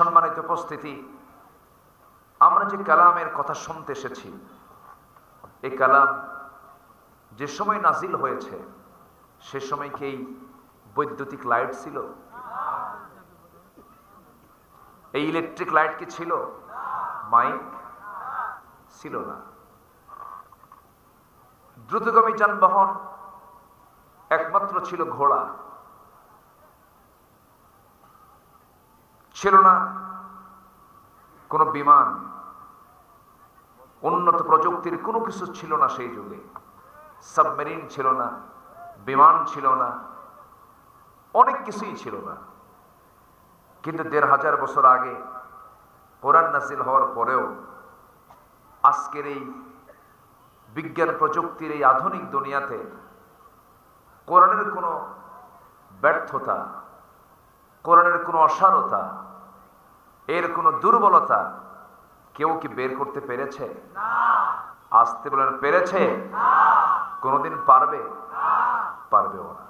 সম্মানিত উপস্থিতি, আমরা যে কালামের কথা শুনতে এসেছি, এই কালাম যে সময় নাজিল হয়েছে সে সময় কি বৈদ্যুতিক লাইট ছিল? এই ইলেকট্রিক লাইট কি ছিল? মাইক ছিল না। দ্রুতগামী যানবাহন একমাত্র ছিল ঘোড়া, ছিল না কোনো বিমান, উন্নত প্রযুক্তির কোনো কিছু ছিল না সেই যুগে। সাবমেরিন ছিল না, বিমান ছিল না, অনেক কিছুই ছিল না। কিন্তু ১৫০০ বছর আগে কোরআন নাযিল হওয়ার পরেও আজকের এই বিজ্ঞান প্রযুক্তির এই আধুনিক দুনিয়াতে কোরআনের কোনো ব্যর্থতা, কোরআনের কোনো অসারতা, এর কোনো দুর্বলতা কেউ কি বের করতে পেরেছে? আসতে বলেন, পেরেছে? কোনোদিন পারবে? পারবেও না।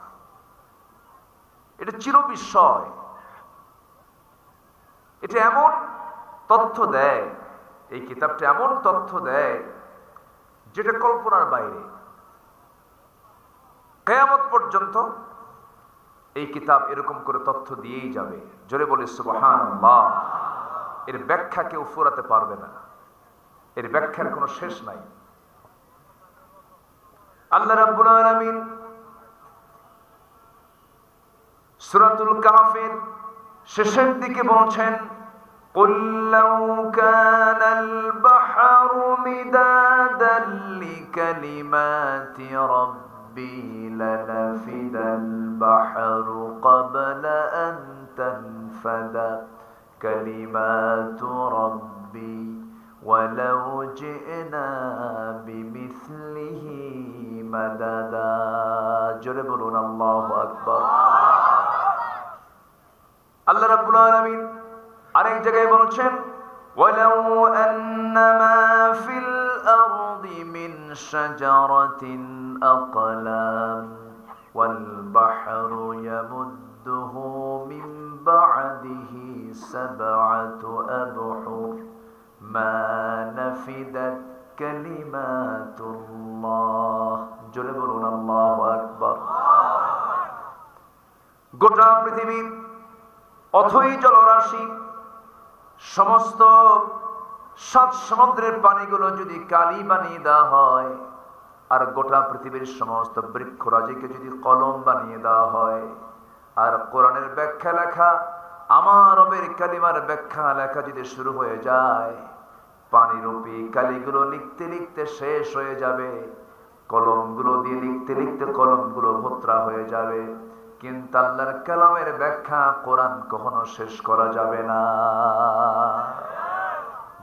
এটা চির বিস্ময়। এটা এমন তথ্য দেয়, এই কিতাবটা এমন তথ্য দেয় যেটা কল্পনার বাইরে। কিয়ামত পর্যন্ত এই কিতাব এরকম করে তথ্য দিয়েই যাবে। জোরে বলি সুবহানাল্লাহ। এর ব্যাখ্যা কেউ ফুরাতে পারবে না, এর ব্যাখ্যার কোনো শেষ নাই। আল্লাহ রাব্বুল আলামিন সূরাতুল কাহফের শেষের দিকে বলছেন, قُلْ لَوْ كَانَ الْبَحْرُ مِدَادًا لِكَلِمَاتِ رَبِّي لَنَفِدَ الْبَحْرُ قَبْلَ أَن تَنفَدَ كَلِمَاتُ رَبِّي وَلَوْ جِئْنَا بِمِثْلِهِ مَدَدًا। জোরে বলুন আল্লাহু আকবার। আল্লাহ রাব্বুল আলামিন আরেক জায়গায় বলছেন, ওয়ালাউ আন্নামা ফিল আরদি মিন শাজারাতিন আকলাম ওয়াল বাহরু ইয়ামুদ্দুহু মিন বা'দিহি সাবআতু আবহুর মা নাফিদাত কালিমাতুল্লাহ। জোরে বলুন আল্লাহু আকবার। গোটা পৃথিবীর অথই জলরাশি, সমস্ত ৭ সমুদ্রের পানিগুলো যদি কালি বানিয়ে দেওয়া হয়, আর গোটা পৃথিবীর সমস্ত বৃক্ষরাজিকে যদি কলম বানিয়ে দেওয়া হয়, আর কোরআনের ব্যাখ্যা লেখা, আমার রবের কালিমার ব্যাখ্যা লেখা যদি শুরু হয়ে যায়, পানিরূপী কালিগুলো লিখতে লিখতে শেষ হয়ে যাবে, কলমগুলো দিয়ে লিখতে লিখতে কলমগুলো ভোঁতরা হয়ে যাবে, কিন্তু আল্লাহর কালামের ব্যাখ্যা কোরআন কখনো শেষ করা যাবে না।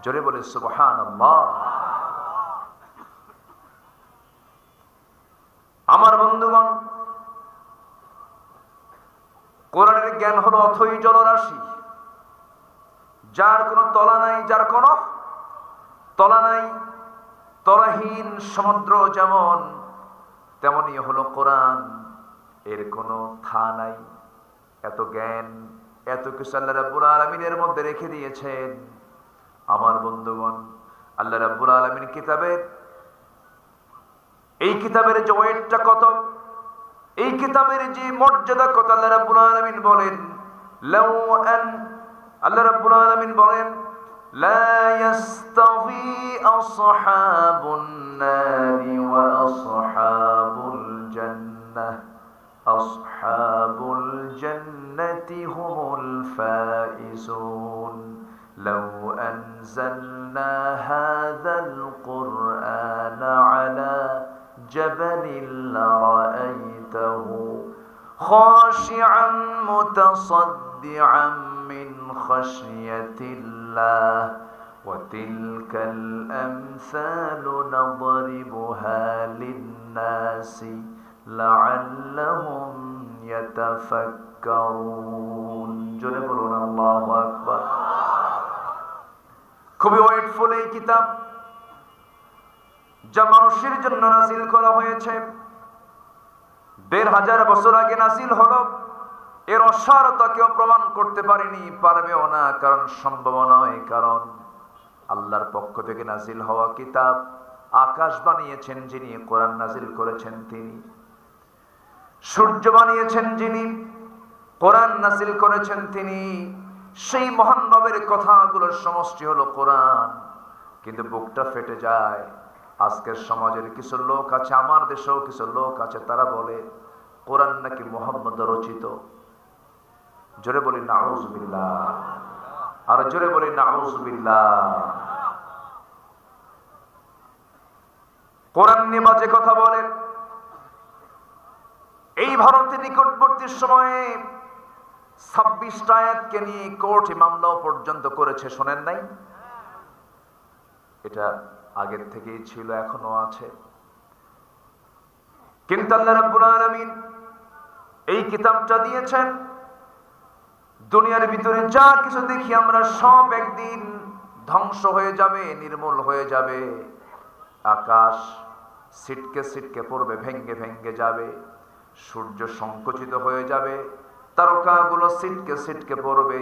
জোরে বলে সুবহানাল্লাহ। আমার বন্ধুগণ, কোরআনের জ্ঞান হলো অথই জলরাশি, যার কোনো তলা নাই, যার কোনো তলা নাই। তলাহীন সমুদ্র যেমন, তেমনই হলো কোরআন, এর কোনো থা নাই। এত জ্ঞান, এত কিছু আল্লাহ রাব্বুল আলামিনের মধ্যে রেখে দিয়েছেন। আমার বন্ধুগণ, আল্লাহ রাব্বুল আলামিন কিতাবের, এই কিতাবের যে ওয়েটটা কত, এই কিতাবের যে মর্যাদা কত, আল্লাহ রাব্বুল আলামিন বলেন, লাউ আন, আল্লাহ রাব্বুল আলামিন বলেন, লা ইয়াস্তাভি আসহাবুন নারি ওয়া আসহাবুল জান্নাহ আসহাবুল জান্নাতি হুমুল ফাইজুন লাউ আনজালনা হাযাল কুরআনা আলা জাবালিন লারাআইতাহু খাশিআন মুতাসাদ্দিআন মিন খাশিয়াতিল্লাহ ওয়া তিলকাল আমসালু নাদরিবুহা লিন-নাসি লাআল্লাহুম ইয়াতাফাক্কারুন। জোরে বলুন আল্লাহু আকবার। খুবই ওয়েটফুল এই কিতাব, যা মানুষের জন্য নাজিল করা হয়েছে। ১৫০০ বছর আগে নাজিল হলো, এর অসারতা কেউ প্রমাণ করতে পারেনি, পারবেও না, কারণ সম্ভব নয়। কারণ আল্লাহর পক্ষ থেকে নাজিল হওয়া কিতাব, আকাশ বানিয়েছেন যিনি, কোরআন নাজিল করেছেন তিনি। সূর্য বানিয়েছেন যিনি, কোরআন নাজিল করেছেন তিনি। সেই মহান নবের কথাগুলোর সমষ্টি হলো কোরআন। কিন্তু বুকটা ফেটে যায়, আজকের সমাজের কিছু লোক আছে, আমার দেশেও কিছু লোক আছে, তারা বলে কোরআন নাকি মুহাম্মদ রচিত। জোরে বলি নাউযুবিল্লাহ, আর জোরে বলি নাউযুবিল্লাহ। কোরআন নিয়ে বাজে কথা বলে। এই ভারতের নিকটবর্তী সময়ে 26টা আয়াতকে নিয়ে কোর্টে মামলাও পর্যন্ত করেছে, শোনেন নাই? এটা আগের থেকেই ছিল, এখনো আছে। কিন্তু আল্লাহ রাব্বুল আলামিন এই কিতাবটা দিয়েছেন, দুনিয়ার ভিতরে যা কিছু দেখি আমরা সব একদিন ধ্বংস হয়ে যাবে, নির্মূল হয়ে যাবে। আকাশ ছিটকে ছিটকে পড়বে, ভেঙ্গে ভেঙ্গে যাবে। সূর্য সংকুচিত হয়ে যাবে, তারকাগুলো ছিটকে ছিটকে পড়বে।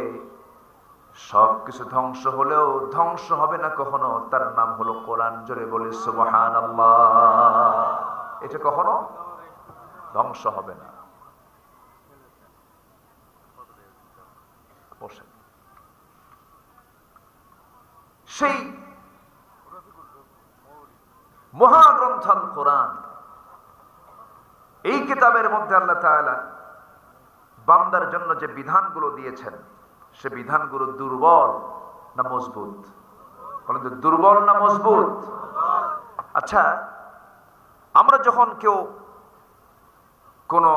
সবকিছু ধ্বংস হলেও ধ্বংস হবে না কখনো, তার নাম হলো কোরআন। জোরে বলি সুবহানাল্লাহ। এটা কখনো ধ্বংস হবে না। সেই মহাগ্রন্থ আল কোরআন, এই কিতাবের মধ্যে আল্লাহ তাআলা বান্দার জন্য যে বিধানগুলো দিয়েছেন, সে বিধানগুলো দুর্বল না মজবুত? বলেন তো, দুর্বল না মজবুত? আচ্ছা, আমরা যখন কেউ কোনো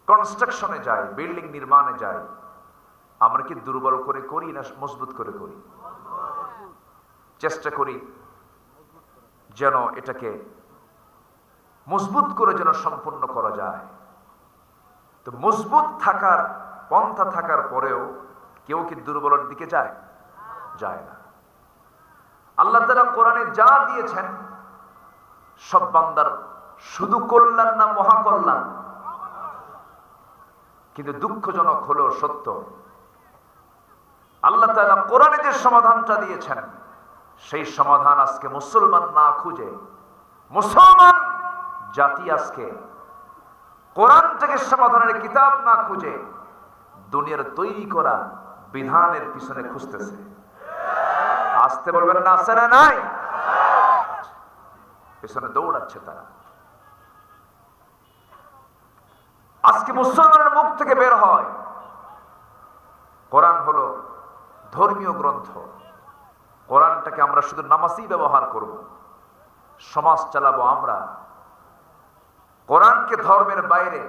কনস্ট্রাকশনে যাই, বিল্ডিং নির্মাণে যাই, আমরা কি দুর্বল করে করি না মজবুত করে করি? চেষ্টা করি যেন এটাকে মজবুত করে যেন সম্পূর্ণ করা যায়। তো মজবুত থাকার পন্থা থাকার পরেও কেউ কি দুর্বলের দিকে যায়? যায় না। আল্লাহ তাআলা কোরআনে যা দিয়েছেন সব বান্দার শুধু কল্যাণ না মহাকল্যাণ। কিন্তু দুঃখজনক হলেও সত্য, আল্লাহ তাআলা কোরআনে যে সমাধানটা দিয়েছেন, সেই সমাধান আজকে মুসলমান না খুঁজে, মুসলমান জাতি আজকে কোরআন থেকে সমাধানের কিতাব না খুঁজে দুনিয়ার তৈরি করা বিধানের পিছনে খুঁজতেছে। আসতে বলবেন না, আছে না নাই? পিছনে দৌড়াচ্ছে তারা। আজকে মুসলমানের মুখ থেকে বের হয়, কোরআন হলো ধর্মীয় গ্রন্থ, কোরআনটাকে আমরা শুধু নামাজই ব্যবহার করব, সমাজ চালাবো আমরা। কোরআনকে ধর্মের বাইরে,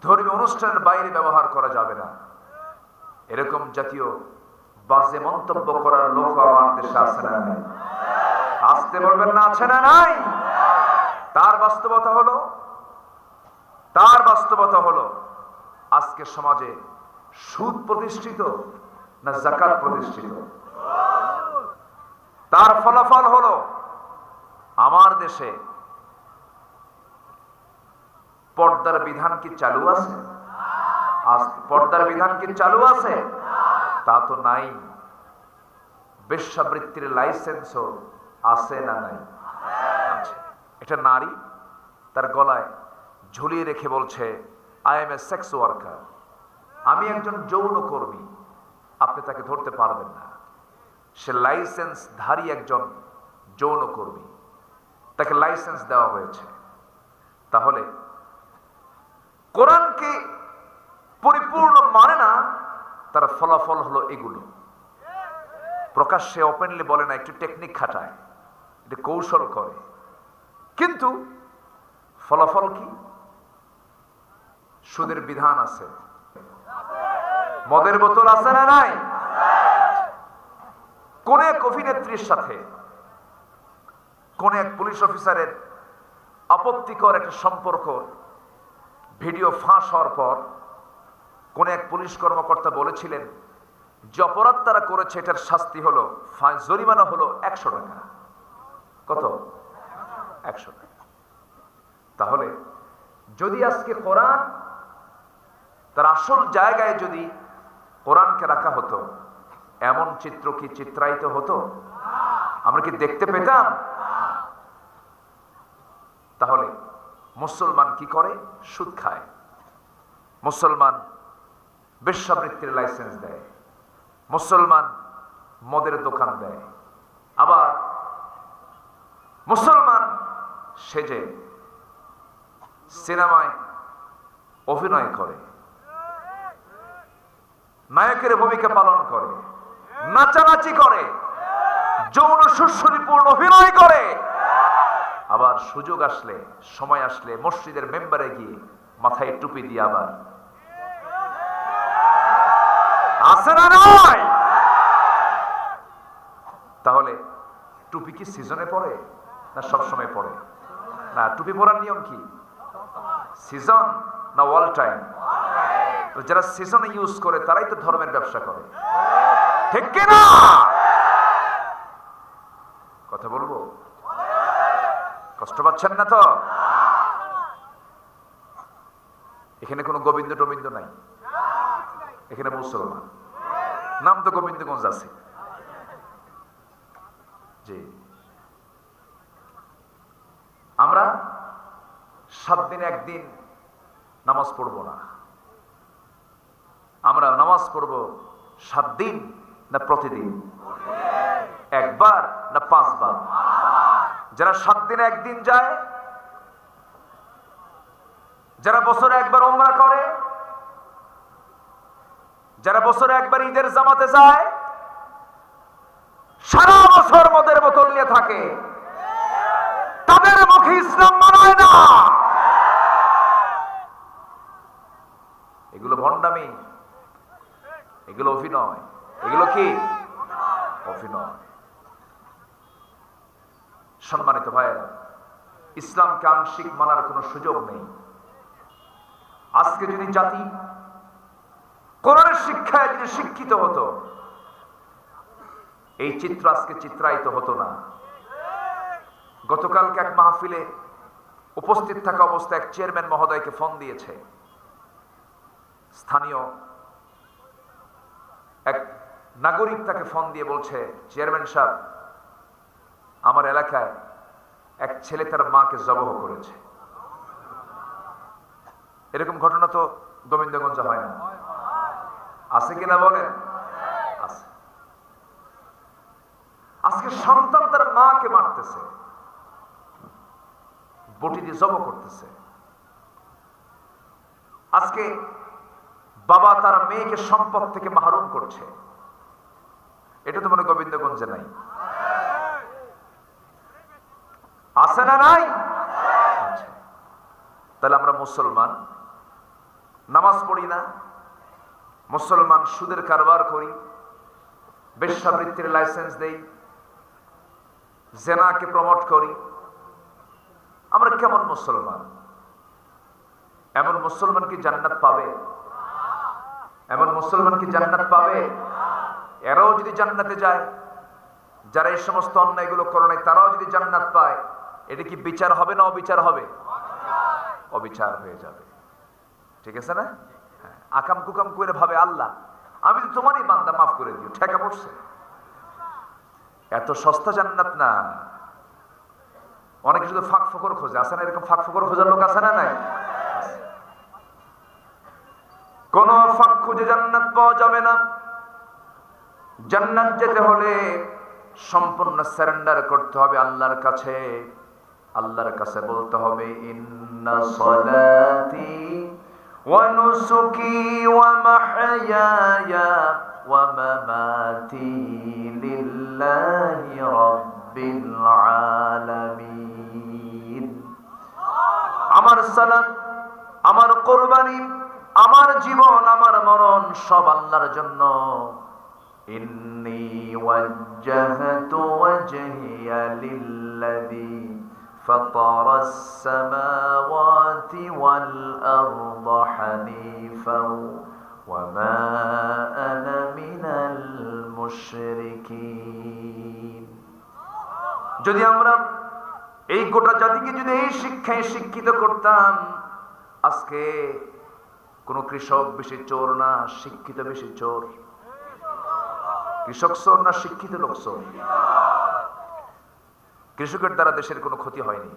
ধর্মীয় অনুষ্ঠানের বাইরে ব্যবহার করা যাবে না। এরকম জাতীয় বাজে মন্তব্য করার লোক আমার দেশে আছে না নাই? আসতে বলবেন না, আছে না নাই? তার বাস্তবতা হলো আজকে সমাজে সুদ প্রতিষ্ঠিত না যাকাত প্রতিষ্ঠিত? তার ফলাফল হলো আমার দেশে পর্দার বিধান কি চালু আছে? পর্দার বিধান কি চালু আছে? তা তো নাই। বেশ্যাবৃত্তির লাইসেন্সও আছে না নাই? এটা নারী তার গলায় ঝুলিয়ে রেখে বলছে, I M A sex worker, আমি একজন যৌন কর্মী। আপনি তাকে ধরতে পারবেন না, সে লাইসেন্সধারী একজন যৌন কর্মী, তাকে লাইসেন্স দেওয়া হয়েছে। তাহলে কোরআনকে পরিপূর্ণ মানে না, তার ফলাফল হলো এগুলো। প্রকাশ্যে ওপেনলি বলে না, একটু টেকনিক খাটায়, এটা কৌশল করে, কিন্তু ফলাফল কি? সুদের বিধান আছে, মদের বোতল আছে না নাই? কোন এক অভিনেত্রীর সাথে কোন এক পুলিশ অফিসারের আপত্তিকর একটা সম্পর্ক ভিডিও ফাঁস হওয়ার পর কোন এক পুলিশ কর্মকর্তা বলেছিলেন যে অপরাধ তারা করেছে এটার শাস্তি হলো, জরিমানা হলো 100 টাকা। কত? 100 টাকা। তাহলে যদি আজকে কোরআন তার আসল জায়গায় যদি কোরআনকে রাখা হতো, এমন চিত্র কি চিত্রায়িত হতো? আমরা কি দেখতে পেতাম? তাহলে মুসলমান কি করে? সুদ খায়। মুসলমান বেশ্যাবৃত্তির লাইসেন্স দেয়। মুসলমান মদের দোকান দেয়। আবার মুসলমান সেজে সিনেমায় অভিনয় করে, নায়কের ভূমিকা পালন করে, নাচানাচি করে, যৌন সুশ্রীপূর্ণ অভিনয় করে। আবার সুযোগ আসলে, সময় আসলে মসজিদের মেম্বারে গিয়ে মাথায় টুপি দিয়ে আবার আসে না নয়? তাহলে টুপি কি সিজনে পড়ে না সব সময় পড়ে? না, টুপি পরার নিয়ম কি? সিজন না অল টাইম? তো যারা সিজনে ইউজ করে তারাই তো ধর্মের ব্যবসা করে, ঠিক কিনা? কথা বলবো? কষ্ট পাচ্ছেন না তো? এখানে কোনো গোবিন্দ টোবিন্দ নাই, এখানে মুসলমান। নাম তো গোবিন্দগঞ্জ আছে। জি, আমরা 7 দিনে একদিন নামাজ পড়বো না। আমরা নামাজ পড়বো 7 দিন না প্রতিদিন? একবার না 5 বার? যারা 7 দিনে একদিন যায়, যারা বছরে একবার উমরা করে, যারা বছরে একবার ঈদের জামাতে যায়, সারা বছর মদের বোতল নিয়ে থাকে, তাদের মুখে ইসলাম মানায় না। এগুলো ভণ্ডামি, এগুলো অভিনয়। এগুলো কি? অভিনয়। সম্মানিত ভাইয়েরা, ইসলামকে আংশিক মানার কোনো সুযোগ নেই। আজকে যদি জাতি কোরআনের শিক্ষায় যদি শিক্ষিত হতো, এই চিত্র আজকে চিত্রায়িত হতো না। গতকালকে এক মাহফিলে উপস্থিত থাকা অবস্থায় এক চেয়ারম্যান মহোদয়কে ফোন দিয়েছে। স্থানীয় এক নাগরিক তাকে ফোন দিয়ে বলছে, চেয়ারম্যান সাহেব, আমার এলাকায় এক ছেলে তার মাকে জবহ করেছে। এরকম ঘটনা তো গোবিন্দগঞ্জে হয় না, আছে কিনা বলেন? আছে। আজকে সন্তান তার মাকে মারতেছে, বটি দিয়ে জবহ করতেছে। আজকে বাবা তার মেয়েকে সম্পদ থেকে মাহরুম করছে। এটা তো মনে গোবিন্দগঞ্জে নাই, আছে না নাই? তাহলে আমরা মুসলমান নামাজ পড়ি না, মুসলমান সুদের কারবার করি, বেশ্যাবৃত্তির লাইসেন্স দেই, জেনাকে প্রমোট করি। আমরা কেমন মুসলমান? এমন মুসলমান কি জান্নাত পাবে? এমন মুসলমান কি জান্নাত পাবে? এরাও যদি জান্নাতে যায়, যারা এই সমস্ত অন্যায়গুলো করে নাই, তারাও যদি জান্নাত পায়, এটা কি বিচার হবে না অবিচার হবে? অবিচার হয়ে যাবে। ঠিক আছে না? আকাম কুকাম করে ভাবে আল্লাহ, আমি তো তোমারই বান্দা, মাফ করে দিও, ঠেকা পড়ছে। এত সস্তা জান্নাত না। অনেকে শুধু ফাঁক ফোকর খোঁজে, আছে না? এরকম ফাঁক ফোকর খোঁজার লোক আছে না নাই? কোন ফাঁক খুঁজে জান্নাত পাওয়া যাবে না। জান্নাত যেতে হলে সম্পূর্ণ সারেন্ডার করতে হবে আল্লাহর কাছে। আল্লাহর কাছে বলতে হবে, ইন্না সলাতি ওয়া নুসুকি ওয়া মাহইয়ায়া ওয়া মামাতি লিল্লাহি রাব্বিল আলামিন। আমার সালাত, আমার কুরবানি, আমার জীবন, আমার মরণ সব আল্লাহর জন্য। ইন্নী ওয়াজ্জাহতু ওয়াজহিয়া লিল্লাযী ফাতারাস সামাওয়াতি ওয়াল আরদা হানিফাও ওয়া মা আনা মিনাল মুশরিকিন। যদি আমরা এই গোটা জাতিকে যদি এই শিক্ষায় শিক্ষিত করতাম, আজকে কোন কৃষক বেশি চোর না শিক্ষিত বেশি চোর? কৃষক চোর না শিক্ষিত লোক চোর? কৃষকের দ্বারা দেশের কোনো ক্ষতি হয়নি,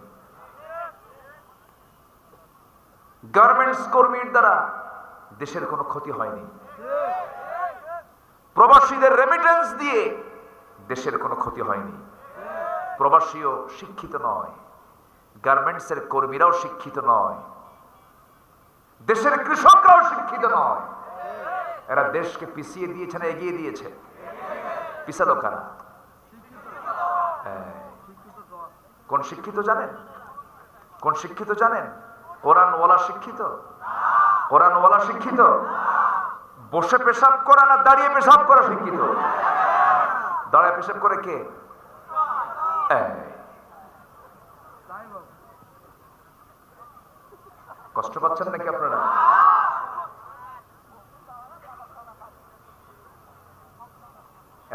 গার্মেন্টস কর্মীর দ্বারা দেশের কোনো ক্ষতি হয়নি, প্রবাসীদের রেমিটেন্স দিয়ে দেশের কোনো ক্ষতি হয়নি। প্রবাসীও শিক্ষিত নয়, গার্মেন্টসের কর্মীরাও শিক্ষিত নয়, দেশের কৃষকরাও শিক্ষিত নয়। এরা দেশকে পিছিয়ে দিয়েছে না এগিয়ে দিয়েছে? পিছালো কারা? কোন শিক্ষিত জানেন? কোন শিক্ষিত জানেন? কোরআনওয়ালা শিক্ষিত? কোরআনওয়ালা শিক্ষিত? বসে পেশাব করা না দাঁড়িয়ে পেশাব করা শিক্ষিত? দাঁড়িয়ে পেশাব করে কে? কষ্ট পাচ্ছেন নাকি আপনারা?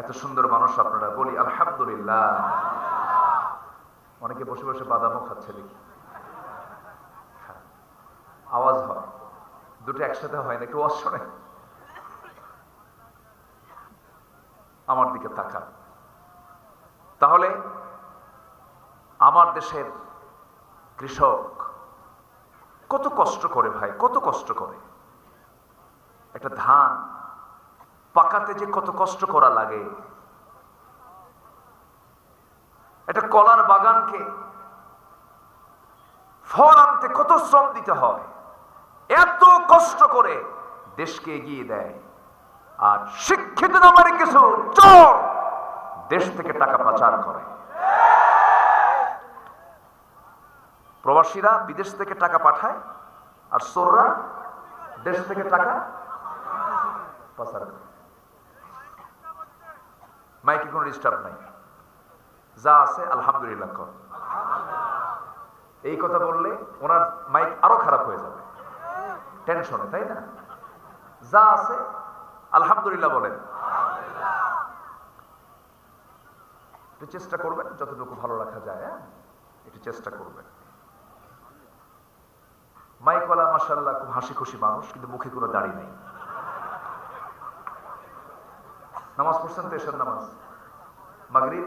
এত সুন্দর মানুষ আপনারা, বলি আলহামদুলিল্লাহ। অনেকে বসে বসে বাদামও খাচ্ছে দেখি, আওয়াজ হয়, দুটো একসাথে হয় না, একটু আওয়াজ শোনে। আমার দিকে তাকান। তাহলে আমার দেশের কৃষক কত কষ্ট করে ভাই, কত কষ্ট করে। একটা ধান পাকাতে যে কত কষ্ট করা লাগে, একটা কলার বাগানকে ফল আনতে কত শ্রম দিতে হয়, এত কষ্ট করে দেশকে এগিয়ে দেয়। আর শিক্ষিত নামের কিছু চোর দেশ থেকে টাকা পাচার করে। প্রবাসীরা বিদেশ থেকে টাকা পাঠায়, আর চোররা দেশ থেকে টাকা পাচার করে। মাইকে কোনো ডিস্টার্ব নাই, যা আছে আলহামদুলিল্লাহ কর। এই কথা বললে ওনার মাইক আরো খারাপ হয়ে যাবে টেনশনে, তাই না? যা আছে আলহামদুলিল্লাহ বলেন। একটু চেষ্টা করবেন যতটুকু ভালো রাখা যায়, একটু চেষ্টা করবেন। মাইকওয়ালা মাশাআল্লাহ খুব হাসি খুশি মানুষ, কিন্তু মুখে কোনো দাড়ি নাই। নামাজ পড়ছেন তো? এশার নামাজ, মাগরিব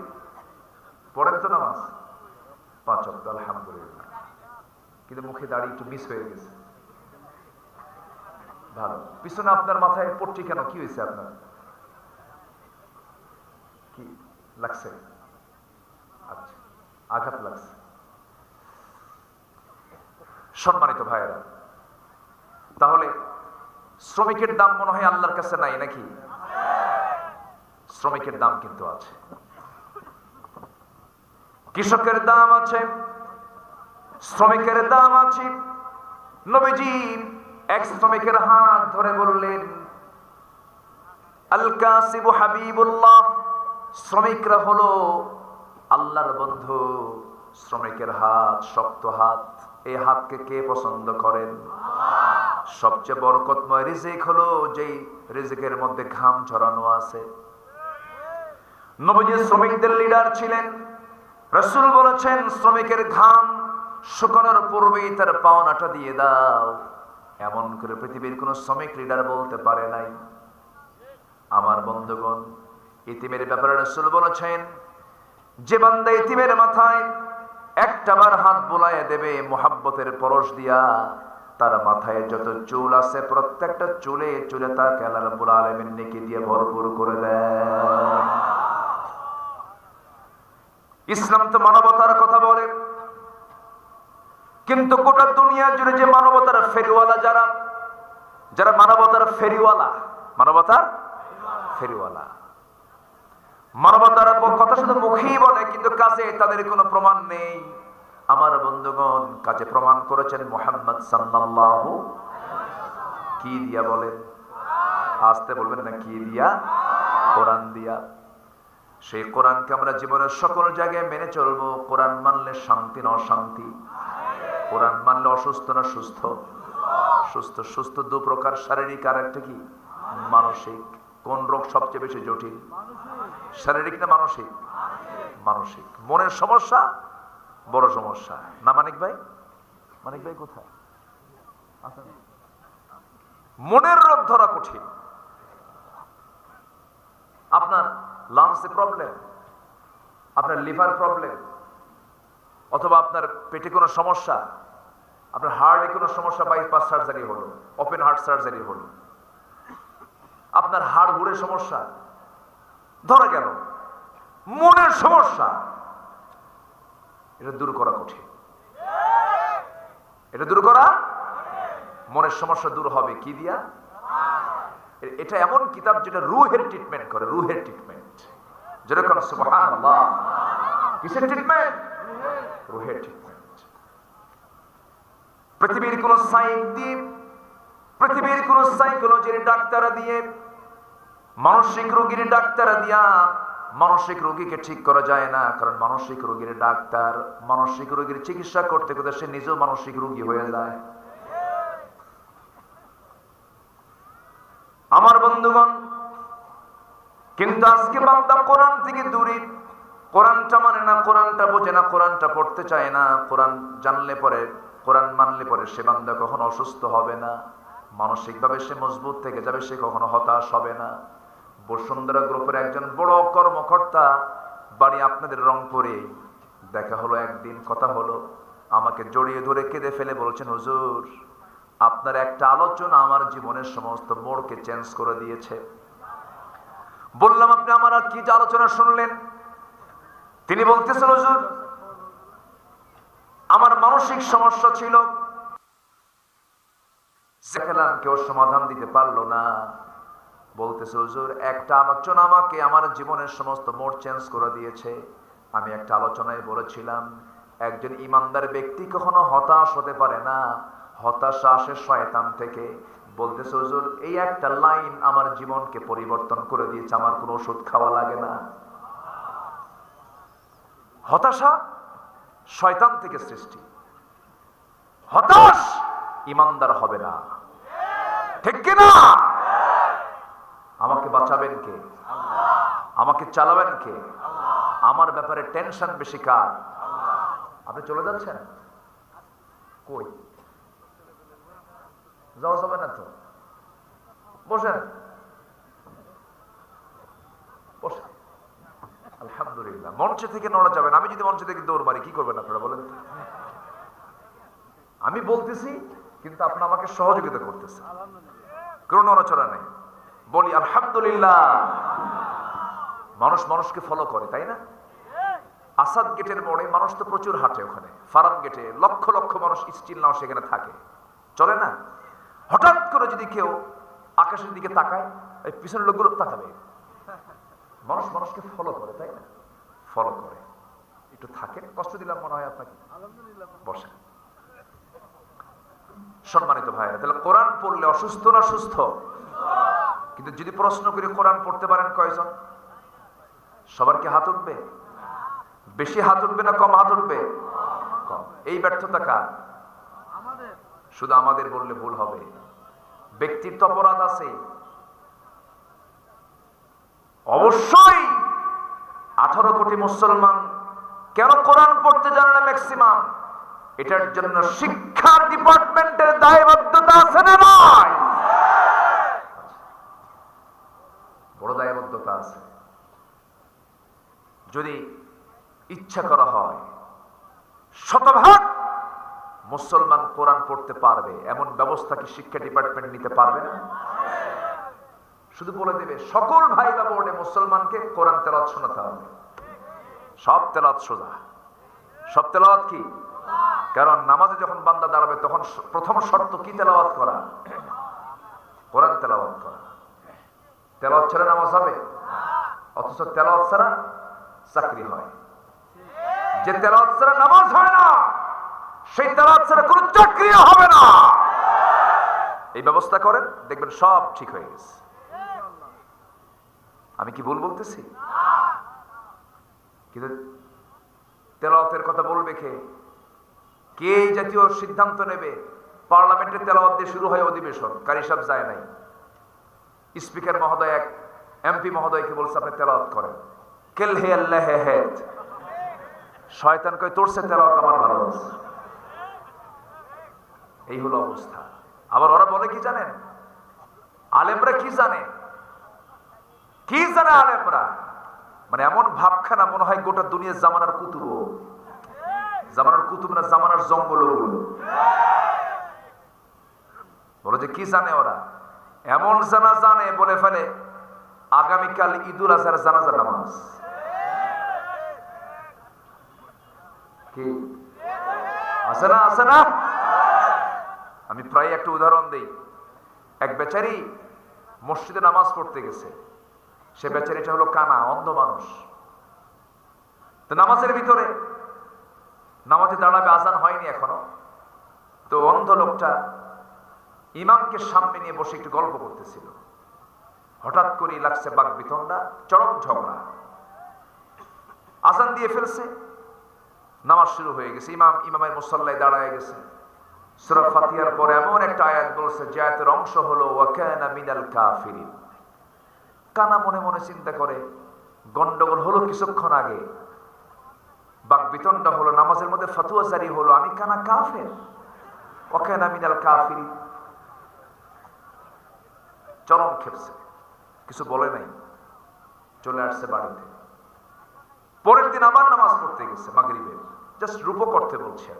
পড়েন তো নামাজ 5 ওয়াক্ত আলহামদুলিল্লাহ, কিন্তু মুখে দাড়ি একটু মিস হয়ে গেছে। ভালো। পিছনে আপনার মাথায় পট্টি কেন? কি হয়েছে আপনার? কি লাগছে? আচ্ছা, আঘাত লাগছে। সম্মানিত ভাইয়েরা, তাহলে শ্রমিকের দাম মনে হয় আল্লাহর কাছে নাই নাকি? শ্রমিকের দাম কিন্তু আছে, কৃষকের দাম আছে, শ্রমিকের দাম আছে। নবীজি এক শ্রমিকের হাত ধরে বললেন, আল কাসিবু হাবিবুল্লাহ, শ্রমিকরা হলো আল্লাহর বন্ধু। শ্রমিকের হাত শক্ত হাত, এই হাতকে কে পছন্দ করেন? সবচেয়ে বরকতময় রিজিক হলো যেই রিজিকের মধ্যে ঘাম ঝরানো আছে। নবীজি শ্রমিকদের লিডার ছিলেন। রাসূল বলেছেন, শ্রমিকের ঘাম শুকানোর পূর্বেই তার পাওনাটা দিয়ে দাও। এমন করে পৃথিবীর কোন শ্রমিক লিডার বলতে পারে নাই। আমার বন্ধুগণ, ইতিমের ব্যাপারে রাসূল বলেছেন, যে বান্দা ইতিমের মাথায় একটাবার হাত বুলাইয়া দেবে মুহাব্বতের পরশ দিয়া, তার মাথায় যত চুল আছে প্রত্যেকটা চুলে চুলে তাকে আল্লাহ রাব্বুল আলামিন নেকি দিয়ে ভরপুর করে দেন। ইসলাম তো মানবতার কথা বলে, কিন্তু গোটা দুনিয়া জুড়ে যে মানবতার ফেরিওয়ালা, যারা যারা মানবতার ফেরিওয়ালা, মানবতার ফেরিওয়ালা, মানবতার কথা শুধু মুখেই বলে, কিন্তু কাজে তাদের কোনো প্রমাণ নেই। আমার বন্ধুগণ, কাজে প্রমাণ করেছেন মুহাম্মদ সাল্লাল্লাহু, কি দিয়া বলেন? আসতে বলবেন না, কি দিয়া? কোরআন দিয়া। সেই কোরআনকে আমরা জীবনের সকল জায়গায় মেনে চলবো। কোরআন মানলে শান্তি না অশান্তি? কোরআন মানলে অসুস্থ না সুস্থ? সুস্থ। সুস্থ দু প্রকার, শারীরিক আর একটা কি মানসিক। কোন রোগ সবচেয়ে বেশি জটিল? শারীরিক না মানসিক? মানসিক। মনের সমস্যা বড় সমস্যা না? মানিক ভাই, মানিক ভাই কোথায়? মনের রোগ ধরা কঠিন। আপনার লাংসে প্রবলেম, আপনার লিভার প্রবলেম, অথবা আপনার পেটে কোনো সমস্যা, আপনার হার্টে কোনো সমস্যা, বাইপাস সার্জারি হলো, ওপেন হার্ট সার্জারি হলো, আপনার হাড় হুড়ে সমস্যা ধরা গেল, মনের সমস্যা, এটা দূর করা কঠিন। এটা দূর করা, মনের সমস্যা দূর হবে কি দিয়া? এটা এমন কিতাব যেটা রুহের ট্রিটমেন্ট করে, রুহের ট্রিটমেন্ট। যেরকম সুবহানাল্লাহ, কিসের ট্রিটমেন্ট? রুহের ট্রিটমেন্ট। পৃথিবীর কোন সাইন্স দিয়ে, পৃথিবীর কোন সাইকোলজির ডাক্তার দিয়ে, মানসিক রোগীর ডাক্তার দিয়া মানসিক রোগীকে ঠিক করা যায় না। কারণ মানসিক রোগীর ডাক্তার মানসিক রোগীর চিকিৎসা করতে করতে সে নিজেও মানসিক রোগী হয়ে যায়। আমার বন্ধুগণ, কিন্তু আজকে বান্দা কোরআন থেকে দূরে, কোরআনটা মানে না, কোরআনটা বোঝে না, কোরআনটা পড়তে চায় না। কোরআন জানলে পরে, কোরআন মানলে পরে সে বান্দা কখনো অসুস্থ হবে না, মানসিকভাবে সে মজবুত থেকে যাবে, সে কখনো হতাশ হবে না। বসুন্ধরা গ্রুপের একজন বড় কর্মকর্তা বাড়ি আপনাদের রংপুরে, দেখা হলো একদিন, কথা হলো, আমাকে জড়িয়ে ধরে কেঁদে ফেলে বলছেন, হুজুর আপনার একটা আলোচনা আমার জীবনের সমস্ত মোড়কে চেঞ্জ করে দিয়েছে। বললাম, আপনি আমার আর কি আলোচনা শুনলেন? তিনি বলতেছেন, হুজুর আমার মানসিক সমস্যা ছিল, দেখলাম কেউ সমাধান দিতে পারলো না। বলতেছে, হুজুর একটা আলোচনা আমাকে আমার জীবনের সমস্ত মোড় চেঞ্জ করে দিয়েছে। আমি একটা আলোচনায় বলেছিলাম, একজন ইমানদার ব্যক্তি কখনো হতাশ হতে পারে না, হতাশা আসে শয়তান থেকে। বলতেছে, হুজুর এই একটা লাইন আমার জীবনকে পরিবর্তন করে দিয়েছে, আমার কোনো ওষুধ খাওয়া লাগে না। হতাশা শয়তান থেকে সৃষ্টি, হতাশ ইমানদার হবে না, ঠিক কিনা? আমাকে বাঁচাবেন কে? আমাকে চালাবেন কে? আমার ব্যাপারে টেনশন বেশি কার? আপনি চলে যাচ্ছেন কই? যাওয়া যাবে না তো, বসেন বসেন। আলহামদুলিল্লাহ, মঞ্চে থেকে নড়া যাবে না। আমি যদি মঞ্চে থেকে দৌড় মারি কি করবেন আপনারা বলেন? আমি বলতেছি কিন্তু আপনারা আমাকে সহযোগিতা করতেছেন, কোনো নড়াচড়া নেই। বলি আলহামদুলিল্লাহ। মানুষ মানুষকে ফলো করে, তাই না? আসাদ গেটের মোড়ে মানুষ তো প্রচুর হাঁটে, ওখানে ফার্ম গেটে লক্ষ লক্ষ মানুষ স্টিল নাও সেখানে থাকে, চলে না? হঠাৎ করে যদি কেউ আকাশের দিকে তাকায়, এই পিছনের লোকগুলো তাকাবে। মানুষ মানুষকে ফলো করে, তাই না? ফলো করে। একটু থাকেন, কষ্ট দিলাম মনে হয় আপনাকে, বসেন। সম্মানিত ভাইরা, তাহলে কোরআন পড়লে অসুস্থ না সুস্থ? কিন্তু যদি প্রশ্ন করি কোরআন পড়তে পারেন কয়জন? সবার কি হাত উঠবে? বেশি হাত উঠবে না কম হাত উঠবে? কম। এই ব্যর্থতা কার? শুধু আমাদের বললে ভুল হবে। ব্যক্তির তো অপরাধ আছে অবশ্যই। 18 কোটি মুসলমান কেন কোরআন পড়তে জানে না ম্যাক্সিমাম? এটার জন্য শিক্ষা ডিপার্টমেন্টের দায়বদ্ধতা আছে না নয়? বড় দায়বদ্ধতা আছে। যদি ইচ্ছা করা হয়, শতভাগ মুসলমান কোরআন পড়তে পারবে এমন ব্যবস্থা কি শিক্ষা ডিপার্টমেন্ট নিতে পারবে না? শুধু বলে দেবে সকল ভাই বা বোনে মুসলমানকে কোরআন তেলাওয়াত শোনাতে হবে। সব তেলাওয়াত সোজা, সব তেলাওয়াত কি? কারণ নামাজে যখন বান্দা দাঁড়াবে তখন প্রথম শর্ত কি? তেলাওয়াত করা, কোরআন তেলাওয়াত করা। তেলাওয়াত ছাড়া নামাজ হবে? অথচ তেলাওয়াত ছাড়া চাকরি হয়। যে তেলাওয়াত ছাড়া নামাজ হয় না, সেই তেলাওয়াত ছাড়া কোনো চাকরিও হবে না। এই ব্যবস্থা করেন, দেখবেন সব ঠিক হয়ে গেছে। আমি কি ভুল বলতেছি? কিন্তু তেলাওয়াতের কথা বলবে কে? কে এই জাতীয় সিদ্ধান্ত নেবে? পার্লামেন্টে তেলাওয়াত দিয়ে শুরু হয় অধিবেশন, কারি সাহেব যায় নাই। স্পিকার মহোদয় এক এমপি মহোদয়কে বলছে আপনি তেলাওয়াত করেন। কেল হে আল্লাহ হে, শয়তান কয় তোর সে তেলাওয়াত আমার ভালো আছে। এই হলো অবস্থা। আবার ওরা বলে কি জানেন? আলেমরা কি জানে, কি জানে আলেমরা? মানে এমন ভাবখানা মনে হয় গোটা দুনিয়ার জামানার কুতুব, জামানার কুতুব না জামানার জঙ্গল গুলো। বলো যে কি জানে ওরা? এমন জানা জানে বলে ফেলে আগামীকাল ঈদুল আজহার জানাজা নামাজ। কি আছে না? আছে না? আমি প্রায় একটা উদাহরণ দেই। এক বেচারি মসজিদে নামাজ পড়তে গেছে। সে বেচারিটা হলো কানা, অন্ধ মানুষ। তো নামাজের ভিতরে নামাজে দাঁড়াবে, আজান হয়নি এখনো। তো অন্ধ লোকটা ইমামকে সামনে নিয়ে বসে একটু গল্প করতেছিল। হঠাৎ করে লাগছে বাক বিতণ্ডা, চরম ঝগড়া। আজান দিয়ে ফেলছে, নামাজ শুরু হয়ে গেছে। ইমামের মুসাল্লায় দাঁড়ায় গেছে। সূরা ফাতিহার পরে এমন একটা আয়াত বলছে যে আয়াতের অংশ হলো ওয়া কানা মিনাল কাফিরিন। কানা মনে মনে চিন্তা করে গন্ডগোল হলো কিছুক্ষণ আগে, বাক বিতণ্ডা হলো, নামাজের মধ্যে ফতোয়া জারি হলো, আমি কানা কাফের, ওয়া কানা মিনাল কাফিরিন। চরম খেপছে, কিছু বলে নাই, চলে আসছে বাড়িতে। পরের দিন আবার নামাজ পড়তে গেছে মাগরিবের, জাস্ট রূপক করতে বলছে।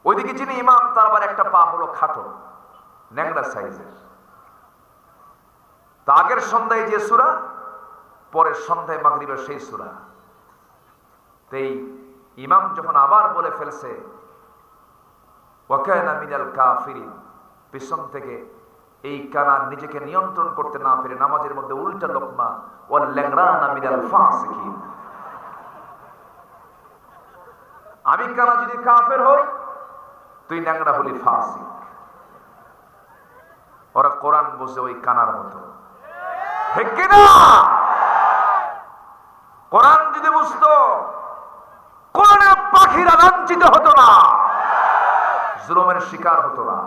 ওইদিকে যিনি ইমাম তার আবার একটা পা হলো খাটো, ন্যাংরা সাইজের। তা আগের সন্ধ্যায় যে সূরা, পরের সন্ধ্যায় মাগরিবের সেই সূরা। এই ইমাম যখন আবার বলে ফেলছে ওয়া কানা মিনাল কাফিরিন, পিছন থেকে এই কানা নিজেকে নিয়ন্ত্রণ করতে না পেরে নামাজের মধ্যে উল্টা লোকমা ওয়াল ল্যাংরানা মিনাল ফাসিকিন। আমি কানা যদি কাফের হই, তুই ন্যাংরা হলি ফাসিক। ওরা কোরআন বুঝে ওই কানার মতো, ঠিক কিনা? কোরআন যদি বুঝতো, কোরআনের পাখিরা লাঞ্ছিত হতো না, জুলুমের শিকার হতো না।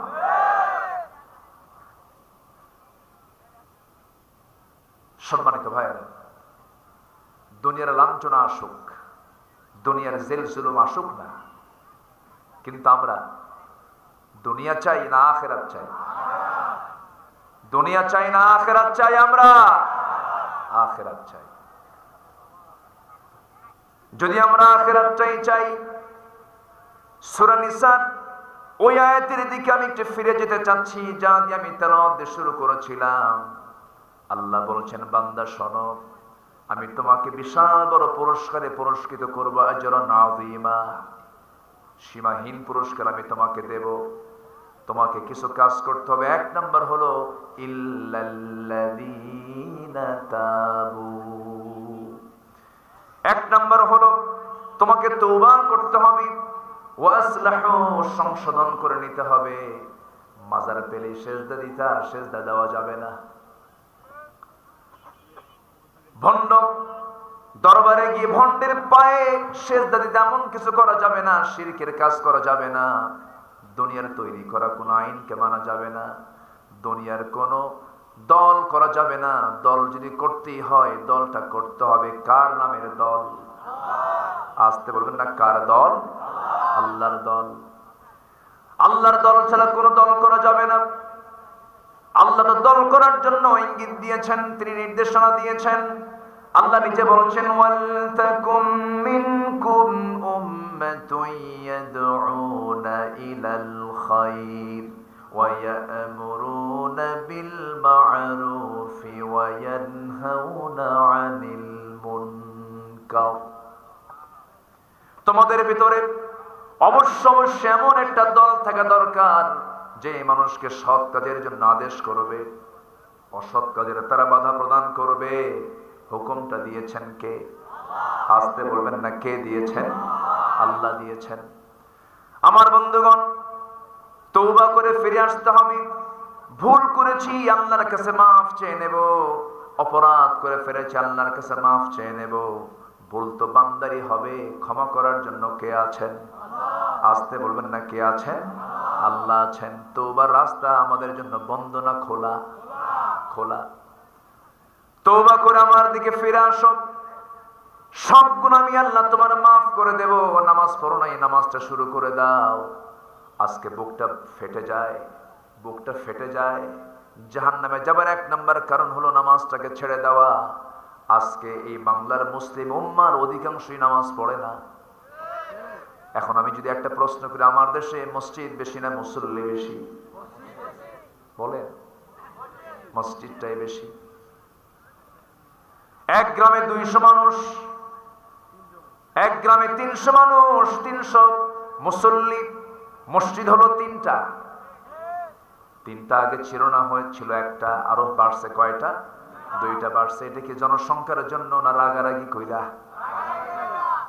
সম্মানিত ভাইয়েরা, দুনিয়ার লাঞ্ছনা আসুক, দুনিয়ার জেল জুলুম আসুক না, কিন্তু আমরা দুনিয়া চাই না আখিরাত চাই? দুনিয়া চাই না আখিরাত চাই? আমরা আখিরাত চাই। যদি আমরা আখিরাতটাই চাই, সূরা নিসার ওই আয়াতের দিকে আমি একটু ফিরে যেতে চাচ্ছি, যা দিয়ে আমি তেলাওয়াত শুরু করেছিলাম। আল্লাহ বলছেন, বান্দা শোনো, আমি তোমাকে বিশাল বড় পুরস্কারে পুরস্কৃত করব, আজরান আযীমা, সীমাহীন পুরস্কার আমি তোমাকে দেব। তোমাকে কিছু কাজ করতে হবে। এক নাম্বার হলো ইল্লাল্লাযীনা তাবু, এক নাম্বার হলো তোমাকে তওবা করতে হবে, ওয়া আসলাহু, সংশোধন করে নিতে হবে। মাজার পেলে সেজদা দিতে, সেজদা দেওয়া যাবে না। ভণ্ড দরবারে গিয়ে ভণ্ডের পায়ে সেজদা দিতে এমন কিছু করা যাবে না, শিরকের কাজ করা যাবে না। দুনিয়ার তৈরি করা কোনো আইনকে মানা যাবে না। দুনিয়ার কোনো দল করা যাবে না। দল যদি করতেই হয়, দলটা করতে হবে কার নামের দল? আসতে বলবেন না, কার দল? আল্লাহর দল। আল্লাহর দল ছাড়া কোনো দল করা যাবে না। আল্লাহ তো দল করার জন্য ইঙ্গিত দিয়েছেন, তিনি নির্দেশনা দিয়েছেন। আল্লাহ নিজে বলছেন, ওয়ালতাকুম মিনকুম উম্মাতুন ইয়াদউনা ইলাল খায়র ওয়া ইয়া'মুরুনা বিল মা'রুফি ওয়া ইয়ানহাউনা আনিল মুনকার। তোমাদের ভিতরে অবশ্যই এমন একটা দল থাকা দরকার যে মানুষকে সৎ কাজের জন্য আদেশ করবে, অসৎ কাজের তারা বাধা প্রদান করবে। হুকুমটা দিয়েছেন কে? আসতে বলবেন না, কে দিয়েছেন? আল্লাহ দিয়েছেন। আমার বন্ধুগণ, তওবা করে ফিরে আসতে হবে। ভুল করেছি, আল্লাহর কাছে মাফ চেয়ে নেব। অপরাধ করে ফেলেছি, আল্লাহর কাছে মাফ চেয়ে নেব। ভুল তো বান্দারই হবে, ক্ষমা করার জন্য কে আছেন? আসতে বলবেন না, কে আছেন? আল্লাহ আছেন। তওবার রাস্তা আমাদের জন্য বন্ধ না খোলা? খোলা। তওবা করে আমার দিকে ফিরে আসো। সব গুনাহ আমি আল্লাহ তোমার মাফ করে দেব। নামাজ পড়ো নাই, নামাজটা শুরু করে দাও। আজকে বুকটা ফেটে যায়, বুকটা ফেটে যায়। জাহান্নামে যাবার 1 নম্বর কারণ হলো নামাজটাকে ছেড়ে দেওয়া। আজকে এই বাংলার মুসলিম উম্মার অধিকাংশই নামাজ পড়ে না। এখন আমি যদি একটা প্রশ্ন করি, আমার দেশে মসজিদ বেশি না মুসল্লি বেশি? বলেন, মসজিদটাই বেশি। এক গ্রামে 200 মানুষ, এক গ্রামে 300 মানুষ, 300 মুসল্লি। মসজিদ হলো 3টা। 3টা আগে ছিল না, হয়েছিল একটা, আরো বাড়ছে কয়টা? 2টা বাড়ছে। এটা কি জনসংখ্যার জন্য না রাগারাগি কইরা,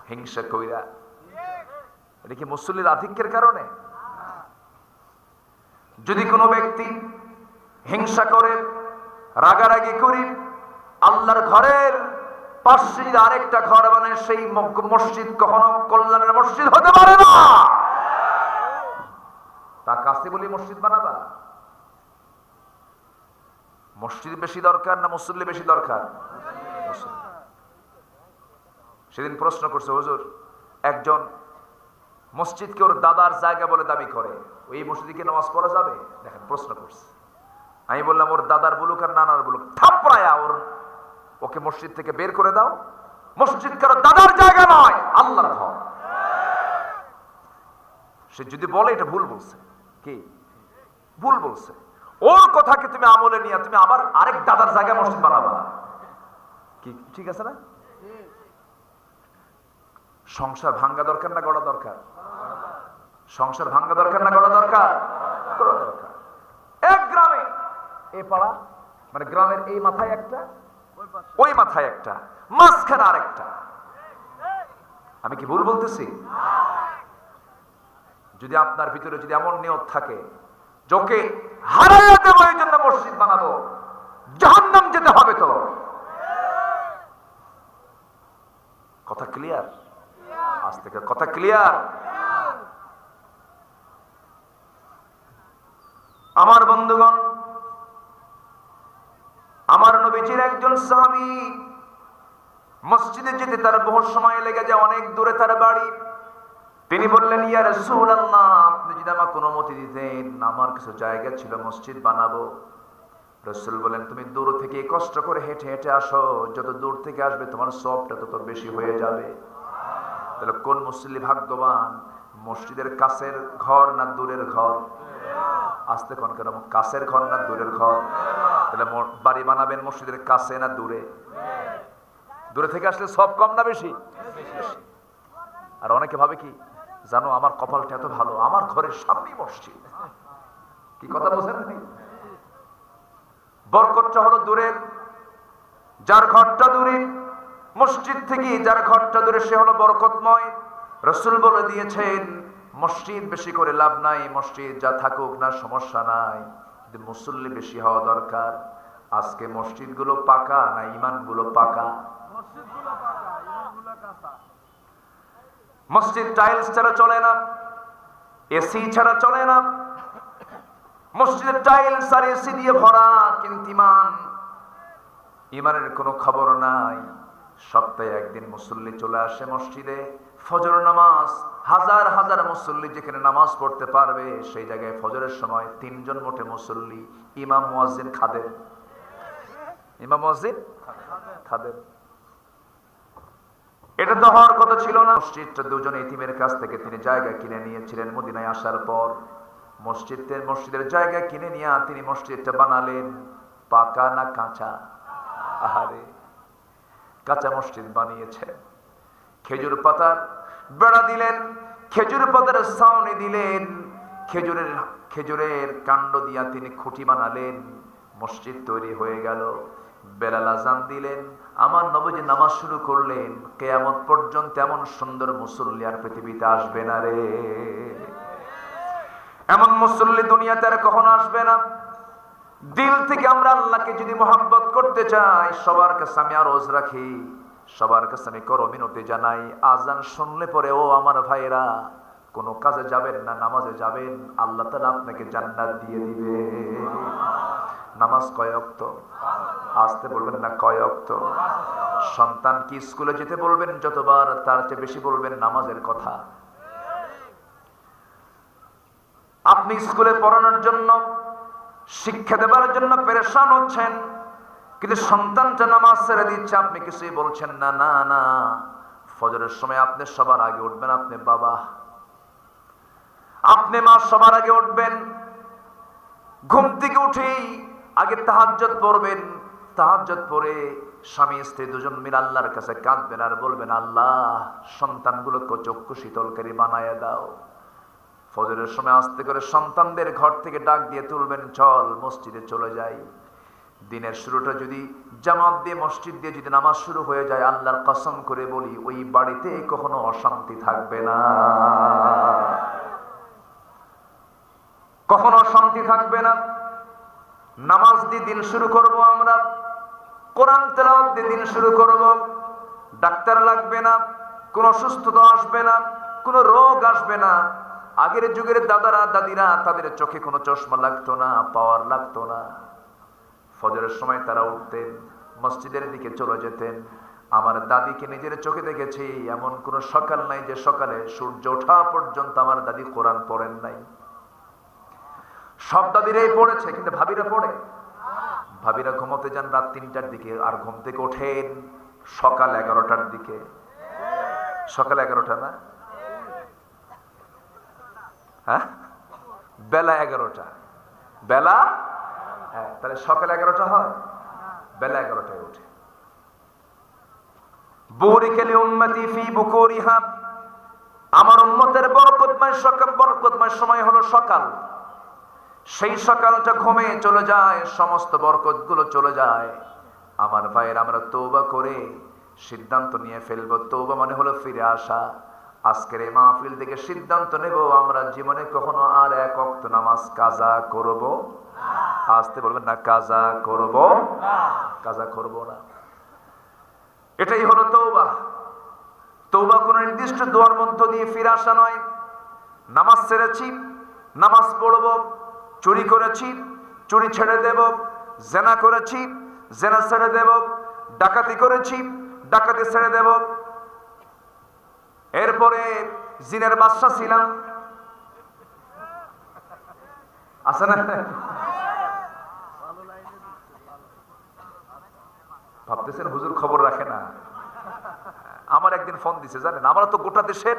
হিংসা কইরা? এটা কি মুসল্লির আধিক্যের কারণে? যদি কোনো ব্যক্তি হিংসা করে, রাগারাগি করি, আল্লাহর ঘরের পাশে আরেকটা ঘর বানায়, সেই মসজিদ কখনো কল্যাণের মসজিদ হতে পারে না। তা কাছে বলি মসজিদ বানাবা? মসজিদ বেশি দরকার না মুসল্লি বেশি দরকার? সেদিন প্রশ্ন করছে, হুজুর একজন মসজিদকে ওর দাদার জায়গা বলে দাবি করে, ওই মসজিদে কি নামাজ পড়া যাবে? দেখেন প্রশ্ন করছে। আমি বললাম, ওর দাদার বলুক আর নানার বলুক, থাপড়ায়া ওকে মসজিদ থেকে বের করে দাও। মসজিদ কারো দাদার জায়গা নয়, আল্লাহর ঘর। সে যদি বলে এটা ভুল বলছে, কি ভুল বলছে, ওর কথাকে তুমি আমলে নিয়ে তুমি আবার আরেক দাদার জায়গায় মসজিদ বানাবা, কি ঠিক আছে না? সংসার ভাঙ্গা দরকার না গড়া দরকার? সংসার ভাঙ্গা দরকার না গড়া দরকার? গড়া দরকার। এক গ্রামে এ পাড়া, মানে গ্রামের এই মাথায় একটা, ওই মাথায় একটা, মাঝখানে আরেকটা। আমি কি ভুল বলতেছি? যদি আপনার ভিতরে যদি এমন নিয়ত থাকে, যোকে হারাইয়া দেব এই জন্য মসজিদ বানাবো, জাহান্নাম যেতে হবে তো। কথা ক্লিয়ার? আজ থেকে কথা ক্লিয়ার? আমার বন্ধুগণ, আমার নবীজির একজন সাহাবী মসজিদে যেতে তার বহু সময় লেগে যায়, অনেক দূরে তার বাড়ি। তিনি বললেন, ইয়া রাসূলুল্লাহ, আপনি যদি আমাকে অনুমতি দিতেন, আমার কিছু জায়গা ছিল মসজিদ বানাবো। রাসূল বলেন, তুমি দূর থেকে কষ্ট করে হেঁটে হেঁটে আসো, যত দূর থেকে আসবে তোমার সওয়াবটা তত বেশি হয়ে যাবে। তাহলে কোন মুসল্লি ভাগ্যবান? মসজিদের কাছের ঘর না দূরের ঘর? আসতে কোন কেন, কাছের ঘর না দূরের ঘর? তাহলে বাড়ি বানাবেন মসজিদের কাছে না দূরে? দূরে থেকে আসলে সব কম না বেশি? আর অনেকে ভাবে কি জানো, আমার কপালটা এত ভালো, আমার ঘরের সামনেই মসজিদ। কি কথা বলছেন? বরকতটা হলো দূরের, যার ঘরটা দূরে মসজিদ থেকে, যার ঘরটা দূরে সে হলো বরকতময়। রাসূল বলে দিয়েছেন, মসজিদ বেশি করে লাভ নাই, মসজিদ যা থাকুক না সমস্যা নাই, কিন্তু মুসল্লি বেশি হওয়া দরকার। আজকে মসজিদগুলো পাকা না ইমানগুলো পাকা? মসজিদ টাইলস ছাড়া চলে না, এসি ছাড়া চলে না। মসজিদের টাইলস আর এসি দিয়ে ভরা, কিন্তু ইমানের কোনো খবর নাই। সপ্তাহে একদিন মুসল্লি চলে আসে মসজিদে, ফজর নামাজ, হাজার হাজার মুসল্লি যেখানে নামাজ পড়তে পারবে, সেই জায়গায় ফজরের সময় 3 জন মোটে মুসল্লি, ইমাম মুয়াজ্জিন খাদেম। ইমাম মুয়াজ্জিন খাদেম। এটা তো হওয়ার কথা ছিল না। মসজিদটা 2 জন এতিমের কাছ থেকে তিনি জায়গা কিনে নিয়েছিলেন মদিনায় আসার পর। মসজিদের জায়গা কিনে নিয়ে তিনি মসজিদটা বানালেন। পাকা না কাঁচা? আহারে, কাঁচা মসজিদ বানিয়েছেন। খেজুর পাতার বেড়া দিলেন, খেজুর পাতার ছাউনি দিলেন, খেজুরের কাণ্ড দিয়া তিনি খুঁটি বানালেন। মসজিদ তৈরি হয়ে গেল। বেলাল আযান দিলেন, আমার নবীজি নামাজ শুরু করলেন। কিয়ামত পর্যন্ত এমন সুন্দর মুসল্লি আর পৃথিবীতে আসবে না রে। এমন মুসল্লি দুনিয়াতে আর কখনো আসবে না। দিল থেকে আমরা আল্লাহকে যদি মহব্বত করতে চাই, সবার কাছে আমি আরজ রাখি, সবার কাছে আমি করো মিনতি জানাই, আজান শুনলে পরে ও আমার ভাইরা কোনো কাজে যাবেন না, নামাজে যাবেন, আল্লাহ তাআলা আপনাকে জান্নাত দিয়ে দিবে। নামাজ কয় ওয়াক্ত? আসতে বলবেন না, কয় ওয়াক্ত? সন্তান কি স্কুলে যেতে বলবেন যতবার, তার চেয়ে বেশি বলবেন নামাজের কথা। আপনি স্কুলে পড়ানোর জন্য শিক্ষা দেবার জন্য পেরেশান হচ্ছেন, কিন্তু সন্তানটা নামাজ ছেড়ে দিচ্ছে, আপনি কিছুই বলছেন না। না না, ফজরের সময় আপনি সবার আগে উঠবেন, আপনি বাবা, আপনি মা সবার আগে উঠবেন। ঘুম থেকে উঠেই আগে তাহাজ্জুদ পড়বেন। তাহাজ্জুদ পড়ে স্বামী স্ত্রী দুজন মিলে আল্লাহর কাছে কাঁদবেন আর বলবেন, আল্লাহ সন্তানগুলোকে চক্ষু শীতলকারী বানায়া দাও। ফজরের সময় আস্তে করে সন্তানদের ঘর থেকে ডাক দিয়ে তুলবেন, চল মসজিদে চলে যাই। দিনের শুরুটা যদি জামাত দিয়ে মসজিদ দিয়ে যদি নামাজ শুরু হয়ে যায়, আল্লাহর কসম করে বলি ওই বাড়িতে কখনো অশান্তি থাকবে না, কখনো অশান্তি থাকবে না। নামাজ দিয়ে দিন শুরু করব আমরা, কোরআন তেলাওয়াত দিয়ে দিন শুরু করব। ডাক্তার লাগবে না, কোনো অসুস্থতা আসবে না, কোনো রোগ আসবে না। আগের যুগের দাদারা দাদিরা তাদের চোখে কোনো চশমা লাগতো না, পাওয়ার লাগতো না। ফজরের সময় তারা উঠতেন, মসজিদের দিকে চলে যেতেন। আমার দাদিকে নিজের চোখে দেখেছি, এমন কোন সকাল নাই যে সকালে সূর্য ওঠা পর্যন্ত আমার দাদি কোরআন পড়েন নাই। সব দাদিরাই পড়েছে, কিন্তু ভাবিরা পড়ে? ভাবিরা ঘুমোতে যান রাত ৩টার দিকে, আর ঘুম থেকে ওঠেন সকাল 11টার দিকে। সকাল 11টা না, হ্যাঁ বেলা 11টা, বেলা, হ্যাঁ তাহলে সকাল 11টা হয়, বেলা 11টায় ওঠে। বুরিকা লিউম্মতি ফি বুকুরিহা, আমার উম্মতের বরকতময় সকাল, বরকতময় সময় হলো সকাল। সেই সকালটা ঘুমে চলে যায়, সমস্ত বরকতগুলো চলে যায়। আমার ভাইয়ের, আমরা তওবা করে সিদ্ধান্ত নিয়ে ফেলবো। তওবা মানে হলো ফিরে আসা। আজকের এই মাহফিল থেকে সিদ্ধান্ত নেব, আমরা জীবনে কখনো আর এক ওয়াক্ত নামাজ কাজা করব না। আসতে বলবেন না, কাজা করব না, কাজা করব না। এটাই হলো তওবা। তওবা কোন নির্দিষ্ট দোয়ার মধ্য দিয়ে ফিরে আসা নয়। নামাজ ছেড়েছি, নামাজ পড়ব। চুরি করেছি, চুরি ছেড়ে দেব। জেনা করেছি, জেনা ছেড়ে দেব। ডাকাতি করেছি, ডাকাতি ছেড়ে দেব। এরপরে জিনের বাদশা ছিলাম, আছে না? ভাবতেছেন হুজুর খবর রাখে না। আমার একদিন ফোন দিছে, জানেন আমরা তো গোটা দেশের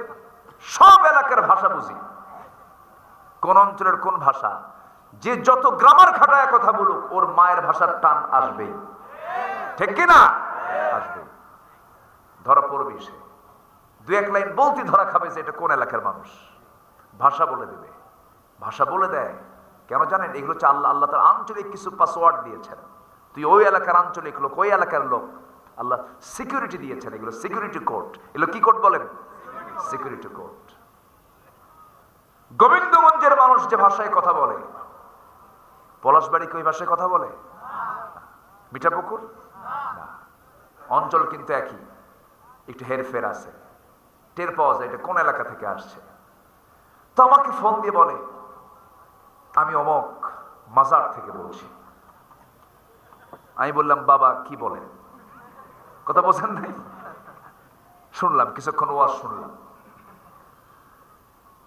সব এলাকার ভাষা বুঝি, কোন অঞ্চলের কোন ভাষা। যে যত গ্রামার খাটায় কথা বলুক, ওর মায়ের ভাষার টান আসবেই, ঠিক কিনা? আসবে, ধরা পড়বে। সে দু এক লাইন বলতে ধরা খাবে যে এটা কোন এলাকার মানুষ। ভাষা বলে দেবে, ভাষা বলে দেয়। কেন জানেন? এগুলো হচ্ছে আল্লাহ, আল্লাহ তার আঞ্চলিক কিছু পাসওয়ার্ড দিয়েছেন। তুই ওই এলাকার আঞ্চলিক লোক, ওই এলাকার লোক, আল্লাহ সিকিউরিটি দিয়েছেন। এগুলো সিকিউরিটি কোড। এগুলো কি কোড বলেন? Security code. গোবিন্দগঞ্জের মানুষ যে ভাষায় কথা বলে, পলাশবাড়ি কি ওই ভাষায় কথা বলে? মিঠাপুকুর না। অঞ্চল কিন্তু একই, একটু হেরফের আছে, টের পাওয়া যায় এটা কোন এলাকা থেকে আসছে। তো আমাকে ফোন দিয়ে বলে, আমি অমক মাজার থেকে বলছি। আমি বললাম, বাবা কি বলেন? কথা বোঝেন নাই? শুনলাম কিছুক্ষণ ওয়াজ শুনলাম,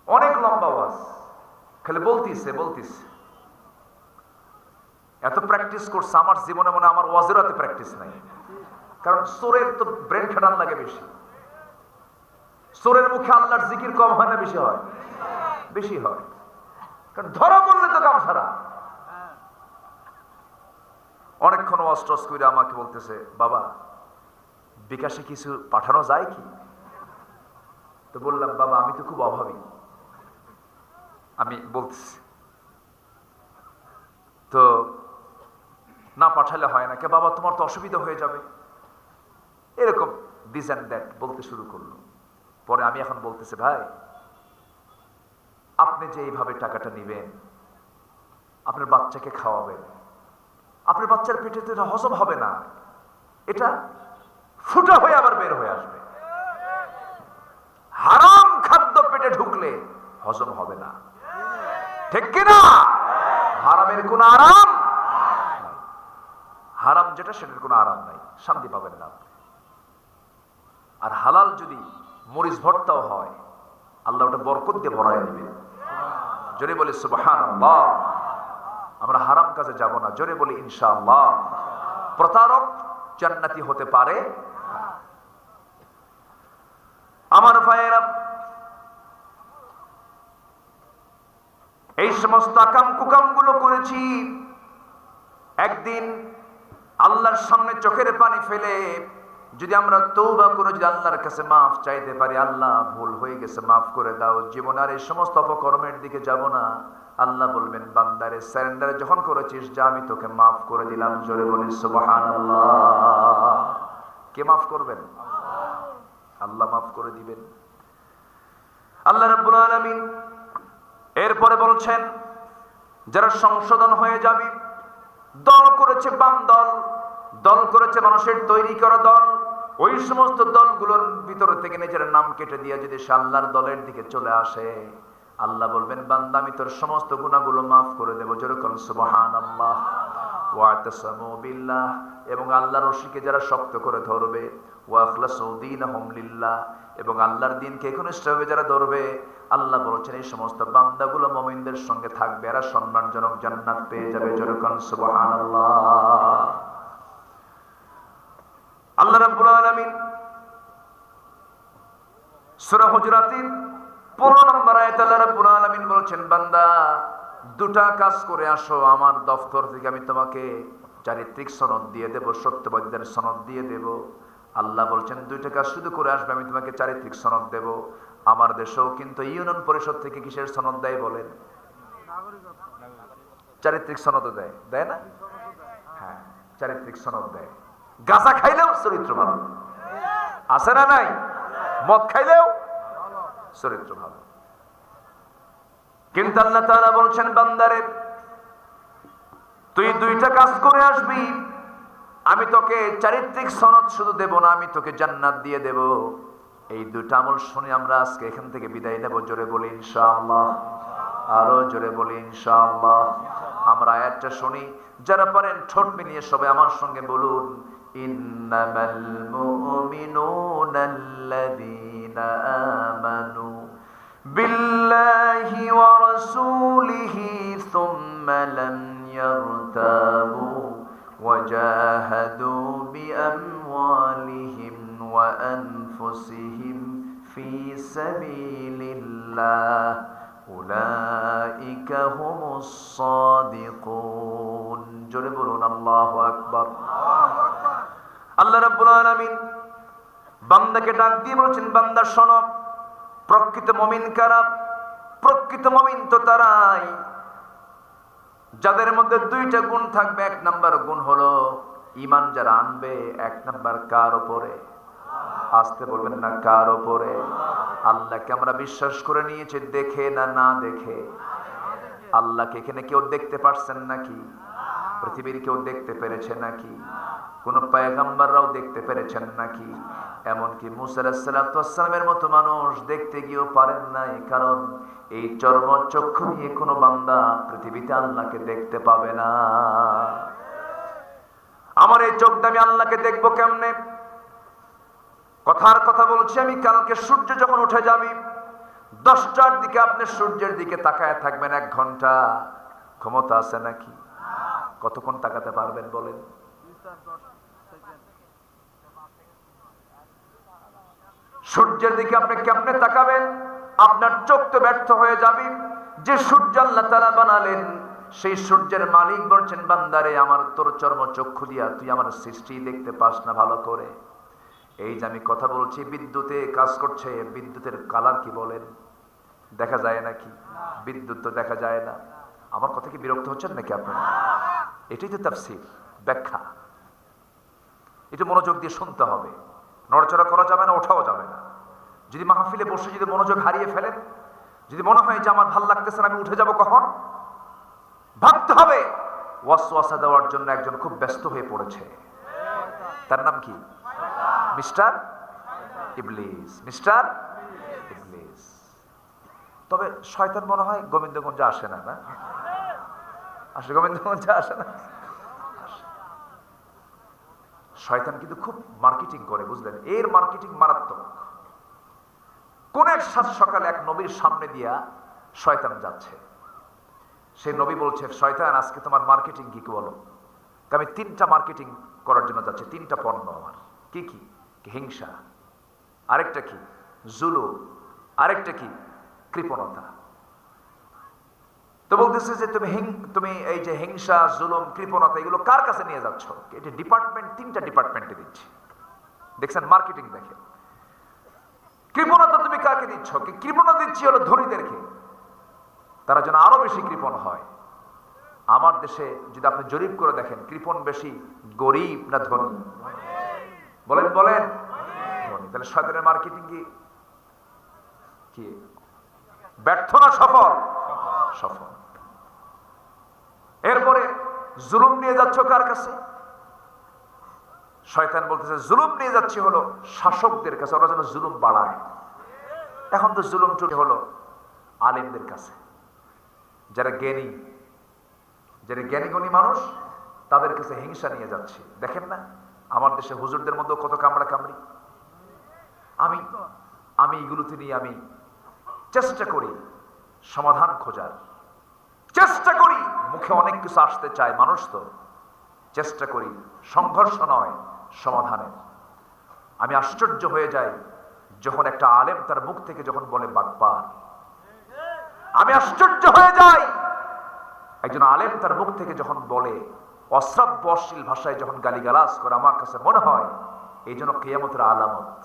অনেক লম্বা ওয়াজ, খালি বলতিছে বলতিছে। এত প্র্যাকটিস করছে, আমার জীবনে মনে আমার ওয়াজেরও এত প্র্যাকটিস নাই। কারণ চোরের তো ব্রেন খাটান লাগে বেশি। চোরের মুখে আল্লাহর জিকির কম হয় না বেশি হয়? বেশি হয়। কারণ ধরা বললে তো কাম সারা। অনেকক্ষণ ওয়াজ টস করে আমাকে বলতেছে, বাবা বিকাশে কিছু পাঠানো যায় কি? তো বললাম, বাবা আমি তো খুব অভাবী। আমি বলতেছি তো না পাঠালে হয় না। কে বাবা, তোমার তো অসুবিধা হয়ে যাবে। এরকম দিস অ্যান্ড দ্যাট বলতে শুরু করলো। পরে আমি এখন বলতেছি, ভাই আপনি যে এইভাবে টাকাটা নিবেন, আপনার বাচ্চাকে খাওয়াবেন, আপনার বাচ্চার পেটে তো এটা হজম হবে না, এটা ফুটা হয়ে আবার বের হয়ে আসবে। হারাম খাদ্য পেটে ঢুকলে হজম হবে না, ঠিক কিনা? হারামের কোন আরাম, হারাম যেটা সেটার কোনো আরাম নাই, শান্তি পাবেন না। আর হালাল যদি মরিচ ভর্তাও হয়, আল্লাহ ওটা বরকত দিয়ে ভরায় দিবে। যদি বলি সুবহানাল্লাহ। আমরা হারাম কাজে যাব না, জোরে বলি ইনশাআল্লাহ। প্রতারক জান্নাতি হতে পারে? আমার ভাইয়েরা, এই সমস্ত আকাম কুকাম গুলো করেছি, একদিন আল্লাহর সামনে চোখের পানি ফেলে যদি আমরা তওবা করে যদি আল্লাহর কাছে মাফ চাইতে পারি, আল্লাহ ভুল হয়ে গেছে মাফ করে দাও, জীবন আর এই সমস্ত অপকর্মের দিকে যাব না, আল্লাহ বলবেন বান্দারে সারেন্ডার যখন করেছিস যা আমি তোকে মাফ করে দিলাম, জোরে বলি সুবহানাল্লাহ। কে মাফ করবেন? আল্লাহ মাফ করে দিবেন। আল্লাহ রাব্বুল আলামিন এরপরে বলছেন যারা সংশোধন হয়ে যাবে, দল করেছে বাম দল, দল করেছে মানুষের তৈরি করা দল, ওই সমস্ত দলগুলোর ভিতর থেকে নিজের নাম কেটে দিয়ে যদি সে আল্লাহর দলের দিকে চলে আসে, আল্লাহ বলবেন বান্দা আমি তোর সমস্ত গুনাহগুলো মাফ করে দেব, যেরকম সুবহানাল্লাহ। ওয়াতাসামু বিল্লাহ, এবং আল্লাহর রশিকে যারা শক্ত করে ধরবে, ওয়াখলাসু দীনাহুম লিল্লাহ, এবং আল্লাহর দ্বীনকে একনিষ্ঠভাবে যারা ধরবে, আল্লাহ বলেছেন এই সমস্ত বান্দাগুলো মুমিনদের সঙ্গে থাকবে, এরা সম্মানজনক জান্নাত পেয়ে যাবে, যেরকম সুবহানাল্লাহ। আল্লাহ রাব্বুল আলামিন সূরা হুজুরাতের 15 নম্বর আয়াতে আল্লাহ রাব্বুল আলামিন বলেছেন বান্দা দুটা কাজ করে আসো, আমার দফতর থেকে আমি তোমাকে চারিত্রিক সনদ দিয়ে দেব, সত্যবাদীদের সনদ দিয়ে দেব। আল্লাহ বলছেন দুইটা কাজ শুধু করে আসবে, আমি তোমাকে চারিত্রিক সনদ দেব। আমার দেশেও কিন্তু ইউনিয়ন পরিষদ থেকে কিসের সনদ দেয় বলেন? চারিত্রিক সনদ দেয়, দেয় না? হ্যাঁ, চারিত্রিক সনদ দেয়। গাঁজা খাইলেও চরিত্র ভালো আছে না নাই? মদ খাইলেও চরিত্র ভালো। কিন্তু আল্লাহ তাআলা বলছেন বান্দারে তুই দুইটা কাজ করে আসবি, আমি তোকে চারিত্রিক সনদ শুধু দেব না, আমি তোকে জান্নাত দিয়ে দেব। এই দুইটা আমল শুনে আমরা আজকে এখান থেকে বিদায় নেব, জোরে বলি ইনশাআল্লাহ। আরো জোরে বলি ইনশাআল্লাহ। আমরা আয়াতটা শুনি, যারা পারেন ঠোঁট মিলিয়ে সবাই আমার সঙ্গে বলুন ইন্নামাল মুমিনুনাল্লাযীনা আমানু বিল্লাহি ওয়া রাসূলিহি সুম্মা লাম ইয়ারতাবু وجاهدوا بأموالهم وأنفسهم في سبيل الله أولئك هم الصادقون জোরে বলুন আল্লাহু আকবার। আল্লাহ রাব্বুল আলামিন বান্দাকে ডাক দিয়ে বলেছেন বান্দা শোনো, প্রকৃত মুমিন কারা? প্রকৃত মুমিন তো তারাই যাদের মধ্যে দুইটা গুণ থাকবে। এক নাম্বার গুণ হলো ঈমান যারা আনবে, এক নাম্বার কার উপরে? আসতে বলবেন না, কার উপরে? আল্লাহকে আমরা বিশ্বাস করে নিয়েছি দেখে না না দেখে। আল্লাহকে এখানে কেউ দেখতে পারছেন নাকি? পৃথিবীর কেউ দেখতে পেরেছে নাকি? কোন পয়গম্বররাও দেখতে পেরেছেন নাকি? এমনকি মুসা আলাইহিস সালামের মতো মানুষ দেখতে গিয়েও পারেন নাই, কারণ এই চর্ম চক্ষু নিয়ে কোনো বান্দা পৃথিবীতে আল্লাহকে দেখতে পাবে না। আমার এই চোখ দিয়ে আমি আল্লাহকে দেখবো কেমনে? কথার কথা বলছি আমি, কালকে সূর্য যখন উঠে যাবে 10টার দিকে আপনি সূর্যের দিকে তাকায় থাকবেন 1 ঘন্টা, ক্ষমতা আছে নাকি? কতক্ষণ তাকাতে পারবেন বলেন? সূর্যের দিকে আপনি কেমনে তাকাবেন? আপনার চোখ তো ব্যর্থ হয়ে যাবে। যে সূর্য আল্লাহ তাআলা বানালেন, সেই সূর্যের মালিক বলছেন বান্দারে আমার তোর চর্ম চক্ষু দিয়া তুই আমার সৃষ্টি দেখতে পাস না ভালো করে? এই যে আমি কথা বলছি, বিদ্যুতে কাজ করছে, বিদ্যুতের কালার কি বলেন? দেখা যায় নাকি? বিদ্যুৎ তো দেখা যায় না। আমার কথা কি বিরক্ত হচ্ছেন নাকি আপনারা? এটাই তো তাফসীর, ব্যাখ্যা। এটা মনোযোগ দিয়ে শুনতে হবে, নড়াচড়া করা যাবে না, ওঠাও যাবে না। যদি মাহফিলে বসে যদি মনোযোগ হারিয়ে ফেলেন, যদি মনে হয় যে আমার ভাল লাগতেছে না, আমি উঠে যাব কখন, ভাবতে হবে ওয়াসওয়াসা দেওয়ার জন্য একজন খুব ব্যস্ত হয়ে পড়েছে। তার নাম কি? মিস্টার ইবলিস। মিস্টার ইবলিস। তবে শয়তান মনে হয় গোবিন্দগঞ্জে আসে না, না আসে? গোবিন্দগঞ্জে আসে না? শয়তান কিন্তু খুব মার্কেটিং করে, বুঝলেন? এর মার্কেটিং মারাত্মক। কোন এক সাত সকালে এক নবীর সামনে দিয়া শয়তান যাচ্ছে, সেই নবী বলছে, শয়তান আজকে তোমার মার্কেটিং কি বলো? আমি 3টা মার্কেটিং করার জন্য যাচ্ছি, 3টা পণ্য আমার। কি কি? হিংসা, আরেকটা কি জুলুম, আরেকটা কি কৃপণতা। তো বলতেছে যে তুমি এই যে হিংসা, জুলুম, কৃপণতা এগুলো কার কাছে নিয়ে যাচ্ছ? এটা ডিপার্টমেন্ট, 3টা ডিপার্টমেন্টে দিচ্ছি। দেখছেন মার্কেটিং দেখে। কৃপণতা তুমি কাকে দিচ্ছ? কৃপণতা দিচ্ছি হলো ধনীদেরকে, তারা যেন আরো বেশি কৃপণ হয়। আমার দেশে যদি আপনি জরিপ করে দেখেন, কৃপণ বেশি গরিব না ধনী? বলেন বলেন। ধনী। তাহলে শয়তানের মার্কেটিং কি ব্যর্থ না সফল? সফল। এরপরে জুলুম নিয়ে যাচ্ছ কার কাছে? শয়তান বলতেছে জুলুম নিয়ে যাচ্ছি হলো শাসকদের কাছে, ওরা যেন জুলুম বাড়ায়। এখন তো জুলুম চলে হলো আলেমদের কাছে, যারা জ্ঞানী, যারা জ্ঞানী মানুষ, তাদের কাছে হিংসা নিয়ে যাচ্ছে। দেখেন না আমার দেশে হুজুরদের মধ্যে কত কামড়া কামড়ি। আমি এগুলোতে নিয়ে আমি চেষ্টা করি সমাধান খোঁজার, চেষ্টা করি। মুখে অনেক কিছু আসতে চায় মানুষ, তো চেষ্টা করি সংঘর্ষ নয় সমাধানের। আমি আশ্চর্য হয়ে যাই যখন একটা আলেম তার মুখ থেকে যখন বলে বাটপার। আমি আশ্চর্য হয়ে যাই একজন আলেম তার মুখ থেকে যখন বলে অশ্রাব্য অশ্লীল ভাষায় যখন গালিগালাজ করে। আমার কাছে মনে হয় এই জন্য কিয়ামতের আলামত।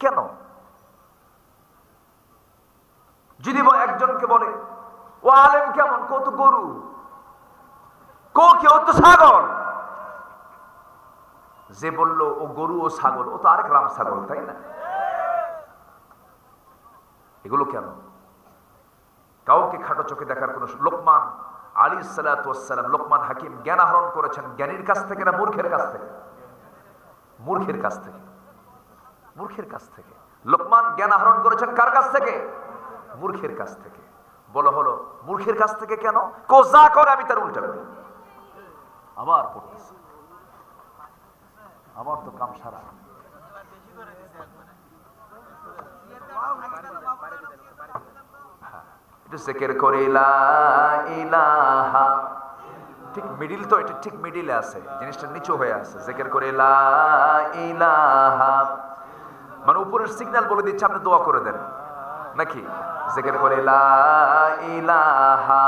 কেন? যদি একজনকে বলে ও আলেম কেমন, কত গরু, কেউ তো ছাগল। যে বলল ও গরু ও ছাগল, ও তো আরেক রাম ছাগল, তাই না? এগুলো কেন? কাউকে খাটো চোখে দেখার কোন। লোকমান আলাইহিস সালাতু ওয়াস সালাম, লোকমান হাকিম জ্ঞান আহরণ করেছেন জ্ঞানীর কাছ থেকে না মূর্খের কাছ থেকে? মূর্খের কাছ থেকে। মূর্খের কাছ থেকে। লোকমান জ্ঞান আহরণ করেছেন কার কাছ থেকে? মূর্খের কাছ থেকে। বলো হলো মূর্খের কাছ থেকে কেন? যা করে আমি তার উল্টা করি। আবার পড়তেছে, আমার তো কাম সারা। একটু জিকির করে লা ইলাহা, ঠিক মিডিল তো, এটা ঠিক মিডিলে আছে, জিনিসটা নিচু হয়ে আছে। জিকির করে লা ইলাহা মানে উপরের সিগন্যাল বলে দিচ্ছে আপনি দোয়া করে দেন নাকি? জিকির করে লা ইলাহা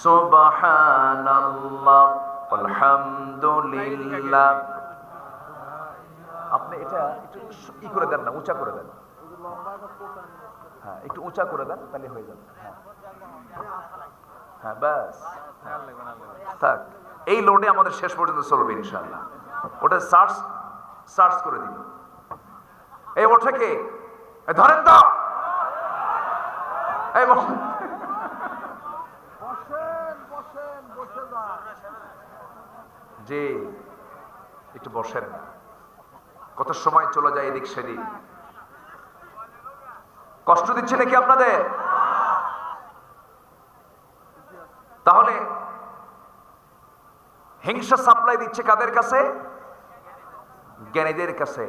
সুবহানাল্লাহ আলহামদুলিল্লাহ। আপনি এটা একটু ই করে দেন না, উঁচা করে দেন। হ্যাঁ একটু উঁচা করে দেন, তাহলে হয়ে যাবে। হ্যাঁ ব্যাস থাক। এই লোডে আমাদের শেষ পর্যন্ত চলবে ইনশাআল্লাহ। ওটা সার্চ করে দিন। এই ওটাকে ধরেন তো, এই বসেন জি, একটু বসেন। কত সময় চলে যায় এদিক সেদিক। কষ্ট দিচ্ছে নাকি আপনাদের? তাহলে হিংসা সাপ্লাই দিচ্ছে কাদের কাছে? জ্ঞানীদের কাছে,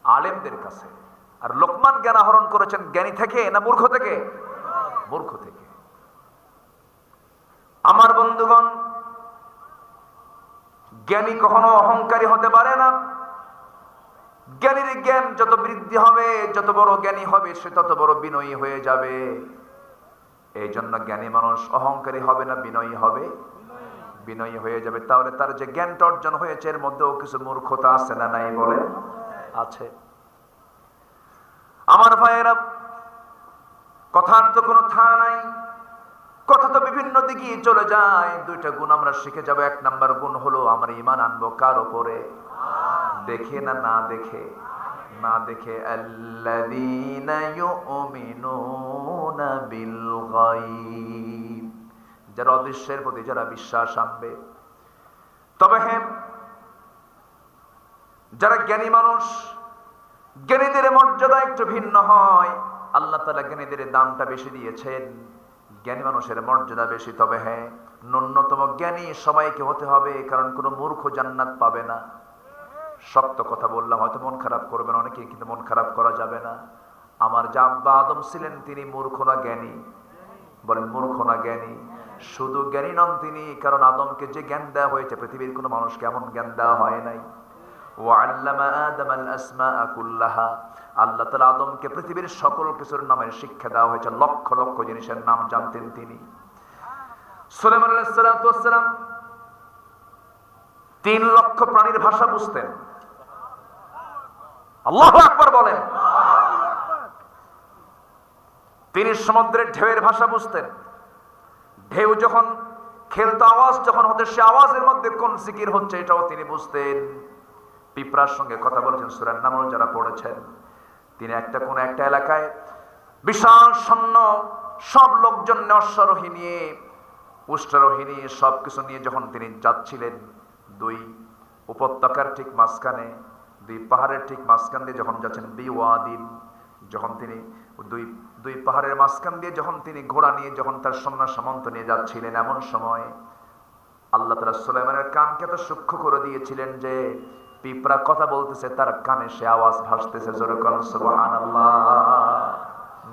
আলেমদের কাছে। আর লোকমান জ্ঞান আহরণ করেছেন জ্ঞানী থেকে না মূর্খ থেকে? মূর্খ থেকে। আমার বন্ধুগণ, জ্ঞানী কখনো অহংকারী হতে পারে না। জ্ঞানীর জ্ঞান যত বৃদ্ধি হবে, যত বড় জ্ঞানী হবে, সে তত বড় বিনয়ী হয়ে যাবে। এই জন্য জ্ঞানী মানুষ অহংকারী হবে না, বিনয়ী হবে। বিনয়ী হয়ে যাবে। তাহলে তার যে জ্ঞানটা অর্জন হয়েছে এর মধ্যেও কিছু মূর্খতা আছে না নাই? বলে আছে। আমার ভাইয়েরা, কথার তো কোনো থা নাই, কথা তো বিভিন্ন দিকে চলে যায়। 2টা গুণ আমরা শিখে যাব। 1 নাম্বার গুণ হলো আমরা ঈমান আনবো কার উপরে? দেখে না না দেখে? না দেখে। আল্লাযীনা ইউমিনুনা বিল গায়ব, যারা অদৃশ্যের প্রতি যারা বিশ্বাস আনবে। তবে হ্যাঁ, যারা জ্ঞানী মানুষ, জ্ঞানীদের মর্যাদা একটু ভিন্ন হয়। আল্লাহ তাআলা জ্ঞানীদের দামটা বেশি দিয়েছেন, জ্ঞানী মানুষের মর্যাদা বেশি। তবে হ্যাঁ, ন্যূনতম জ্ঞানী সবাইকে হতে হবে, কারণ কোনো মূর্খ জান্নাত পাবে না। শক্ত কথা বললাম, হয়তো মন খারাপ করবেন অনেকে, কিন্তু মন খারাপ করা যাবে না। আমার যে আব্বা আদম ছিলেন তিনি মূর্খ না জ্ঞানী? বলেন মূর্খ না জ্ঞানী? শুধু জ্ঞানী নন তিনি, কারণ আদমকে যে জ্ঞান দেওয়া হয়েছে পৃথিবীর কোনো মানুষকে এমন জ্ঞান দেওয়া হয় নাই। ওয়াল্লামা আদামাল আসমাআ কুল্লাহা, আল্লাহ তাআলা আদমকে পৃথিবীর সকল কিছুর নামের শিক্ষা দেওয়া হয়েছে, লক্ষ লক্ষ জিনিসের নাম জানতেন তিনি। সুলাইমান আলাইহিস সালাতু ওয়াস সালাম 3 লক্ষ প্রাণীর ভাষা বুঝতেন। আল্লাহু আকবার বলেন। তিনি সমুদ্রের ঢেউয়ের ভাষা বুঝতেন। ঢেউ যখন খেলতো, আওয়াজ যখন হতো, সে আওয়াজের মধ্যে কোন জিকির হচ্ছে এটাও তিনি বুঝতেন। পিঁপড়ার সঙ্গে কথা বলেছেন সূরা নামল যারা পড়েছেন। তিনি কোন একটা এলাকায় বিশাল সৈন্য, সব লোকজন অশ্বারোহী নিয়ে, উষ্ট্রারোহী নিয়ে, সবকিছু নিয়ে যখন তিনি যাচ্ছিলেন, 2 উপত্যকার ঠিক মাঝখানে, 2 পাহাড়ের ঠিক মাঝখান দিয়ে যখন যাচ্ছেন, বিওয়াদিন, যখন তিনি দুই পাহাড়ের মাঝখান দিয়ে যখন তিনি ঘোড়া নিয়ে যখন তার সৈন্য সামন্ত নিয়ে যাচ্ছিলেন, এমন সময় আল্লাহ তাআলা সুলাইমানের কানকে এত সূক্ষ্ম করে দিয়েছিলেন যে পিঁপড়া কথা বলতেছে, তার কানে সে আওয়াজ ভাসতেছে। জোরে বলেন সুবহানাল্লাহ।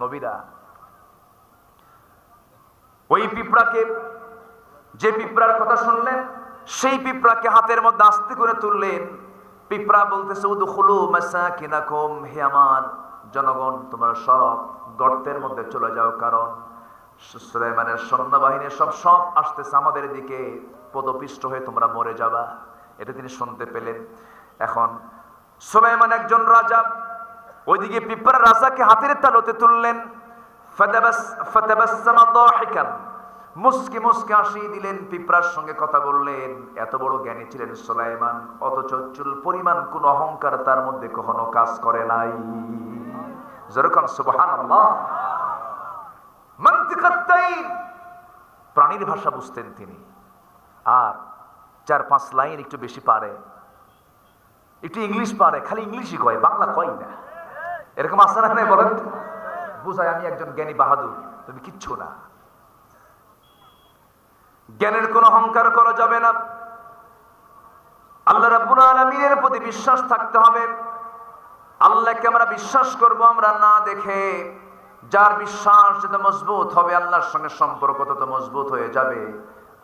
নবীরা ওই পিঁপড়াকে, যে পিঁপড়ার কথা শুনলেন, সেই পিঁপড়াকে হাতের মধ্যে আস্তে করে তুললেন। পিঁপড়া বলতেছে, উদখুলু মাসাকিনাকুম, হে আমার জনগণ, তোমরা সব গর্তের মধ্যে চলে যাও, কারণ সুলাইমানের সৈন্যবাহিনী সব আসতেছে আমাদের দিকে, পদপিষ্ট হয়ে তোমরা মরে যাবা। এটা তিনি শুনতে পেলেন। এখন সুলাইমান একজন রাজা, ওইদিকে পিঁপড়া রাজাকে হাতের তালুতে তুললেন। ফাতাবাসসামা দাহিকান, মুস্কি মুস্কি হাসি দিলেন, পিঁপড়ার সঙ্গে কথা বললেন। এত বড় জ্ঞানী ছিলেন সুলাইমান, অথচ চুল পরিমাণ কোন অহংকার তার মধ্যে কখনো কাজ করে নাই। যেরকম সুবহানাল্লাহ। মানতিকাত তাইর, প্রাণীর ভাষা বুঝতেন তিনি। আর 4-5 লাইন একটু বেশি পারে, একটু ইংলিশ পারে, খালি ইংলিশই কয়, বাংলা কয় না। এরকম আছে না? বলেন, বুঝায় আমি একজন জ্ঞানী বাহাদুর, তুমি কিচ্ছু না। জ্ঞানের কোনো অহংকার করা যাবে না। আল্লাহ রাব্বুল আলামিনের প্রতি বিশ্বাস থাকতে হবে। আল্লাহকে আমরা বিশ্বাস করব আমরা না দেখে। যার বিশ্বাস যত মজবুত হবে, আল্লাহর সঙ্গে সম্পর্ক তত মজবুত হয়ে যাবে।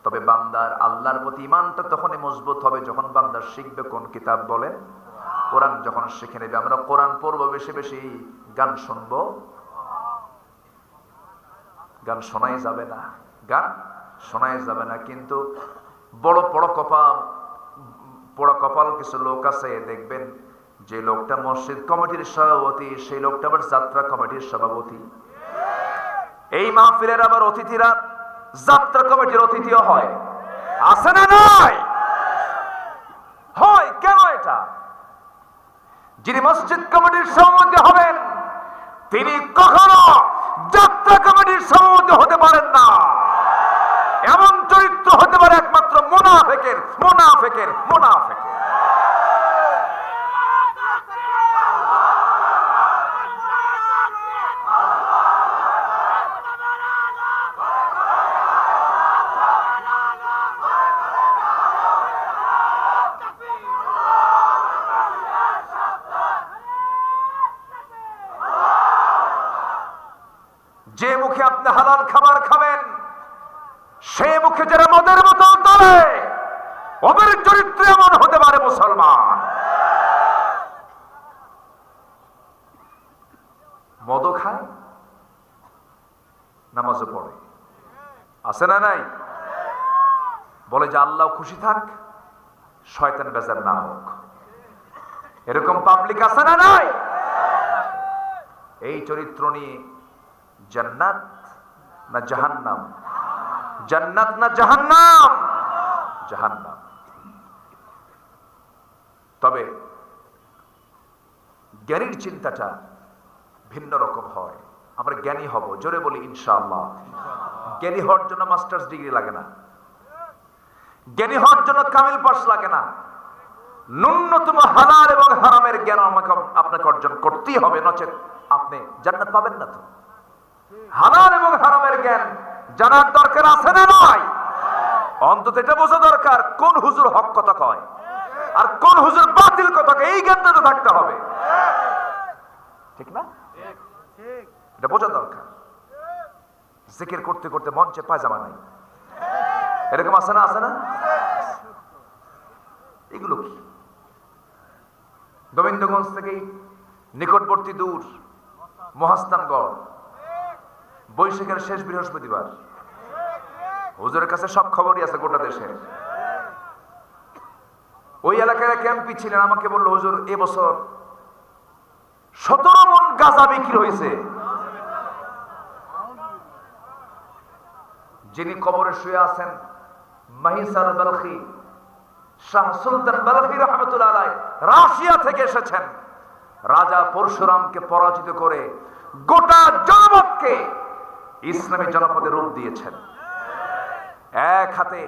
তবে বান্দার আল্লাহর প্রতি ঈমানটা তখনই মজবুত হবে যখন বান্দা শিখবে কোন কিতাব? বলেন কোরআন। যখন শিখে নেবে, আমরা কোরআন পড়বো, বেশি বেশি গান শুনবো। গান শোনাই যাবে না, গান শোনাই যাবে না। কিন্তু বড় পোড়া কপাল কিছু লোক আছে, দেখবেন যে লোকটা মসজিদ কমিটির সভাপতি, সেই লোকটা আবার যাত্রা কমিটির সভাপতি। এই মাহফিলের আবার অতিথিরা যাত্রা কমিটির অতিথিও হয়, আছে না? নাই হয় কেন? এটা যিনি মসজিদ কমিটির সভাপতি হবেন, তিনি কখনো যাত্রা কমিটির সভাপতি হতে পারেন না। এমন চরিত্র হতে পারে একমাত্র মুনাফিকের। যে মুখে আপনি হালাল খাবার খাবেন, সে মুখে যারা মদের বোতল তোলে, ওদের চরিত্র এমন হতে পারে মুসলমান। মদও খায়, নামাজও পড়ে, আছে না? নাই? বলে যে আল্লাহ খুশি থাক, শয়তান বেজার না হোক। এরকম পাবলিক আছে না? নাই? এই চরিত্র নিয়ে জান্নাত না জাহান্নাম? জান্নাত না জাহান্নাম? জাহান্নাম। তবে জ্ঞানীর চিন্তাটা ভিন্ন রকম হয়। আমরা জ্ঞানী হব, জোরে বলি ইনশাআল্লাহ। জ্ঞানী হওয়ার জন্য মাস্টার্স ডিগ্রি লাগে না, জ্ঞানী হওয়ার জন্য কামিল পাস লাগে না। ন্যূনতম হালাল এবং হারামের জ্ঞান আপনাকে অর্জন করতেই হবে, নচেত আপনি জান্নাত পাবেন না। তো হালাল এবং হারামের জ্ঞান জানার দরকার আছে না? নাই? অন্তত এটা বোঝা দরকার কোন হুজুর হক কথা কয় আর কোন হুজুর বাতিল কথা কয়, এই জ্ঞানটা তো থাকতে হবে, ঠিক না? এটা বোঝা দরকার। জিকির করতে করতে মঞ্চে পায়জামা নাই, এরকম আছে না? আছে না? এগুলো কি? গোবিন্দগঞ্জ থেকে নিকটবর্তী দূর মহাস্থানগড়, বৈশাখের শেষ বৃহস্পতিবার, হুজুরের কাছে সব খবরই আছে গোটা দেশে। ওই এলাকায় ক্যাম্পি ছিলেন, আমাকে বললো হুজুর এবছর 17 মণ গাঁজা বিক্রি হয়েছে। যিনি কবরে শুয়ে আছেন মাহিসার বালখি, শাহ সুলতান বালখি রহমতুল্লাহ আলাইহি রাশিয়া থেকে এসেছেন। রাজা পরশুরামকে পরাজিত করে গোটা জনপদকে ইসলামী জনপদে রূপ দিয়েছেন। এক হাতে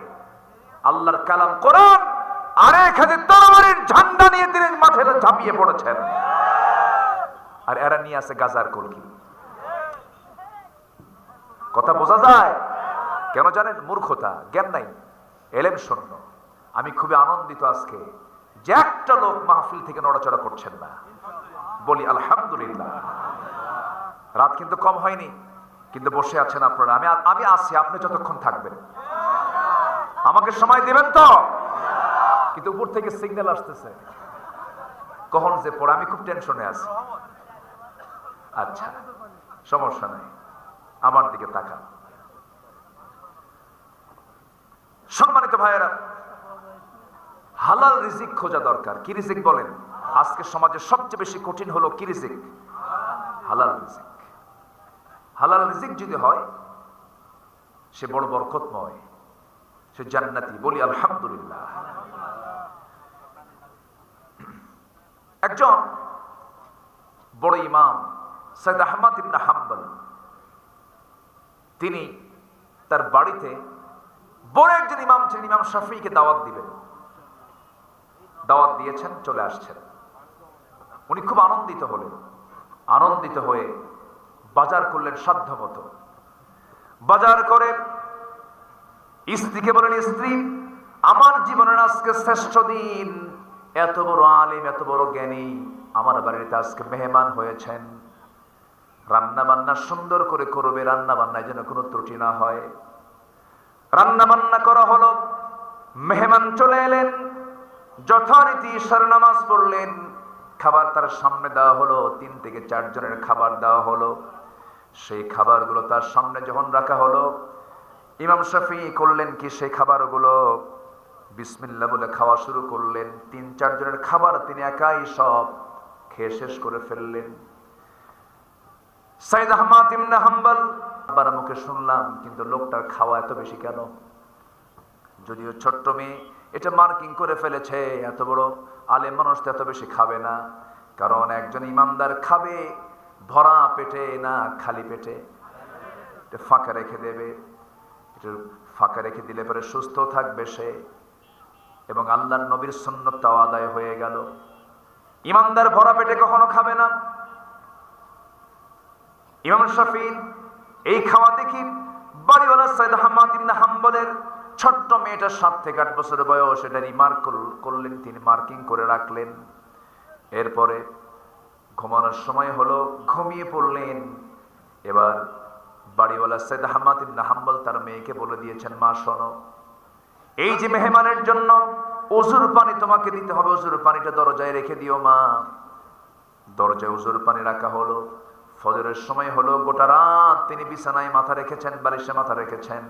আল্লাহর কালাম কোরআন, আর এক হাতে তরবারির ঝান্ডা নিয়ে তিনি মাঠে ঝাঁপিয়ে পড়েছেন। আর এরা নিয়ে আছে গাজার কলকি। কথা বোঝা যায়? কেন জানেন? মূর্খতা, জ্ঞান নাই, এলেম শূন্য। আমি খুবই আনন্দিত আজকে যে একটা লোক মাহফিল থেকে নড়াচড়া করছেন না। বলি আলহামদুলিল্লাহ। রাত কিন্তু কম হয়নি, কিন্তু বসে আছেন আপনারা। আমি আছি, আপনি যতক্ষণ থাকবেন আমাকে সময় দিবেন তো? কিন্তু উপর থেকে সিগন্যাল আসতেছে, কখন যে পড়ে, আমি খুব টেনশনে আছি। আচ্ছা, সমস্যা নাই, আমার দিকে তাকান। সম্মানিত ভাইয়েরা, হালাল রিজিক খোঁজা দরকার। কি রিজিক বলেন? আজকে সমাজে সবচেয়ে বেশি কঠিন হলো কি রিজিক? হালাল রিজিক। হালাল রিজিক যদি হয় সে বড় বরকতময়, সে জান্নাতি। বলি আলহামদুলিল্লাহ। একজন বড় ইমাম সৈয়দ আহমদ ইবনে হাম্বল, তিনি তার বাড়িতে বড় একজন ইমাম ছিলেন, ইমাম শাফিঈকে দাওয়াত দিবেন। দাওয়াত দিয়েছেন, চলে আসছেন। উনি খুব আনন্দিত হলেন। আনন্দিত হয়ে বাজার করলেন সাধ্যমতো। বাজার করে স্ত্রীকে বলেন, স্ত্রী, আমার জীবনের আজকে শ্রেষ্ঠ দিন। এত বড় আলিম, এত বড় জ্ঞানী আমার বাড়িতে আজকে মেহমান হয়েছেন। রান্না বান্না সুন্দর করে করবে, রান্না বান্নায় যেন কোনো ত্রুটি না হয়। রান্না বান্না করা হলো, মেহমান চলে এলেন, যথারীতি ঈশার নামাজ পড়লেন, খাবার তার সামনে দেওয়া হলো। 3 থেকে 4 জনের খাবার দেওয়া হলো। সেই খাবারগুলো তার সামনে যখন রাখা হলো, ইমাম শাফিঈ করলেন কি, সেই খাবারগুলো বিসমিল্লাহ বলে খাওয়া শুরু করলেন। 3-4 জনের খাবার তিনি একাই সব খেয়ে শেষ করে ফেললেন। সৈয়দ আহমদ ইবনে হাম্বল আবার মুখে শুনলাম, কিন্তু লোকটার খাওয়া এত বেশি কেন? যদিও ছোট্ট মেয়ে, এটা মার্কিং করে ফেলেছে, এত বড় আলেম মানুষ তো এত বেশি খাবে না। কারণ একজন ইমানদার খাবে ভরা পেটে না খালি পেটে। এটা ফাঁকা রেখে দেবে, এটা ফাঁকা রেখে দিলে পরে সুস্থ থাকবে সে, এবং আল্লাহর নবীর সুন্নতটাও আদায় হয়ে গেল। ইমানদার ভরা পেটে কখনো খাবে না। ইমাম শাফিঈ এই খাওয়া দেখি বাড়িওয়ালা সৈয়দ আহমদ ইবনে হাম্বলের ছোট্ট মেয়েটা 7 থেকে 8 বছর বয়স, এটা রিমার্ক করলেন, তিনি মার্কিং করে রাখলেন। এরপরে ঘুমানোর সময় হলো, ঘুমিয়ে পড়লেন। এবার বাড়িওয়ালা সৈয়দ আহমদ ইবনে হাম্বল তার মেয়েকে বলে দিয়েছেন, মা শোনো, এই যে মেহমানের জন্য ওযুর পানি তোমাকে দিতে হবে, ওযুর পানিটা দরজায় রেখে দিও মা। দরজায় ওযুর পানি রাখা হলো। ফজরের সময় হলো, গোটা রাত তিনি বিছানায় মাথা রেখেছেন, বালিশে মাথা রেখেছেন।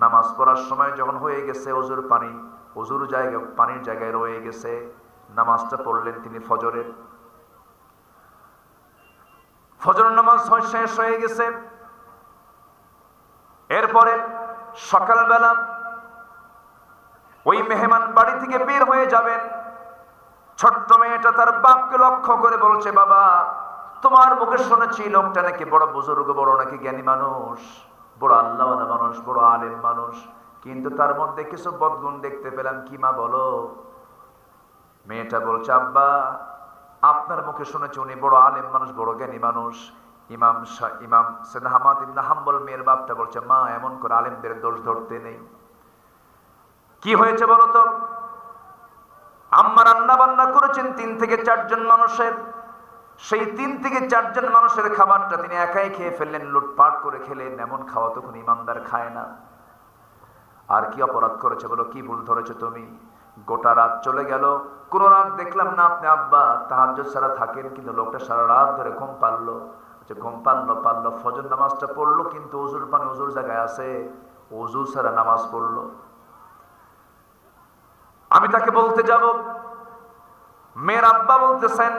নামাজ পড়ার সময় যখন হয়ে গেছে, ওযুর পানি ওযুর জায়গায়, পানির জায়গায় রয়ে গেছে। নামাজটা পড়লেন তিনি ফজরের। ফজরের নামাজ শেষ হয়ে গেছে। এরপরে সকালবেলা ওই মেহমান বাড়ি থেকে বের হয়ে যাবেন। ছোট্ট মেয়েটা তার বাপকে লক্ষ্য করে বলছে, বাবা, তোমার মুখে শুনেছি লোকটা নাকি বড় বুজুর্গ, বড় নাকি জ্ঞানী মানুষ, বড় আল্লাহওয়ালা মানুষ, বড় আলেম মানুষ, কিন্তু তার মধ্যে কিছু বদগুণ দেখতে পেলাম। কি মা, বলো? মেয়েটা বলছে, আব্বা, আপনার মুখে শুনেছি উনি বড় আলেম মানুষ, বড় জ্ঞানী মানুষ। ইমাম সৈয়দ আহমদ ইবনে হাম্বল মেয়ের বাপটা বলছে, মা, এমন করে আলেমদের দোষ ধরতে নেই। কি হয়েছে বলো তো? আম্মা রান্না বান্না করেছেন 3 থেকে 4 জন মানুষের, সেই 3 থেকে 4 জন মানুষের খাবারটা তিনি একাই খেয়ে ফেললেন, লুটপাট করে খেলেন। এমন খাওয়া তো কোনো ইমানদার খায় না। আর কি অপরাধ করেছে বলো, কি ভুল ধরেছো তুমি? গোটা রাত চলে গেল, কোন রাত দেখলাম না আপনি আব্বা তাহাজ্জুদ ছাড়া থাকেন, কিন্তু লোকটা সারা রাত ধরে ঘুম পারলো। ঘুম পারলো, ফজর নামাজটা পড়লো, কিন্তু ওজুর পানি ওজুর জায়গায় আছে, ওজু ছাড়া নামাজ পড়লো। আমি তাকে বলতে যাব, মেয়ের আব্বা বলতেছেন,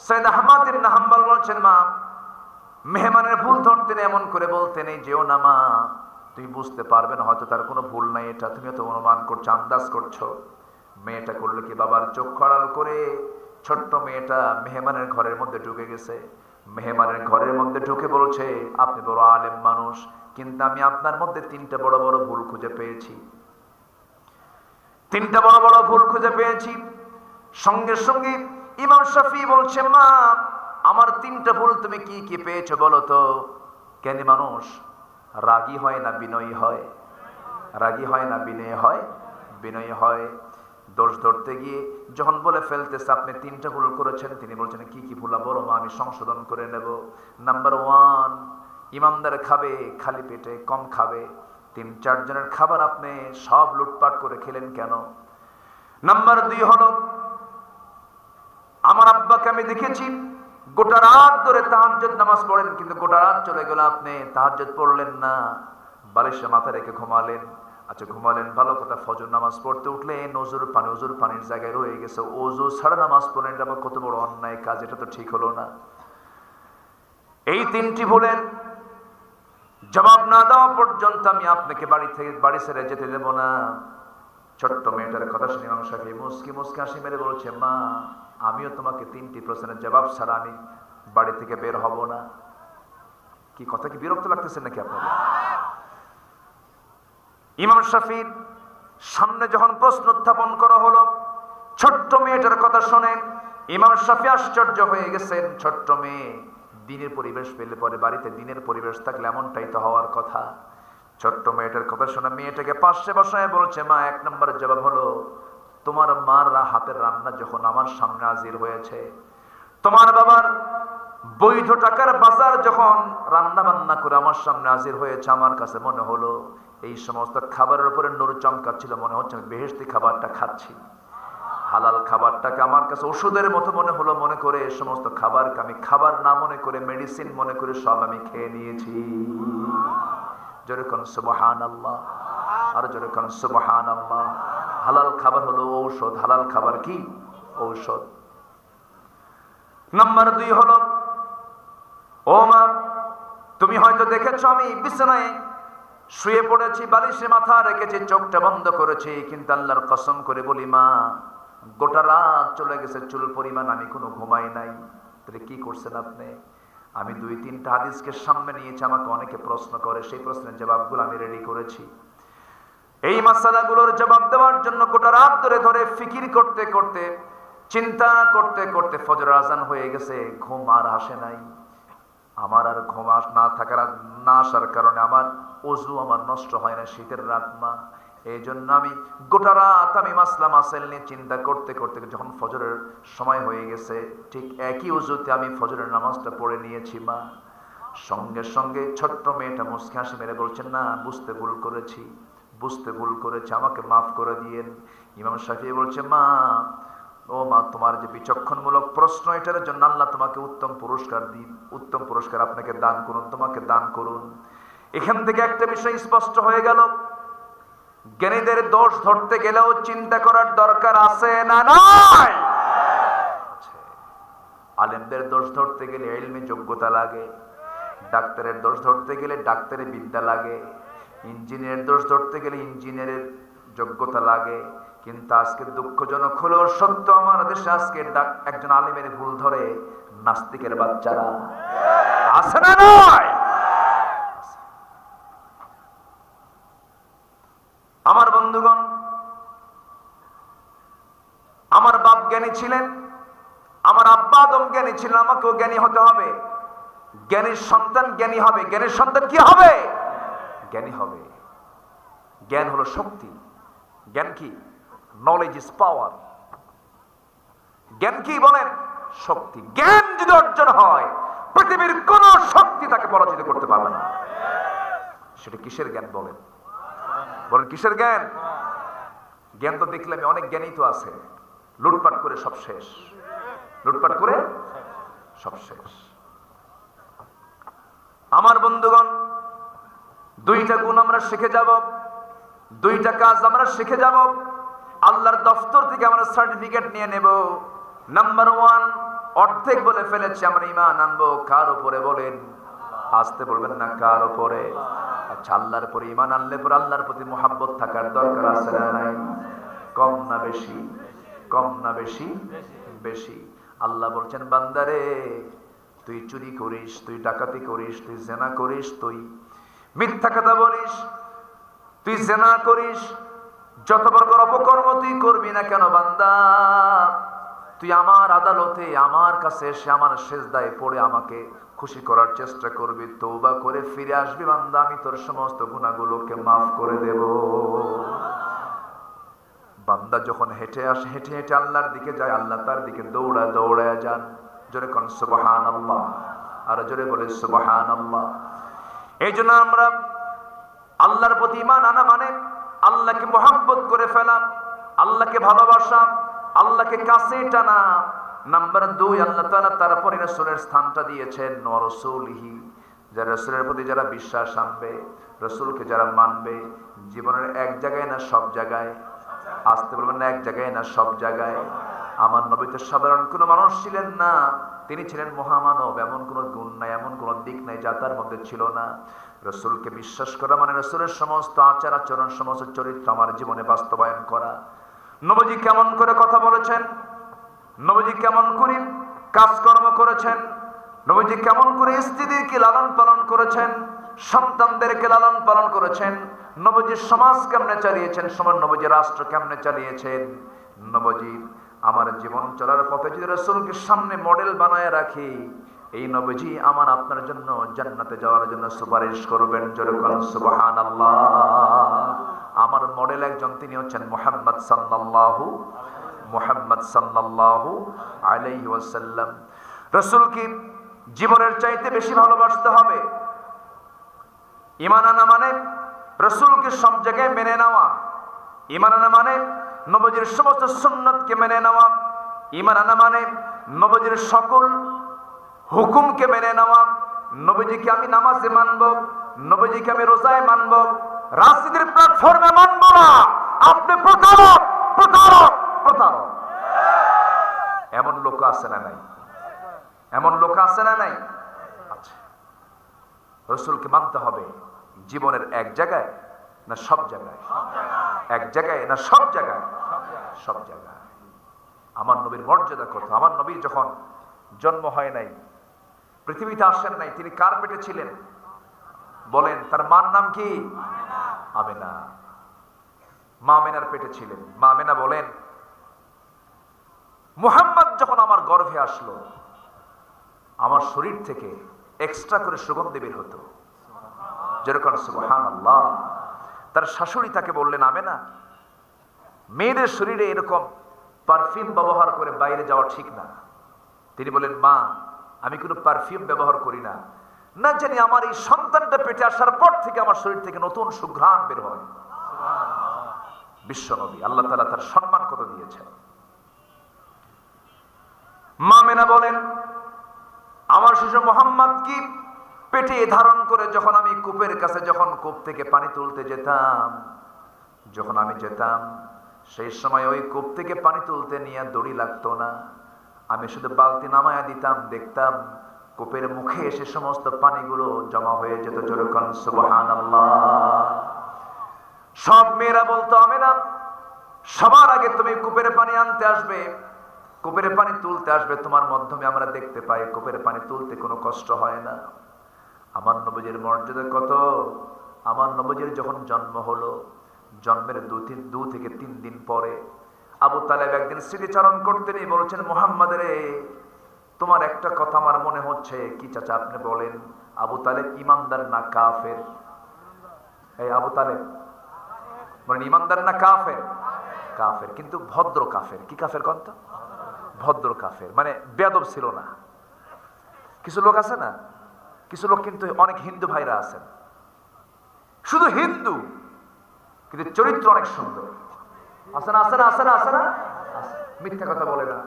সৈয়দ আহমদ ইবনে হাম্বল বলছেন, মা মেহমানের ভুল ধরতেন, এমন করে বলতেন এই যেও না মা, তুমি বুঝতে পারবে না, হয়তো তার কোনো ভুল নাই, এটা তুমি তো অনুমান করছো, আন্দাজ করছো। মেয়েটা করলো কি, বাবার চোখ খড়াল করে ছোট্ট মেয়েটা মেহমানের ঘরের মধ্যে ঢুকে গেছে। মেহমানের ঘরের মধ্যে ঢুকে বলছে, আপনি বড় আলেম মানুষ, কিন্তু আমি আপনার মধ্যে 3টা বড় বড় ভুল খুঁজে পেয়েছি। 3টা বড় বড় ভুল খুঁজে পেয়েছি। সঙ্গে সঙ্গে ইমাম শাফি বলছে, মা আমার 3টা ভুল তুমি কি কি পেয়েছো বলো তো। জ্ঞানী মানুষ রাগী হয় না বিনয়ী হয়? রাগী হয় না বিনয়ী হয়? বিনয়ী হয়। দোষ ধরতে গিয়ে যখন বলে ফেলতেছে আপনি 3টা ভুল করেছেন, তিনি বলছেন কি কি ভুল বলো মা, আমি সংশোধন করে নেব। নাম্বার 1, ইমানদার খাবে খালি পেটে, কম খাবে। 3-4 জনের খাবার আপনি সব লুটপাট করে খেলেন কেন? নাম্বার 2 হলো, আমার আব্বাকে আমি দেখেছি গোটা রাত ধরে তাহাজ্জুদ নামাজ পড়েন, কিন্তু গোটা রাত চলে গেল আপনি তাহাজ্জুদ পড়লেন না, বালিশে মাথা রেখে ঘুমালেন। আচ্ছা ঘুমালেন ভালো কথা, ফজর নামাজ পড়তে উঠলেন, ওজুর পানির জায়গায় রয়ে গেছে, ওজু ছাড়া নামাজ পড়লেন, এটা কত বড় অন্যায় কাজ, এটা তো ঠিক হলো না। এই 3টি ভুলের জবাব না দেওয়া পর্যন্ত আমি আপনাকে বাড়ি ছেড়ে যেতে দেব না। ছোট্ট মেয়েটার কথা শুনে ইমাম শাফি মুস্কি মুস্কি হাসি মেরে বলছে, মা আমিও তোমাকে 3টি প্রশ্নের জবাব ছাড়া আমি বাড়ি থেকে বের হব না। কি কথা, কি বিরক্ত লাগতেছে নাকি আপনাদের? ইমাম শাফির সামনে যখন প্রশ্ন উত্থাপন করা হলো, ছোট্ট মেয়েটার কথা শুনে ইমাম শাফি আশ্চর্য হয়ে গেছেন। ছোট্ট মেয়ে, দিনের পরিবেশ পেলে পরে বাড়িতে দিনের পরিবেশ থাকলে এমনটাই তো হওয়ার কথা। ছোট্ট মেয়েটার কথা শুনে মেয়েটাকে পাশে বসায় বলছে, মা 1 নম্বরের জবাব হলো, তোমার মার হাতের রান্না যখন আমার সামনে হাজির হয়েছে, তোমার বাবার বৈধ টাকার বাজার যখন রান্না বান্না করে আমার সামনে হাজির হয়েছে, আমার কাছে মনে হলো এই সমস্ত খাবারের উপরে নূর চমকাচ্ছিল, মনে হচ্ছে আমি বেহেশতি খাবারটা খাচ্ছি। হালাল খাবারটাকে আমার কাছে ওষুধের মতো মনে হলো, মনে করে এই সমস্ত খাবারকে আমি খাবার না মনে করে মেডিসিন মনে করে সব আমি খেয়ে নিয়েছি। জোরে কোন সুবহানাল্লাহ, আর জোরে কোন সুবহানাল্লাহ। হালাল খাবার হলো ঔষধ। হালাল খাবার কি? ঔষধ। নাম্বার 2 হলো, ও মা তুমি হয়তো দেখেছো আমি বিছানায় শুয়ে পড়েছি, বালিশে মাথা রেখেছি, চোখটা বন্ধ করেছি, কিন্তু আল্লাহর কসম করে বলি মা গোটা রাত চলে গেছে চুল পরিমাণ, আমি কোনো ঘুমাই নাই। তাহলে কি করছেন আপনি? আমি 2-3টা হাদিসকে সামনে নিয়েছি, আমাকে অনেকে প্রশ্ন করে, সেই প্রশ্নের জবাবগুলো আমি রেডি করেছি। এই মাসালাগুলোর জবাব দেওয়ার জন্য গোটা রাত ধরে ফিকির করতে করতে, চিন্তা করতে করতে ফজরের আজান হয়ে গেছে, ঘুম আর আসে নাই। আমার আর ঘুম না আসার কারণে আমার ওযু আমার নষ্ট হয় না, শীতের রাত মা, এই জন্য আমি গোটা রাত আমি মাসলা মাসাইল নিয়ে চিন্তা করতে করতে যখন ফজরের সময় হয়ে গেছে, ঠিক একই ওযুতে আমি ফজরের নামাজটা পড়ে নিয়েছি মা। সঙ্গে সঙ্গে ছোট্ট মেয়েটা মুস্কি হাসি মেরে বলছেন, না বুঝতে ভুল করেছি, আমাকে মাফ করে দিয়েন। ইমাম শাফি বলছে, মা ও মা তোমার যে বিচক্ষণমূলক প্রশ্ন, এটার জন্য আল্লাহ তোমাকে উত্তম পুরস্কার আপনাকে দান করুন, তোমাকে দান করুন। এখান থেকে একটা বিষয় স্পষ্ট হয়ে গেল, জ্ঞানীদের দোষ ধরতে গেলেও চিন্তা করার দরকার আছে না নাই? আলেমদের দোষ ধরতে গেলে ইলমি যোগ্যতা লাগে, ডাক্তারের দোষ ধরতে গেলে ডাক্তারি বিদ্যা লাগে, ইঞ্জিনিয়ারের দোষ ধরতে গেলে ইঞ্জিনিয়ারের যোগ্যতা লাগে। কিন্তু আজকে দুঃখজনক হলো সত্য, আমার দেশে আজকে একজন আলেমের ভুল ধরে নাস্তিকের বাচ্চারা আছে না নয়? আমার বন্ধুগণ, আমার বাপ জ্ঞানী ছিলেন, আমার আব্বা আদম জ্ঞানী ছিলেন, আমাকেও জ্ঞানী হতে হবে। জ্ঞানীর সন্তান জ্ঞানী হবে। জ্ঞানীর সন্তান কি হবে? জ্ঞানী হবে। জ্ঞান হলো শক্তি। জ্ঞান কি? Knowledge is power. জ্ঞান কি বলেন? শক্তি। জ্ঞান যদি অর্জন হয়, পৃথিবীর কোন শক্তি তাকে পরাজিত করতে পারবে না। সেটা কিসের জ্ঞান বলেন? বলেন কিসের জ্ঞান? জ্ঞান তো দেখলাম অনেক জ্ঞানী তো আছে, লুটপাট করে সব শেষ, লুটপাট করে সব শেষ। আমার বন্ধুগণ, দুইটা গুণ আমরা শিখে যাব, দুইটা কাজ আমরা শিখে যাব, আল্লাহর দফতর থেকে আমরা সার্টিফিকেট নিয়ে নেব। নাম্বার 1, অর্ধেক বলে ফেলেছি, আমরা ঈমান আনবো কার উপরে? বলেন, আসতে বলবেন না, কার উপরে? আচ্ছা, আল্লাহর উপরে ঈমান আনলে পরে আল্লাহর প্রতি মুহাব্বত থাকার দরকার আছে না নাই? কম না বেশি? কম না বেশি? বেশি। আল্লাহ বলছেন, বান্দারে তুই চুরি করিস, তুই ডাকাতি করিস, তুই জেনা করিস, তুই মিথ্যা কথা বলিস, তুই জেনা করিস, যত প্রকার অপকর্ম তুই করবি না কেন বান্দা, তুই আমার আদালতে আমার কাছে এসে আমার সেজদায় পড়ে আমাকে খুশি করার চেষ্টা করবি, তওবা করে ফিরে আসবি বান্দা, আমি তোর সমস্ত গুনাহগুলোকে মাফ করে দেব। বান্দা যখন হেঁটে আসে, হেঁটে হেঁটে আল্লাহর দিকে যায়, আল্লাহ তার দিকে দৌড়ায় দৌড়ায় যান। জোরে কোন সুবহানাল্লাহ, আর জোরে বলে সুবহানাল্লাহ। এই জন্য আমরা আল্লাহর প্রতি ঈমান আনা মানে আল্লাহকে মুহাব্বত করে ফেলা, আল্লাহকে ভালোবাসা, আল্লাহকে কাছে টানা। নাম্বার 2, আল্লাহ তাআলা তারপরে রাসূলের স্থানটা দিয়েছেন, ওয়া রাসূলিহি, যারা রাসূলের প্রতি যারা বিশ্বাস আনবে, রাসূলকে যারা মানবে, জীবনের এক জায়গায় না সব জায়গায়, আসতে বলবেন না, এক জায়গায় না সব জায়গায়। আমার নবী তো সাধারণ কোনো মানুষ ছিলেন না, তিনি ছিলেন মহামানব। এমন কোনো গুণ নাই, এমন কোনো দিক নাই যা তার মধ্যে ছিল না। রাসূলকে বিশ্বাস করা মানে রাসূলের সমস্ত আচার আচরণ, সমস্ত চরিত্র আমার জীবনে বাস্তবায়ন করা। নবীজি কেমন করে কথা বলেছেন, নবীজি কেমন করে কাজকর্ম করেছেন, নবীজি কেমন করে স্ত্রীদেরকে লালন পালন করেছেন, সন্তানদেরকে লালন পালন করেছেন, নবীজি সমাজ কেমনে চালিয়েছেন, নবীজি রাষ্ট্র কেমনে চালিয়েছেন। নবীজি আমার জীবন চলার পথে যদি রাসূলকে সামনে মডেল বানায় রাখি, এই নবীজি আমার আপনার জন্য জান্নাতে যাওয়ার জন্য সুপারিশ করবেন। জোরে বলেন সুবহানাল্লাহ। আমার মডেল একজন, তিনি হচ্ছেন মুহাম্মদ সাল্লাল্লাহু আলাইহি ওয়াসাল্লাম। রাসূলকে জীবনের চাইতে বেশি ভালোবাসতে হবে। ঈমান আনা মানে রাসূলকে সব জায়গায় মেনে নেওয়া। ঈমান আনা মানে নবীজির সমস্ত সুন্নতকে মেনে নেওয়া। ঈমান আনা মানে নবীজির সকল হুকুমকে মেনে নেওয়া। নবীজিকে আমি নামাজে মানব, নবীজিকে আমি রোজায় মানব, রাজনীতির প্ল্যাটফর্মে মানব না। আপনি প্রতারক, প্রতারক, প্রতারক। এমন লোক আছে না নাই? এমন লোক আছে না নাই? আচ্ছা, রাসূলকে মানতে হবে জীবনের এক জায়গায় না সব জায়গায়? এক জায়গায় না সব জায়গায়? সব জায়গায়। আমার নবীর মর্যাদা কত! আমার নবীর যখন জন্ম হয় নাই, পৃথিবীতে আসেন নাই, তিনি কার পেটে ছিলেন বলেন? তার মার নাম কি? আমেনা। মা আমেনার পেটে ছিলেন। মা আমেনা বলেন, মুহাম্মদ যখন আমার গর্ভে আসলো, আমার শরীর থেকে এক্সট্রা করে সুগন্ধি বের হতো। যেরকম সুবহানাল্লাহ। তার শাশুড়ি তাকে বললেন, আমেনা, মেয়েদের শরীরে এরকম পারফিউম ব্যবহার করে বাইরে যাওয়া ঠিক না। তিনি বলেন, মা, আমি কোনো পারফিউম ব্যবহার করি না, না জানি আমার এই সন্তানটা পেটে আসার পর থেকে আমার শরীর থেকে নতুন সুঘ্রাণ বের হয়। বিশ্ব নবী, আল্লাহ তাআলা তার সম্মান কত দিয়েছেন। মা আমেনা বলেন, আমার শিশু মুহাম্মদ কি পেটে ধারণ করে যখন আমি কূপের কাছে, যখন কূপ থেকে পানি তুলতে যেতাম, যখন আমি যেতাম, সেই সময় ওই কূপ থেকে পানি তুলতে নিয়ে দড়ি লাগতো না। আমি শুধু বালতি নামায়া দিতাম, দেখতাম কূপের মুখে এসে সমস্ত পানিগুলো জমা হয়ে যেত। যেরকম সুবহানাল্লাহ। সব মেয়েরা বলতো, আমেনা, সবার আগে তুমি কূপের পানি আনতে আসবে, কূপের পানি তুলতে আসবে, তোমার মাধ্যমে আমরা দেখতে পাই কূপের পানি তুলতে কোনো কষ্ট হয় না। আমার নবীজির মর্যাদা কত! আমার নবীজির যখন জন্ম হলো, জন্মের 2 থেকে 3 দিন পরে আবু তালেব একদিন স্মৃতিচারণ করতেন, বলছেন, মুহাম্মদ রে, তোমার একটা কথা আমার মনে হচ্ছে। কি চাচা, আপনি বলেন। আবু তালেব ইমানদার না কাফের? এই আবু তালেব বলেন, ইমানদার না কাফের? কাফের, কিন্তু ভদ্র কাফের। কি কাফের কত? ভদ্র কাফের, মানে বেয়াদব ছিল না। কিছু লোক আছে না, কিছু লোক কিন্তু অনেক হিন্দু ভাইরা আছেন, শুধু হিন্দু কিন্তু চরিত্র অনেক সুন্দর। আছে না, আছে না, আছে না, আছে না? মিথ্যা কথা বলে না,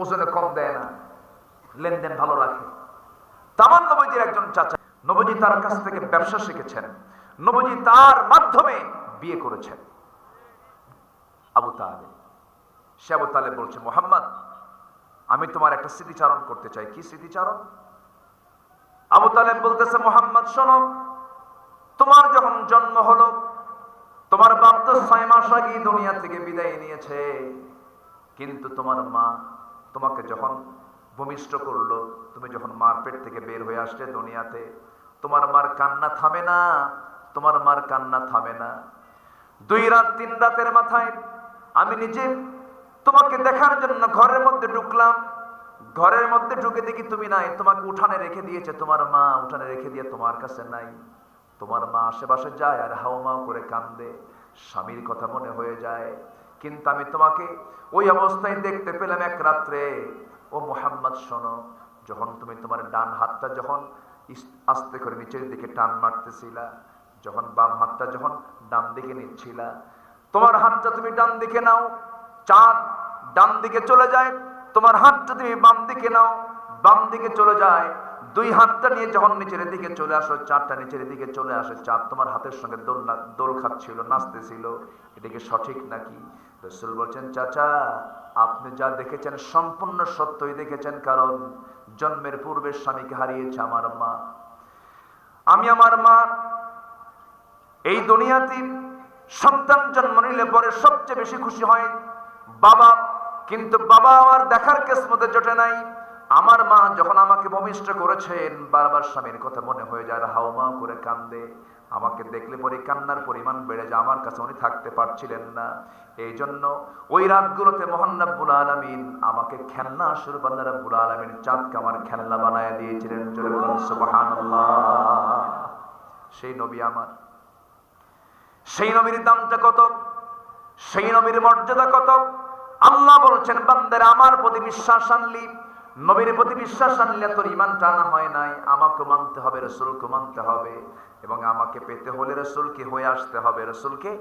ওজনে কম দেয় না, লেনদেন ভালো রাখে। তামান নবীজির একজন চাচা, নবীজি তার কাছ থেকে ব্যবসা শিখেছেন, নবীজি তার মাধ্যমে বিয়ে করেছেন আবু তালেব। সে আবু তালেব বলছে, মুহাম্মদ, আমি তোমার একটা স্মৃতিচারণ করতে চাই। কি স্মৃতিচারণ? আবু তালেব বলতেছে, মুহাম্মদ শোনো, তোমার যখন জন্ম হলো, তোমার বাপ তো 6 মাস আগে দুনিয়া থেকে বিদায় নিয়েছে, কিন্তু তোমার মা তোমাকে যখন ভূমিষ্ঠ করলো, তুমি যখন মার পেট থেকে বের হয়ে আসলে দুনিয়াতে, তোমার মার কান্না থামে না, তোমার মার কান্না থামে না। 2 রাত 3 রাতের মাথায় আমি নিজে তোমাকে দেখার জন্য ঘরের মধ্যে ঢুকলাম। ঘরের মধ্যে ঢুকে দেখি তুমি নাই, তোমাকে উঠানে রেখে দিয়েছে তোমার মা, উঠানে রেখে দিয়ে তোমার কাছে নাই। তোমার মা আশেপাশে যায় আর হাউমাউ করে কান্দে, স্বামীর কথা মনে হয়ে যায়। কিন্তু আমি তোমাকে ওই অবস্থায় দেখতে পেলাম এক রাত্রে। ও মুহাম্মদ শোনো, যখন তুমি তোমার ডান হাতটা যখন আস্তে করে নিচের দিকে টান মারতেছিলা, যখন বাম হাতটা যখন ডান দিকে নিচ্ছিলা, তোমার হাতটা তুমি ডান দিকে নাও, চাঁদ ডান দিকে চলে যায়, তোমার হাতটা তুমি বাম দিকে নাও, বাম দিকে চলে যায়। 2 হাতটা নিয়ে যখন নিচের দিকে চলে আসো, চাঁদটা নিচের দিকে চলে আসে, চাঁদ তোমার হাতের সঙ্গে দোল খাচ্ছিল, নাচতেছিল। এটা কি সঠিক নাকি? রাসূল বলছেন, চাচা, আপনি যা দেখেছেন সম্পূর্ণ সত্যই দেখেছেন, কারণ জন্মের পূর্বে স্বামীকে হারিয়েছে আমার মা। আমি আমার মা এই দুনিয়াতে সন্তান জন্ম নিলে পরে সবচেয়ে বেশি খুশি হয় বাবা, কিন্তু বাবা আমার দেখার কিসমতে জোটে নাই। আমার মা যখন আমাকে ভূমিষ্ঠ করেছেন, বারবার স্বামীর কথা মনে হয়ে যায়, হাউমাউ করে কান্দে। আমাকে দেখলে পরে কান্নার পরিমাণ বেড়ে যায়, আমার কাছে উনি থাকতে পারছিলেন না। এই জন্য ওই রাতগুলোতে মহান রব্বুল আলামিন আমাকে খেলনা স্বরূপ, আল্লাহ রব্বুল আলামিন চাঁদকে আমার খেলনা বানায় দিয়েছিলেন। জোরে বলুন সুবহানাল্লাহ। সেই নবী আমার, সেই নবীর দামটা কত, সেই নবীর মর্যাদা কত। আল্লাহ বলছেন, বান্দারা আমার প্রতি বিশ্বাস আনলি, নবীর প্রতি বিশ্বাস আনলে তোর ঈমানটা আনা হয় নাই। আমাকে মানতে হবে, রাসূলকে মানতে হবে, এবং আমাকে পেতে হলে রাসূলকে হয়ে আসতে হবে, রাসূলকে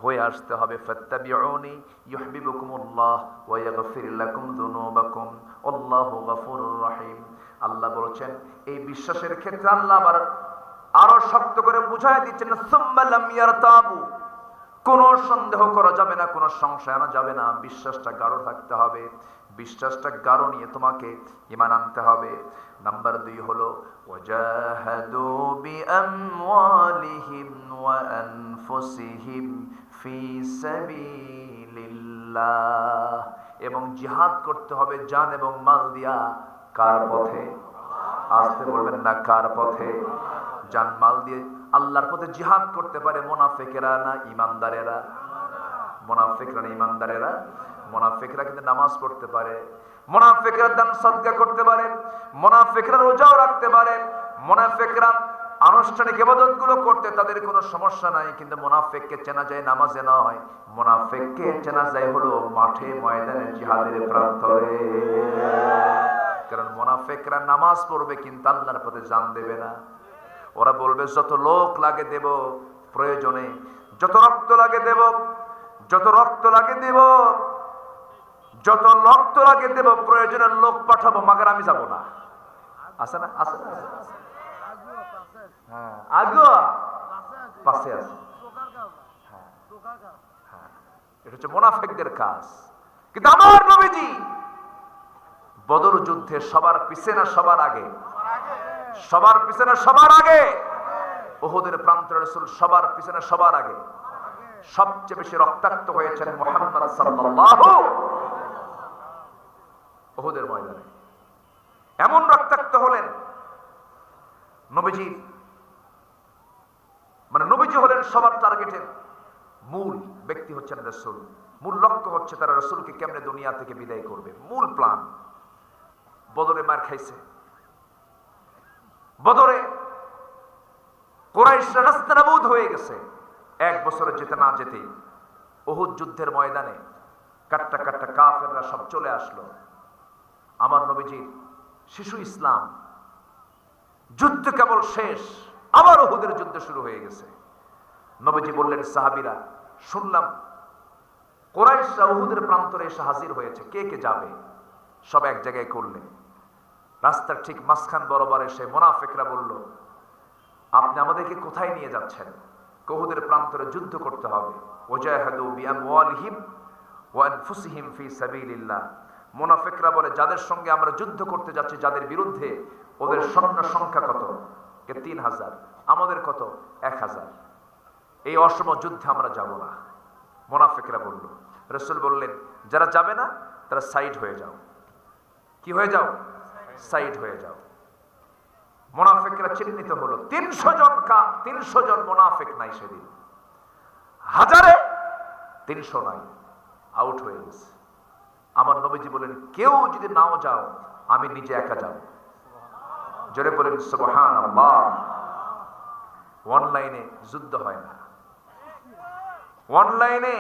হয়ে আসতে হবে। ফাত্তাবিউনি ইউহিব্বুকুমুল্লাহ ওয়া ইয়াগফির লাকুম যুনুবাকুম আল্লাহু গফুরুর রহিম। আল্লাহ বলছেন, এই বিশ্বাসের ক্ষেত্রে আল্লাহ আরো শক্ত করে বুঝায় দিচ্ছেন, সুম্মা লাম ইয়ারতাবু, কোনো সন্দেহ করা যাবে না, কোনো সংশয় আনা যাবে না, বিশ্বাসটা গাঢ় থাকতে হবে। বিশ্বাসটা গাঢ় নিয়ে তোমাকে ঈমান আনতে হবে। নাম্বার 2 হলো ওয়াজাহাদু বিআমওয়ালিহিম ওয়া আনফুসিহিম ফি সাবিলিল্লাহ, এবং জিহাদ করতে হবে জান এবং মাল দিয়া। কার পথে? আসতে বলবেন না, কার পথে? জান মাল দিয়ে আল্লাহর পথে জিহাদ করতে পারে মুনাফিকেরা না ঈমানদারেরা? মুনাফিকরা না ঈমানদারেরা? মুনাফিকরা কিন্তু নামাজ পড়তে পারে, মুনাফিকরা দান সদকা করতে পারে, মুনাফিকরা রোজাও রাখতে পারে, মুনাফিকরা আনুষ্ঠানিক ইবাদতগুলো করতে তাদের কোনো সমস্যা নাই। কিন্তু মুনাফিককে চেনা যায় নামাজে নয়, মুনাফিককে চেনা যায় হলো মাঠে ময়দানে জিহাদের প্রান্তরে। কারণ মুনাফিকরা নামাজ পড়বে কিন্তু আল্লাহর পথে জান দেবে না। ওরা বলবে যত লোক লাগে দেব, প্রয়োজনে যত রক্ত লাগে দেব, যত রক্ত লাগে দেব, যত রক্ত লাগে দেব, প্রয়োজনে লোক পাঠাবো, মাগার আমি যাব না। আছে না? আছে না? হ্যাঁ, আগো পাশে আছে। এটা হচ্ছে মুনাফিকদের কাজ। কিন্তু আমার নবীজি বদর যুদ্ধে সবার পিছে না সবার আগে? সবার পিছনে সবার আগে। উহুদের প্রান্তে রাসূল সবার পিছনে সবার আগে। সবচেয়ে বেশি রক্তাক্ত হয়েছেন মুহাম্মদ সাল্লাল্লাহু উহুদের ময়দানে। এমন রক্তাক্ত হলেন নবীজি, মানে নবীজি হলেন সবার টার্গেটের মূল ব্যক্তি, হচ্ছেন রাসূল। মূল লক্ষ্য হচ্ছে তারা রাসূলকে কেমনে দুনিয়া থেকে বিদায় করবে, মূল প্ল্যান। বদরে মার খাইছে, বদরে কুরাইশরা নাস্তানাবুদ হয়ে গেছে। 1 বছরে যেতে না যেতেই উহুদ যুদ্ধের ময়দানে কাট্টা কাট্টা কাফেররা সব চলে আসলো। আমার নবীজির শিশু ইসলাম, যুদ্ধ কেবল শেষ, আবার উহুদের যুদ্ধ শুরু হয়ে গেছে। নবীজি বললেন, সাহাবীরা শুনলাম কুরাইশরা উহুদের প্রান্তরে এসে হাজির হয়েছে, কে কে যাবে? সব এক জায়গায় করলেন। রাস্তার ঠিক মাঝখান বরাবর এসে মুনাফিকরা বলল, আপনি আমাদেরকে কোথায় নিয়ে যাচ্ছেন? উহুদের প্রান্তরে যুদ্ধ করতে হবে। ওয়াজাহাদু বিআমওয়ালিহিম ওয়া আনফুসিহিম ফি সাবিলিল্লাহ। মুনাফিকরা বলে, যাদের সঙ্গে আমরা যুদ্ধ করতে যাচ্ছি, যাদের বিরুদ্ধে, ওদের সৈন্য সংখ্যা কত? 3000। আমাদের কত? 1000। এই অসম যুদ্ধে আমরা যাব না। মুনাফিকরা বলল। রাসূল বললেন, যারা যাবে না তারা সাইড হয়ে যাও। কি হয়ে যাও? সাইড হয়ে যাও। মুনাফিকরা চিহ্নিত হলো। 300 জন মুনাফিক নাই সেদিন, হাজারে 300 নাই, আউট হয়ে গেছে। আমার নবীজি বলেন, কেউ যদি নাও যাও, আমি নিজে একা যাব। জোরে বলেন সুবহানাল্লাহ। অনলাইনে যুদ্ধ হয় না, অনলাইনে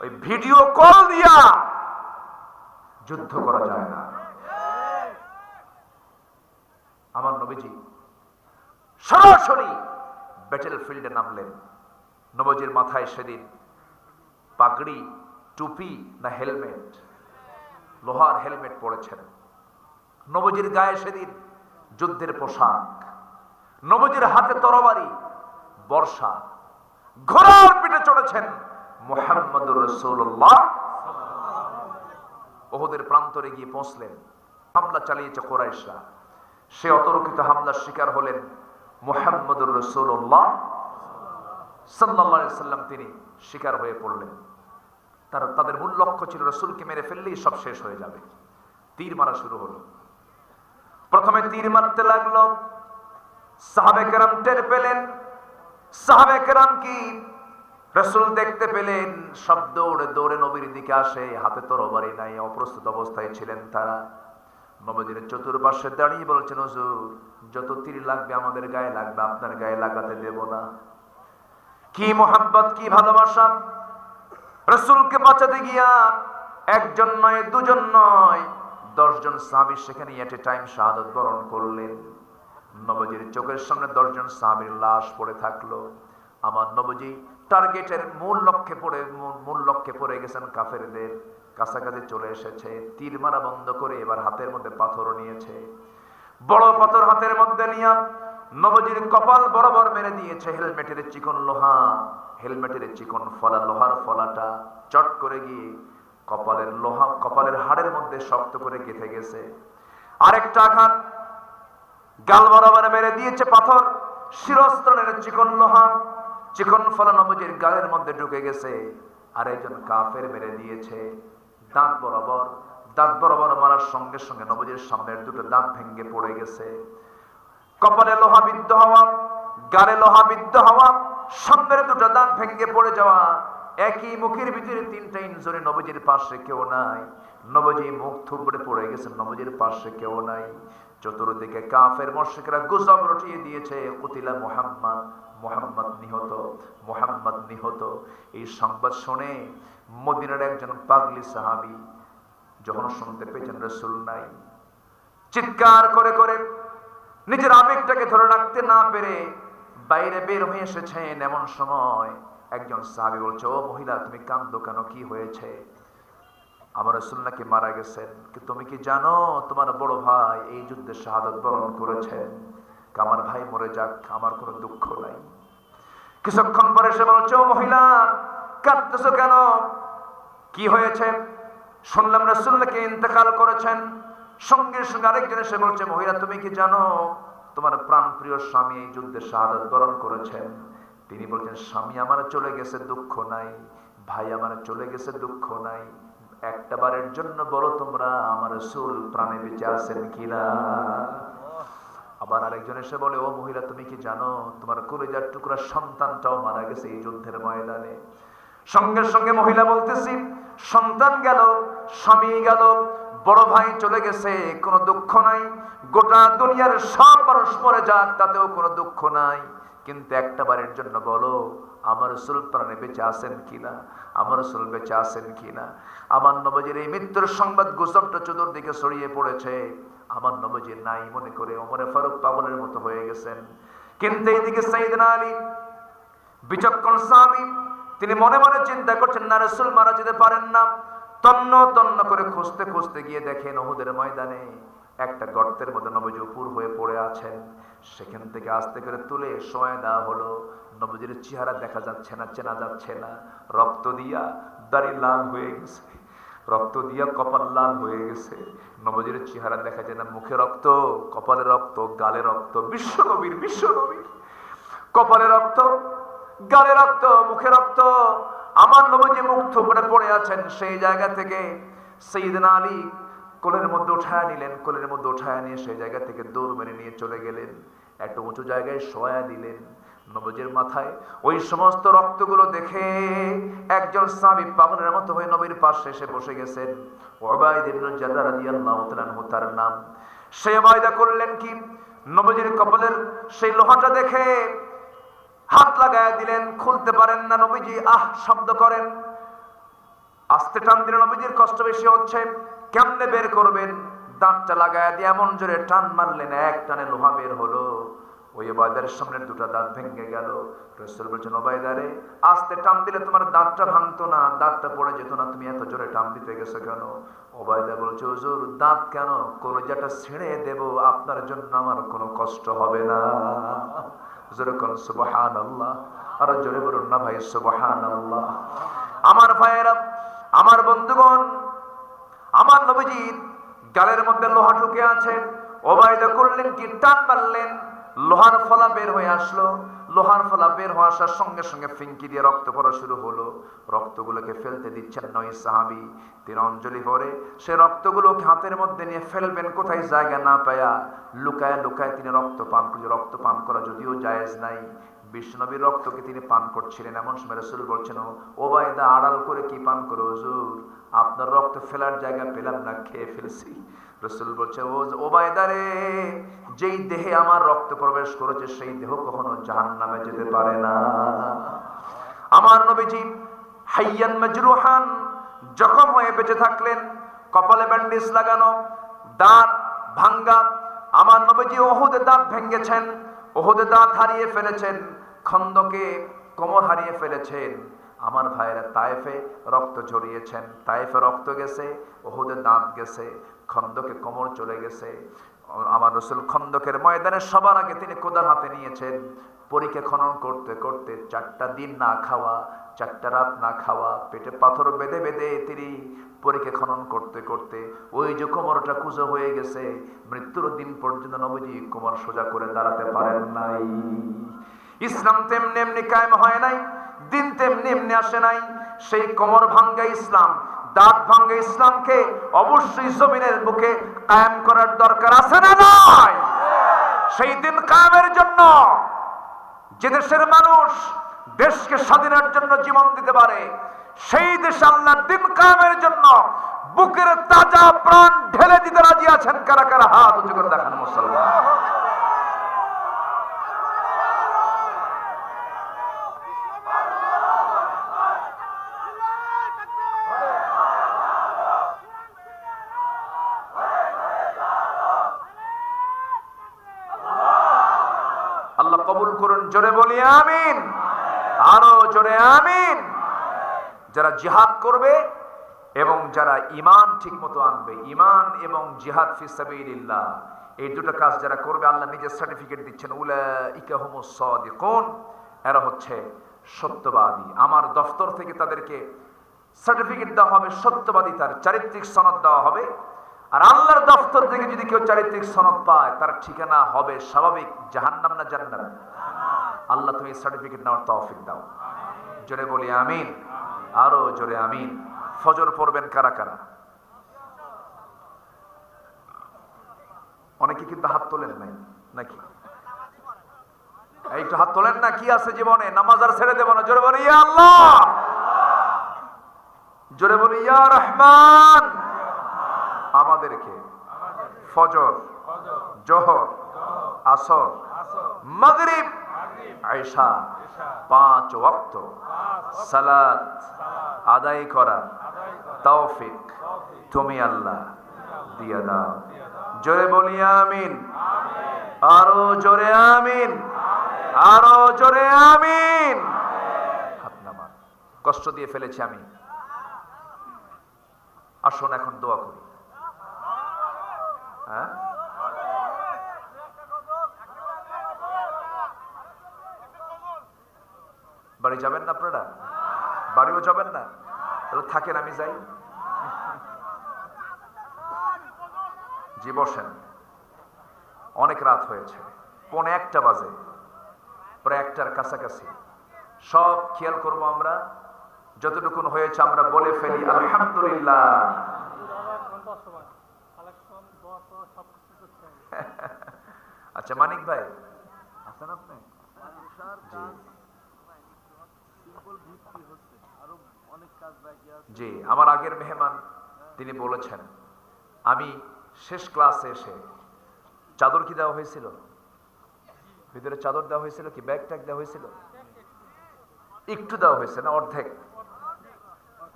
ওই ভিডিও কল দিয়া যুদ্ধ করা যায় না। আমার নবীজি সরাসরি ব্যাটেল ফিল্ডে নামলেন। নবীজির মাথায় সেদিন পাগড়ি, টুপি না হেলমেট? লোহার হেলমেট পরেছেন। নবীজির গায়ে সেদিন যুদ্ধের পোশাক, নবীজির হাতে তরবারি, বর্ষা, ঘোড়ার পিঠে চড়েছেন মুহাম্মদুর রাসূলুল্লাহ। উহুদের প্রান্তরে গিয়ে পৌঁছলেন। হামলা চালিয়েছে কুরাইশরা। সে অতর্কিত হামলার শিকার হলেন মুহাম্মদুর রাসূলুল্লাহ সাল্লাল্লাহু আলাইহি সাল্লাম। তিনি শিকার হয়ে পড়লেন। তাদের মূল লক্ষ্য ছিল রাসূলকে মেরে ফেললেই সব শেষ হয়ে যাবে। তীর মারা শুরু হলো। প্রথমে তীর মারতে লাগলো, সাহাবে কেরাম টের পেলেন। সাহাবে কেরাম কি রাসূল দেখতে পেলেন, সব দৌড়ে দৌড়ে নবীর দিকে আসে। হাতে তরবারি নাই, অপ্রস্তুত অবস্থায় ছিলেন তারা। নবীজির চতুর্পাশে দাঁড়িয়ে বলছেন, হুজুর যত তীর লাগবে আমাদের গায়ে লাগবে, আপনার গায়ে লাগাতে দেব না। কি মোহাব্বত, কি ভালোবাসা! রাসূলকে বাঁচাতে গিয়া একজন নয়, দুজন নয়, 10 জন সাহাবী সেখানে এট এ টাইম শাহাদাত বরণ করলেন। নবীজির চোখের সামনে 10 জন সাহাবীর লাশ পড়ে থাকলো। আমার নবীজি টার্গেটের মূল লক্ষ্যে পড়ে গেছেন। কাফেরদের কাছাকাছি চলে এসেছে। তীর মারা বন্ধ করে এবার হাতের মধ্যে পাথরও নিয়েছে। বড় পাথর হাতের মধ্যে নিয়ে নবীজির কপাল বরাবর মেরে দিয়েছে। হেলমেটের চিকন লোহা, হেলমেটের চিকন ফলা, লোহার ফলাটা চট করে গিয়ে কপালের হাড়ের মধ্যে শক্ত করে গেঁথে গেছে। আরেকটা আঘাত গাল বরাবর মেরে দিয়েছে পাথর। শিরস্ত্রাণের চিকন লোহা, চিকন ফলা নবীজির গালের মধ্যে ঢুকে গেছে। আর একজন কাফের মেরে দিয়েছে দাঁত বরাবর মারার সঙ্গে সঙ্গে নবীজির সামনের দুটো দাঁত ভেঙে পড়ে গেছে। কপালে লোহা বিদ্ধ হওয়া, গালে লোহা বিদ্ধ হওয়া, সামনের দুটো দাঁত ভেঙে পড়ে যাওয়া। একই মুখের ভিতরে 3টা ইনজুরি। নবীজির পাশে কেউ নাই। নবীজি মুখ থুবড়ে পড়ে গেছেন, নবীজির পাশে কেউ নাই। চতুর্দিকে কাফের মুশরিকরা গুজব রটিয়ে দিয়েছে, কুতিলা মুহাম্মদ নিহত। এই সংবাদ শুনে মদিনার একজন পাগলি সাহাবী যখন শুনতে পেয়েছেন রাসূল নাই, চিৎকার করে করে নিজের আবেগটাকে ধরে রাখতে না পেরে বাইরে বের হয়ে এসেছেন। এমন সময় একজন সাহাবী বলছে, ও মহিলা তুমি কাঁদো কেন, কি হয়েছে? আমার রাসূল নাকি মারা গেছেন। তুমি কি জানো তোমার বড় ভাই এই যুদ্ধে শাহাদাত বরণ করেছেন? আমার ভাই মরে যাক, আমার কোনো দুঃখ নাই। কিছুক্ষণ পরে সে বলছে, ও মহিলা কাঁদতেছো কেন, কি হয়েছে? শুনলাম রাসূল নাকি ইন্তেকাল করেছেন। সঙ্গে সঙ্গে আরেকজন এসে বলছে, মহিলা তুমি কি জানো তোমার প্রাণ প্রিয় স্বামী এই যুদ্ধে শাহাদাত বরণ করেছেন? তিনি বলছেন, স্বামী আমার চলে গেছে, দুঃখ নাই। ভাই আমার চলে গেছে, দুঃখ নাই। একটা বারের জন্য বলো তোমরা আমার রাসূল প্রাণে বেঁচে আছেন কিনা? আবার আরেকজন এসে বলে, ও মহিলা তুমি কি জানো তোমার কলিজার টুকরা সন্তানটাও মারা গেছে এই যুদ্ধের ময়দানে? সঙ্গে সঙ্গে মহিলা বলতেছি, সন্তান গেল, স্বামী গেল, বড় ভাই চলে গেছে, কোনো দুঃখ নাই। গোটা দুনিয়ার সব মানুষ মরে যাক, তাতেও কোনো দুঃখ নাই। কিন্তু একটা বারের জন্য বলো আমার রাসূল প্রাণে বেঁচে আছেন কিনা, আমার রাসূল বেঁচে আছেন কিনা। আমার নবীর এই মৃত্যুর সংবাদ গুজবটা চতুর্দিকে ছড়িয়ে পড়েছে। আমার নবীর নাই মনে করে ওমরে ফারুক পাগলের মতো হয়ে গেছেন। কিন্তু এইদিকে সাইয়েদনা আলী বিচক্ষণ সাহাবী, তিনি মনে মনে চিন্তা করছেন না, রাসূল মারা যেতে পারেন না। তন্ন তন্ন করে খুঁজতে খুঁজতে গিয়ে দেখেন উহুদের ময়দানে একটা গর্তের মধ্যে নবীজি উপর হয়ে পড়ে আছেন। সেখান থেকে আস্তে করে তুলে শোয়া দেওয়া হলো। নবীজির চেহারা দেখা যাচ্ছে না, চেনা যাচ্ছে না। রক্ত দিয়া দাড়ি লাল হয়ে গেছে, রক্ত দিয়া কপাল লাল হয়ে গেছে। নবীজির চেহারা দেখা যায় না, মুখে রক্ত, কপালে রক্ত, গালে রক্ত। বিশ্ব নবীর কপালে রক্ত, গালে রক্ত, মুখে রক্ত। আমার নবীজি মুখ থুবড়ে পড়ে আছেন। সেই জায়গা থেকে সাইয়েদনা আলী কোলের মধ্যে উঠায় নিলেন, কোলের মধ্যে উঠায় নিয়ে সেই জায়গা থেকে দৌড় মেরে নিয়ে চলে গেলেন। একটা উঁচু জায়গায় শোয়া দিলেন। নবীজির মাথায় ওই সমস্ত রক্তগুলো দেখে একজন সাহাবী পাগলের মতো হয়ে নবীর পাশে এসে বসে গেছেন। উবাইদা ইবনে জাররাহ রাদিয়াল্লাহু তাআলা আনহু তার নাম। সে ওয়াদা করলেন কি, নবীজির কপালের সেই লোহাটা দেখে হাত লাগায় দিলেন, খুলতে পারেন না। নবীজি আহ শব্দ করেন, আস্তে টান দিলেন। নবীজির কষ্ট বেশি হচ্ছে, কেমনে বের করবেন? দাঁতটা লাগায় দিয়ে এমন জোরে টান মারলেন, এক টানে লোহা বের হলো। ওই ওবায়দার সামনের দুটো দাঁত ভেঙে গেল। রাসূল বলছেন, ওবায়দা রে, আস্তে টান দিলে তোমার দাঁতটা ভাঙতো না, দাঁতটা পড়ে যেত না, তুমি এত জোরে টান দিতে গেছো কেন? ওবায়দা বলছে, হুজুর দাঁত কেন, কলিজাটা ছিঁড়ে দেব, আপনার জন্য আমার কোনো কষ্ট হবে না। জোরে কোন সুবহানাল্লাহ, আর জোরে বলুন না ভাই সুবহানাল্লাহ। আমার ভাইয়েরা, আমার বন্ধুগণ, আমার নবীজি গালের মধ্যে লোহা ঢুকে আছে। ওবায়দা করলেন কি, টান মারলেন, লোহার ফলা বের হয়ে আসলো। লোহার ফলা বের হয়ে আসার সঙ্গে সঙ্গে ফিঙ্কি দিয়ে রক্ত পড়া শুরু হলো। রক্তগুলোকে ফেলতে দিচ্ছেন নয় সাহাবী। তিনি অঞ্জলি ভরে সে রক্তগুলোকে হাতের মধ্যে নিয়ে ফেলবেন, কোথায় জায়গা না পায়া লুকায় লুকায় তিনি রক্ত পান করছেন। রক্ত পান করা যদিও জায়েজ নাই, বিষ্ণবীর রক্তকে তিনি পান করছিলেন। এমন সময় রাসূল বলছেন, ওবায়দা আড়াল করে কি পান করো হুজুর? আপনার রক্ত ফেলার জায়গা পেলাম না, খেয়ে ফেলছি। রাসূল বলছে, ওবায়দা রে, যেই দেহে আমার রক্ত প্রবেশ করেছে সেই দেহ কখনো জাহান্নামে যেতে পারে না। আমার নবীজি হাইয়ান মাজরুহান, জখম হয়ে বেঁচে থাকলেন, কপালে ব্যান্ডেজ লাগানো, দাঁত ভাঙ্গা। আমার নবীজি উহুদে দাঁত ভেঙেছেন, উহুদে দাঁত হারিয়ে ফেলেছেন, খন্দকে কোমর হারিয়ে ফেলেছেন। আমার ভাইয়েরা তায়েফে রক্ত ঝরিয়েছেন, তায়েফে রক্ত গেছে, উহুদে দাঁত গেছে, খন্দকে কোমর চলে গেছে। আমার রাসূল খন্দকের ময়দানে সবার আগে তিনি কোদাল হাতে নিয়েছেন। পরীক্ষা খনন করতে করতে 4টা দিন না খাওয়া, 4টা রাত না খাওয়া, পেটে পাথর বেঁধে বেঁধে তিনি পরীক্ষা খনন করতে করতে ওই যে কোমরটা কুঁজো হয়ে গেছে, মৃত্যুর দিন পর্যন্ত নবীজি কোমর সোজা করে দাঁড়াতে পারেন নাই। ইসলাম তেমনি এমনি কায়েম হয় নাই, দিন তেমনি এমনি আসে নাই। সেই কোমর ভাঙ্গা ইসলাম, দাঁত ভাঙ্গা ইসলামকে অবশ্যই জমিনের বুকে কায়েম করার দরকার আছে না নাই? সেই দিন কায়েমের জন্য যে দেশের মানুষ দেশকে স্বাধীনের জন্য জীবন দিতে পারে, সেই দেশে আল্লাহর দিন কায়েমের জন্য বুকের তাজা প্রাণ ঢেলে দিতে রাজি আছেন? কারা কারা হাত উঁচু করে দেখান মুসলমান। আল্লাহ কবুল করুন, জোরে বলি আমিন, আরো জোরে আমিন। যারা জিহাদ করবে এবং যারা ঈমান ঠিকমতো আনবে, ঈমান এবং জিহাদ ফি সাবিলিল্লাহ, এই দুটো কাজ যারা করবে, আল্লাহ নিজে সার্টিফিকেট দিচ্ছেন, উলাইকা হুমুস সাদিকুন, এরা হচ্ছে সত্যবাদী। আমার দফতর থেকে তাদেরকে সার্টিফিকেট দেওয়া হবে, সত্যবাদী, তার চারিত্রিক সনদ দেওয়া হবে। আর আল্লাহর দফতর থেকে যদি কেউ চারিত্রিক সনদ পায়, তার ঠিকানা হবে স্বাভাবিক জাহান্নাম না জান্নাত? আল্লাহ তুমি সার্টিফিকেট নেওয়ার তৌফিক দাও। জোরে বলি আমিন, আরো জোরে আমিন। ফজর পড়বেন কারা কারা? অনেকে কিন্তু হাত তোলেন নাই নাকি? একটু হাত তোলেন না, কি আছে জীবনে? নামাজ আর ছেড়ে দেব না। জোরে বলি ইয়া আল্লাহ, জোরে বলি ইয়া রহমান। আমাদেরকে ফজর, জোহর, আসর, মাগরিব আয়েশা 5 ওয়াক্ত সালাত আদায় করা তৌফিক তুমি আল্লাহ দিয়া দাও। জোরে বলি আমিন, আরো জোরে আমিন, আরো জোরে আমিন। হাত নামান, কষ্ট দিয়ে ফেলেছি আমি। আসুন এখন দোয়া করি। হ্যাঁ, বাড়ি যাবেন না আপনারা? বাড়িও যাবেন না? তাহলে থাকেন, আমি যাই। জি বসেন। অনেক রাত হয়েছে, 1:45 বাজে, প্রায় 1টার কাছাকাছি। সব খেয়াল করব আমরা, যতটুকু হয়েছে আমরা বলে ফেলি আলহামদুলিল্লাহ। আচ্ছা মানিক ভাই আছেন আপনি? জি, আমার আগের মেহমান তিনি বলেছেন, আমি শেষ ক্লাসে এসে চাদর কি দেওয়া হয়েছিল? ভিতরে চাদর দেওয়া হয়েছিল কি ব্যাগ ট্যাগ দেওয়া হয়েছিল? একটু দেওয়া হয়েছে না, অর্ধেক।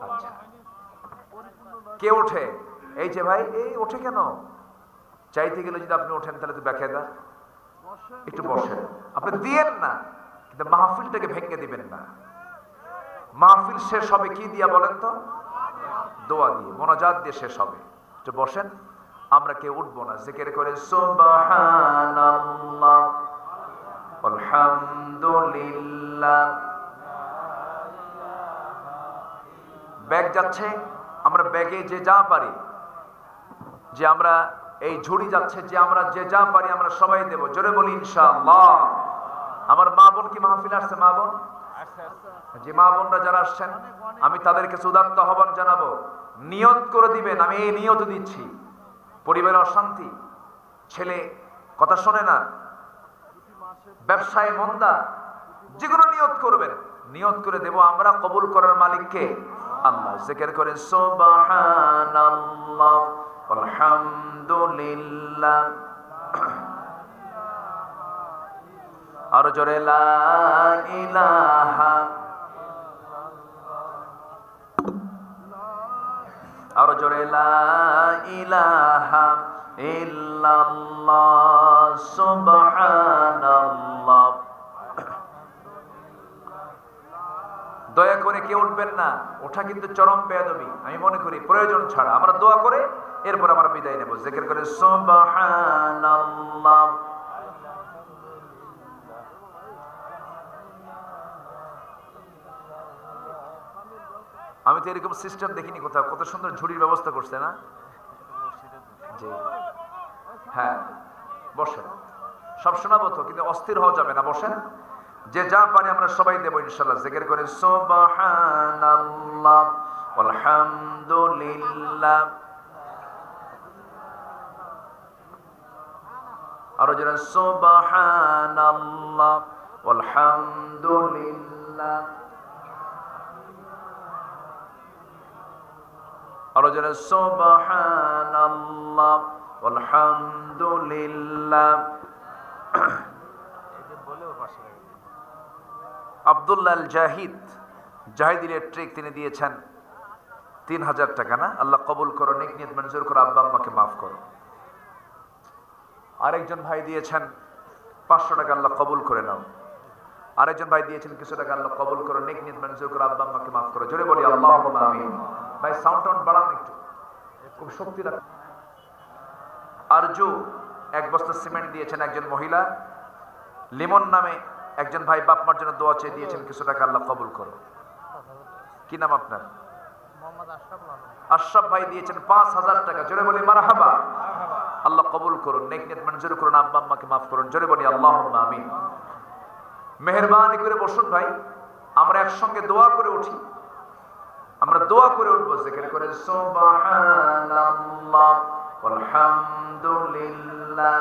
আচ্ছা, কে ওঠে? এই যে ভাই, এই ওঠে কেন? চাইতে গেলে যদি আপনি ওঠেন তাহলে তো বেকায়দা। একটু বসেন, আপনি দিয়েন না, কিন্তু মাহফিলটাকে ভেঙে দিবেন না। মাহফিল শেষ হবে কি দিয়া বলেন তো? দোয়া দিয়ে, মোনাজাত দিয়ে শেষ হবে। একটু বসেন, আমরা কেউ উঠবো না, জিকির করে সুবহানাল্লাহ আলহামদুলিল্লাহ। ব্যাগ যাচ্ছে, আমরা ব্যাগে যে যা পারি, যে আমরা এই ঝুড়ি যাচ্ছে, যে আমরা যে যা পারি আমরা সবাই দেব। জোরে বলি ইনশাআল্লাহ। আমার মা বোন কি মাহফিল আসছে? মা বোন, যে মা বোনরা যারা আসছেন, আমি তাদেরকে উদাত্ত আহ্বান জানাবো, নিয়ত করে দিবেন। আমি এই নিয়ত দিচ্ছি, পরিবারে অশান্তি, ছেলে কথা শোনে না, ব্যবসায় মন্দা, যেগুলো নিয়ত করবেন, নিয়ত করে দেব আমরা। কবুল করার মালিককে আল্লাহ। জিকির করে সুবহানাল্লাহ আলহামদুলিল্লাহ। আর জোরে লা ইলাহা, আর জোরে লা ইলাহা ইল্লাল্লাহ সুবহানাল্লাহ। দয়া করে কেউ উঠবেন না, ওঠা কিন্তু চরম বেয়াদবি আমি মনে করি, প্রয়োজন ছাড়া। আমরা দোয়া করে এরপর আমরা বিদায় নেব। জিকির করে সুবহানাল্লাহ। আমি তো এরকম সিস্টেম দেখিনি কোথাও। কত সুন্দর ঝুড়ির ব্যবস্থা করছে না? জি হ্যাঁ, বসেন। সব শোনাবো তো, কিন্তু অস্থির হওয়া যাবে না। বসেন, যে যা পারি আমরা সবাই দেবো ইনশাআল্লাহ। জিকির করে সুবহানাল্লাহ আলহামদুলিল্লাহ। আর যারা সুবহানাল্লাহ আলহামদুলিল্লাহ। আর যারা সুবহানাল্লাহ আলহামদুলিল্লাহ। আব্দুল্লাহ আল জাহিদ, জাহিদ ইলেকট্রিক, তিনি দিয়েছেন 3000 টাকা। না, আল্লাহ কবুল করো, নেক নিয়ত মঞ্জুর করো, আব্বা আম্মাকে মাফ করো। আরেকজন ভাই দিয়েছেন 500 টাকা, আল্লাহ কবুল করে নাও। আরেকজন ভাই দিয়েছেন কিছু টাকা, আল্লাহ কবুল করো, নেক নিয়ত মঞ্জুর করো, আব্বা আম্মাকে মাফ করো। জোরে বলি আল্লাহুম্মা আমিন। ভাই সাউন্ড টাউন্ড বাড়ান একটু, খুব শক্তি রাখ। আরজু 1 বস্তা সিমেন্ট দিয়েছেন একজন মহিলা। লিমন নামে একজন ভাই বাপমার জন্য দোয়া চেয়ে দিয়েছেন কিছু টাকা, আল্লাহ কবুল করো। কি নাম আপনার? আশরাফ ভাই দিয়েছেন 5000 টাকা। জোরে বলি মারহাবা। আল্লাহ কবুল করুন, নেক নিয়ত মঞ্জুর করুন, আব্বা আম্মাকে মাফ করুন। জোরে বলি আল্লাহুম্মা আমিন। মেহেরবানি করে বসুন ভাই, আমরা একসঙ্গে দোয়া করে উঠি। আমরা দোয়া করে উঠবো, জিকির করে সুবহানাল্লাহ আলহামদুলিল্লাহ।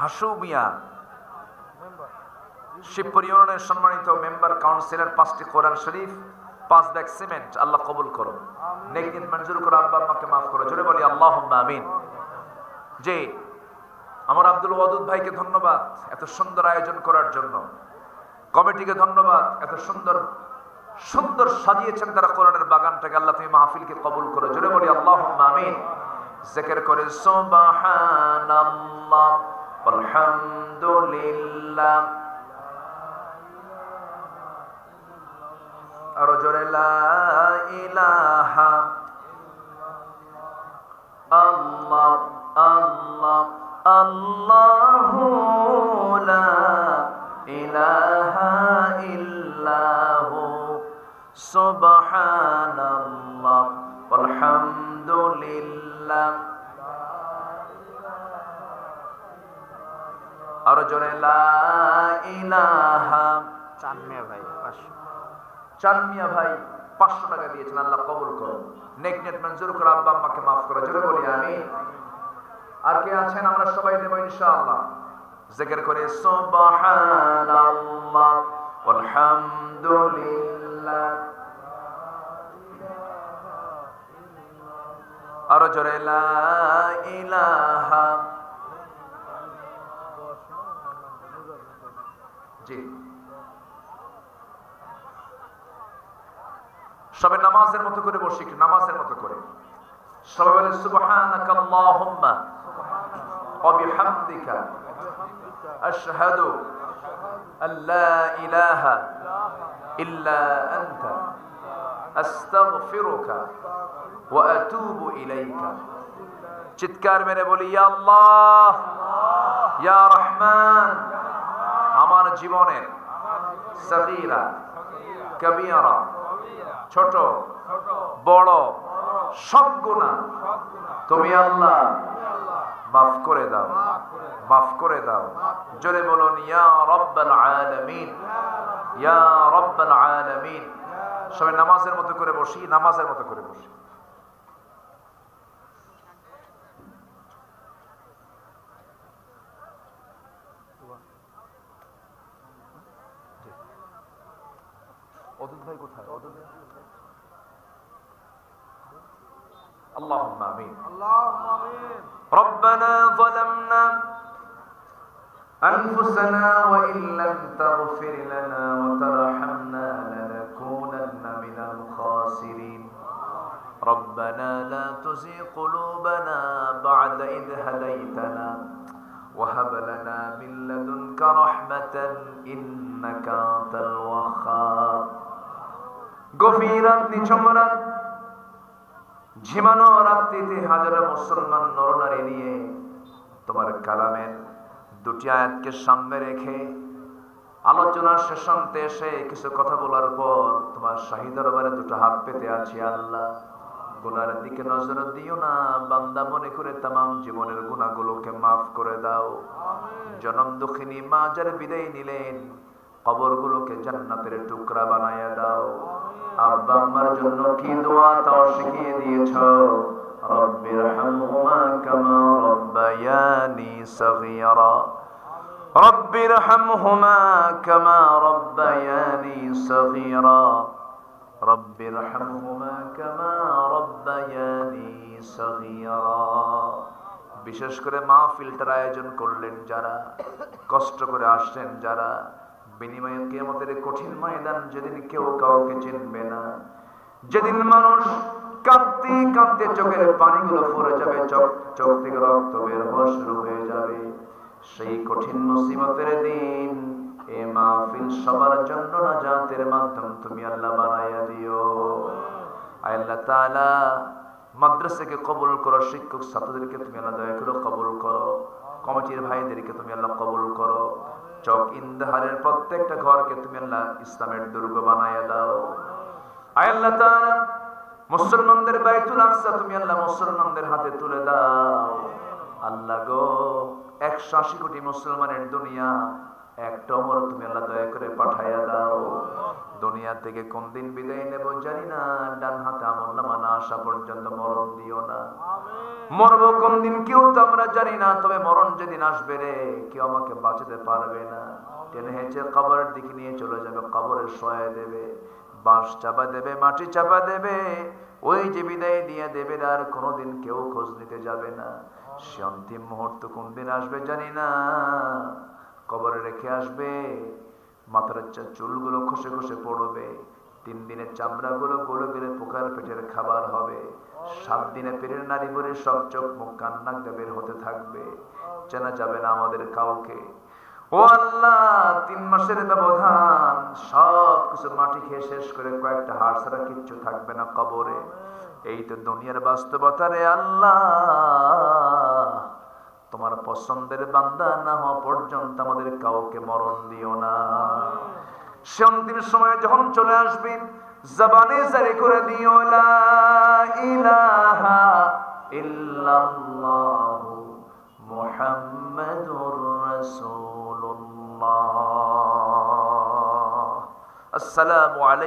হাসু মিয়া শিবপুর ইউনিয়নের সম্মানিত মেম্বার কাউন্সিলর, 5টি কোরআন শরীফ 5 ব্যাগ সিমেন্ট আল্লাহ কবুল করো, নেক নিয়ত মঞ্জুর করো, আব্বা আম্মাকে মাফ করো, জোরে বলি আল্লাহুম্মা আমিন। যে আমার আব্দুল ওয়াদুদ ভাইকে ধন্যবাদ এত সুন্দর আয়োজন করার জন্য, কমিটিকে ধন্যবাদ এত সুন্দর সুন্দর সাজিয়েছেন তারা কোরআনের বাগানটাকে। আল্লাহ তুমি মাহফিলকে কবুল করো, জোরে বলি আল্লাহুম্মা আমিন। জিকির করে সুবহানাল্লাহ আলহামদুলিল্লাহ, আর জোরে লা ইলাহা আল্লাহ আল্লাহ আল্লাহু লা ইলাহা ইল্লাহু সুবহানাল্লাহ আলহামদুলিল্লাহ, আর জোরে লা ইলাহা। চানমিয়া ভাই 500 টাকা দিয়েছেন, আল্লাহ কবুল করো, নেক নিয়ত মঞ্জুর করো, আব্বা আম্মাকে মাফ করো, জোরে বলি আমিন। আর কে আছেন? আমরা সবাই দেব ইনশাআল্লাহ। জিকির করে সুবহানাল্লাহ আলহামদুলিল্লাহ, আর জোরে লা ইলাহা। জি, সবাই নামাজের মতো করে বসি, নামাজের মতো করে সবাই বলে সুবহানাকা আল্লাহুম্মা ওয়া বিহামদিকা আশহাদু আল্লা ইলাহা ইল্লা আনতা আস্তাগফিরুকা ওয়া আতুবু ইলাইকা। চিৎকার মেরে বলি ইয়া আল্লাহ ইয়া রহমান, আমার জীবনের সগীরা কবিরা ছোট বড় সব গুনাহ তুমি আল্লাহ মাফ করে দাও, মাফ করে দাও। জোরে বলুন ইয়া রাব্বাল আলামিন, ইয়া রাব্বাল আলামিন। সবাই নামাজের মতো করে বসি, নামাজের মতো করে বসি। অদুত ভাই কোথায়? অদুত ভাই اللهم آمين اللهم آمين ربنا ظلمنا أنفسنا وإن لم تغفر لنا وترحمنا لنكونن من الخاسرين ربنا لا تزغ قلوبنا بعد إذ هديتنا وهب لنا من لدنك رحمة إنك أنت الوهاب গভীরাত নিঝুমরাত ঝিমানো রাত্রিতে হাজারো মুসলমান নরনারী নিয়ে তোমার কালামের দুটি আয়াতকে সামনে রেখে আলোচনার শেষান্তে এসে কিছু কথা বলার পর তোমার শাহী দরবারে দুটো হাত পেতে আছি। আল্লাহ, গুনার দিকে নজর দিও না, বান্দা মনে করে তামাম জীবনের গুনাহগুলোকে মাফ করে দাও। জনম দুঃখিনী মা যার বিদায় নিলেন, কবরগুলোকে জান্নাতের টুকরা বানায়া দাও। আব্বা আম্মার জন্য কি দোয়া তাও শিখিয়ে দিয়েছো। রব্বিরহামহুমা কামা রব্বায়ানি সগীরা, রব্বিরহামহুমা কামা রব্বায়ানি সগীরা, রব্বিরহামহুমা কামা রব্বায়ানি সগীরা। বিশেষ করে মাহফিলটার আয়োজন করলেন যারা, কষ্ট করে আসছেন যারা, বিনিময়ে কিয়ামতের কঠিন ময়দান যেদিন কেউ কাউকে চিনবে না, যেদিন মানুষ কাঁদতে কাঁদতে চোখের পানিগুলো পড়ে যাবে, চোখ থেকে রক্ত বের হওয়া শুরু হয়ে যাবে, সেই কঠিন মুসিবতের দিন এই মাহফিল সবার জন্য নাজাতের মাধ্যম তুমি আল্লাহ বানাইয়া দিও। আল্লাহ তাআলা মাদ্রাসাকে কবুল করো, শিক্ষক ছাত্রদেরকে তুমি আল্লাহ দয়া করে কবুল করো, কমিটির ভাইদেরকে তুমি আল্লাহ কবুল করো, চক ইন্দাহারের প্রত্যেকটা ঘরকে তুমি আল্লাহ ইসলামের দুর্গ বানাইয়া দাও। আল্লাহ তাআলা মুসলমানদের বাইতুল আকসা তুমি আল্লাহ মুসলমানদের হাতে তুলে দাও। আল্লাহ গো, 180 কোটি মুসলমানের দুনিয়া একটা ওমর তুমি আল্লাহ দয়া করে পাঠাইয়া দাও। দুনিয়া থেকে কোন দিন বিদায় নেব জানি না, ডান হাতে আমলনামা না আসা পর্যন্ত মরণ দিও না। মরব কোন দিন কেউ তো আমরা জানি না, তবে মরণ যেদিন আসবে রে কেউ আমাকে বাঁচাতে পারবে না। টেনে হেঁচে কবরের দিকে নিয়ে চলে যাবে, কবরে শোয়া দেবে। বাঁশ চাপা দেবে, মাটি চাপা দেবে, ওই যে বিদায় দিয়ে দেবে, আর কোনোদিন কেউ খোঁজ নিতে যাবে না। সে অন্তিম মুহূর্ত কোন দিন আসবে জানি না। কবরে রেখে আসবে, মাথার চুলগুলো খসে খসে পড়বে, 3 দিনের চামড়াগুলো গলে গেলে পোকার পেটের খাবার হবে, 7 দিনে পেটের নারী ভরে সব চোখ মুখ কান্না বের হতে থাকবে, চেনা যাবে না আমাদের কাউকে। ও আল্লাহ, 3 মাসের ব্যবধান, সব কিছু মাটি খেয়ে শেষ করে কয়েকটা হাড় ছাড়া কিচ্ছু থাকবে না কবরে। এই তো দুনিয়ার বাস্তবতা রে আল্লাহ। তোমার পছন্দের বান্দা না হওয়া পর্যন্ত আমাদের কাউকে মরণ দিও না। সে অন্তিম সময় যখন চলে আসবে, জবানে জারি করে দিও লা ইলাহা ইল্লাল্লাহু মুহাম্মাদুর রাসূলুল্লাহ। আসসালামু আলাইকুম।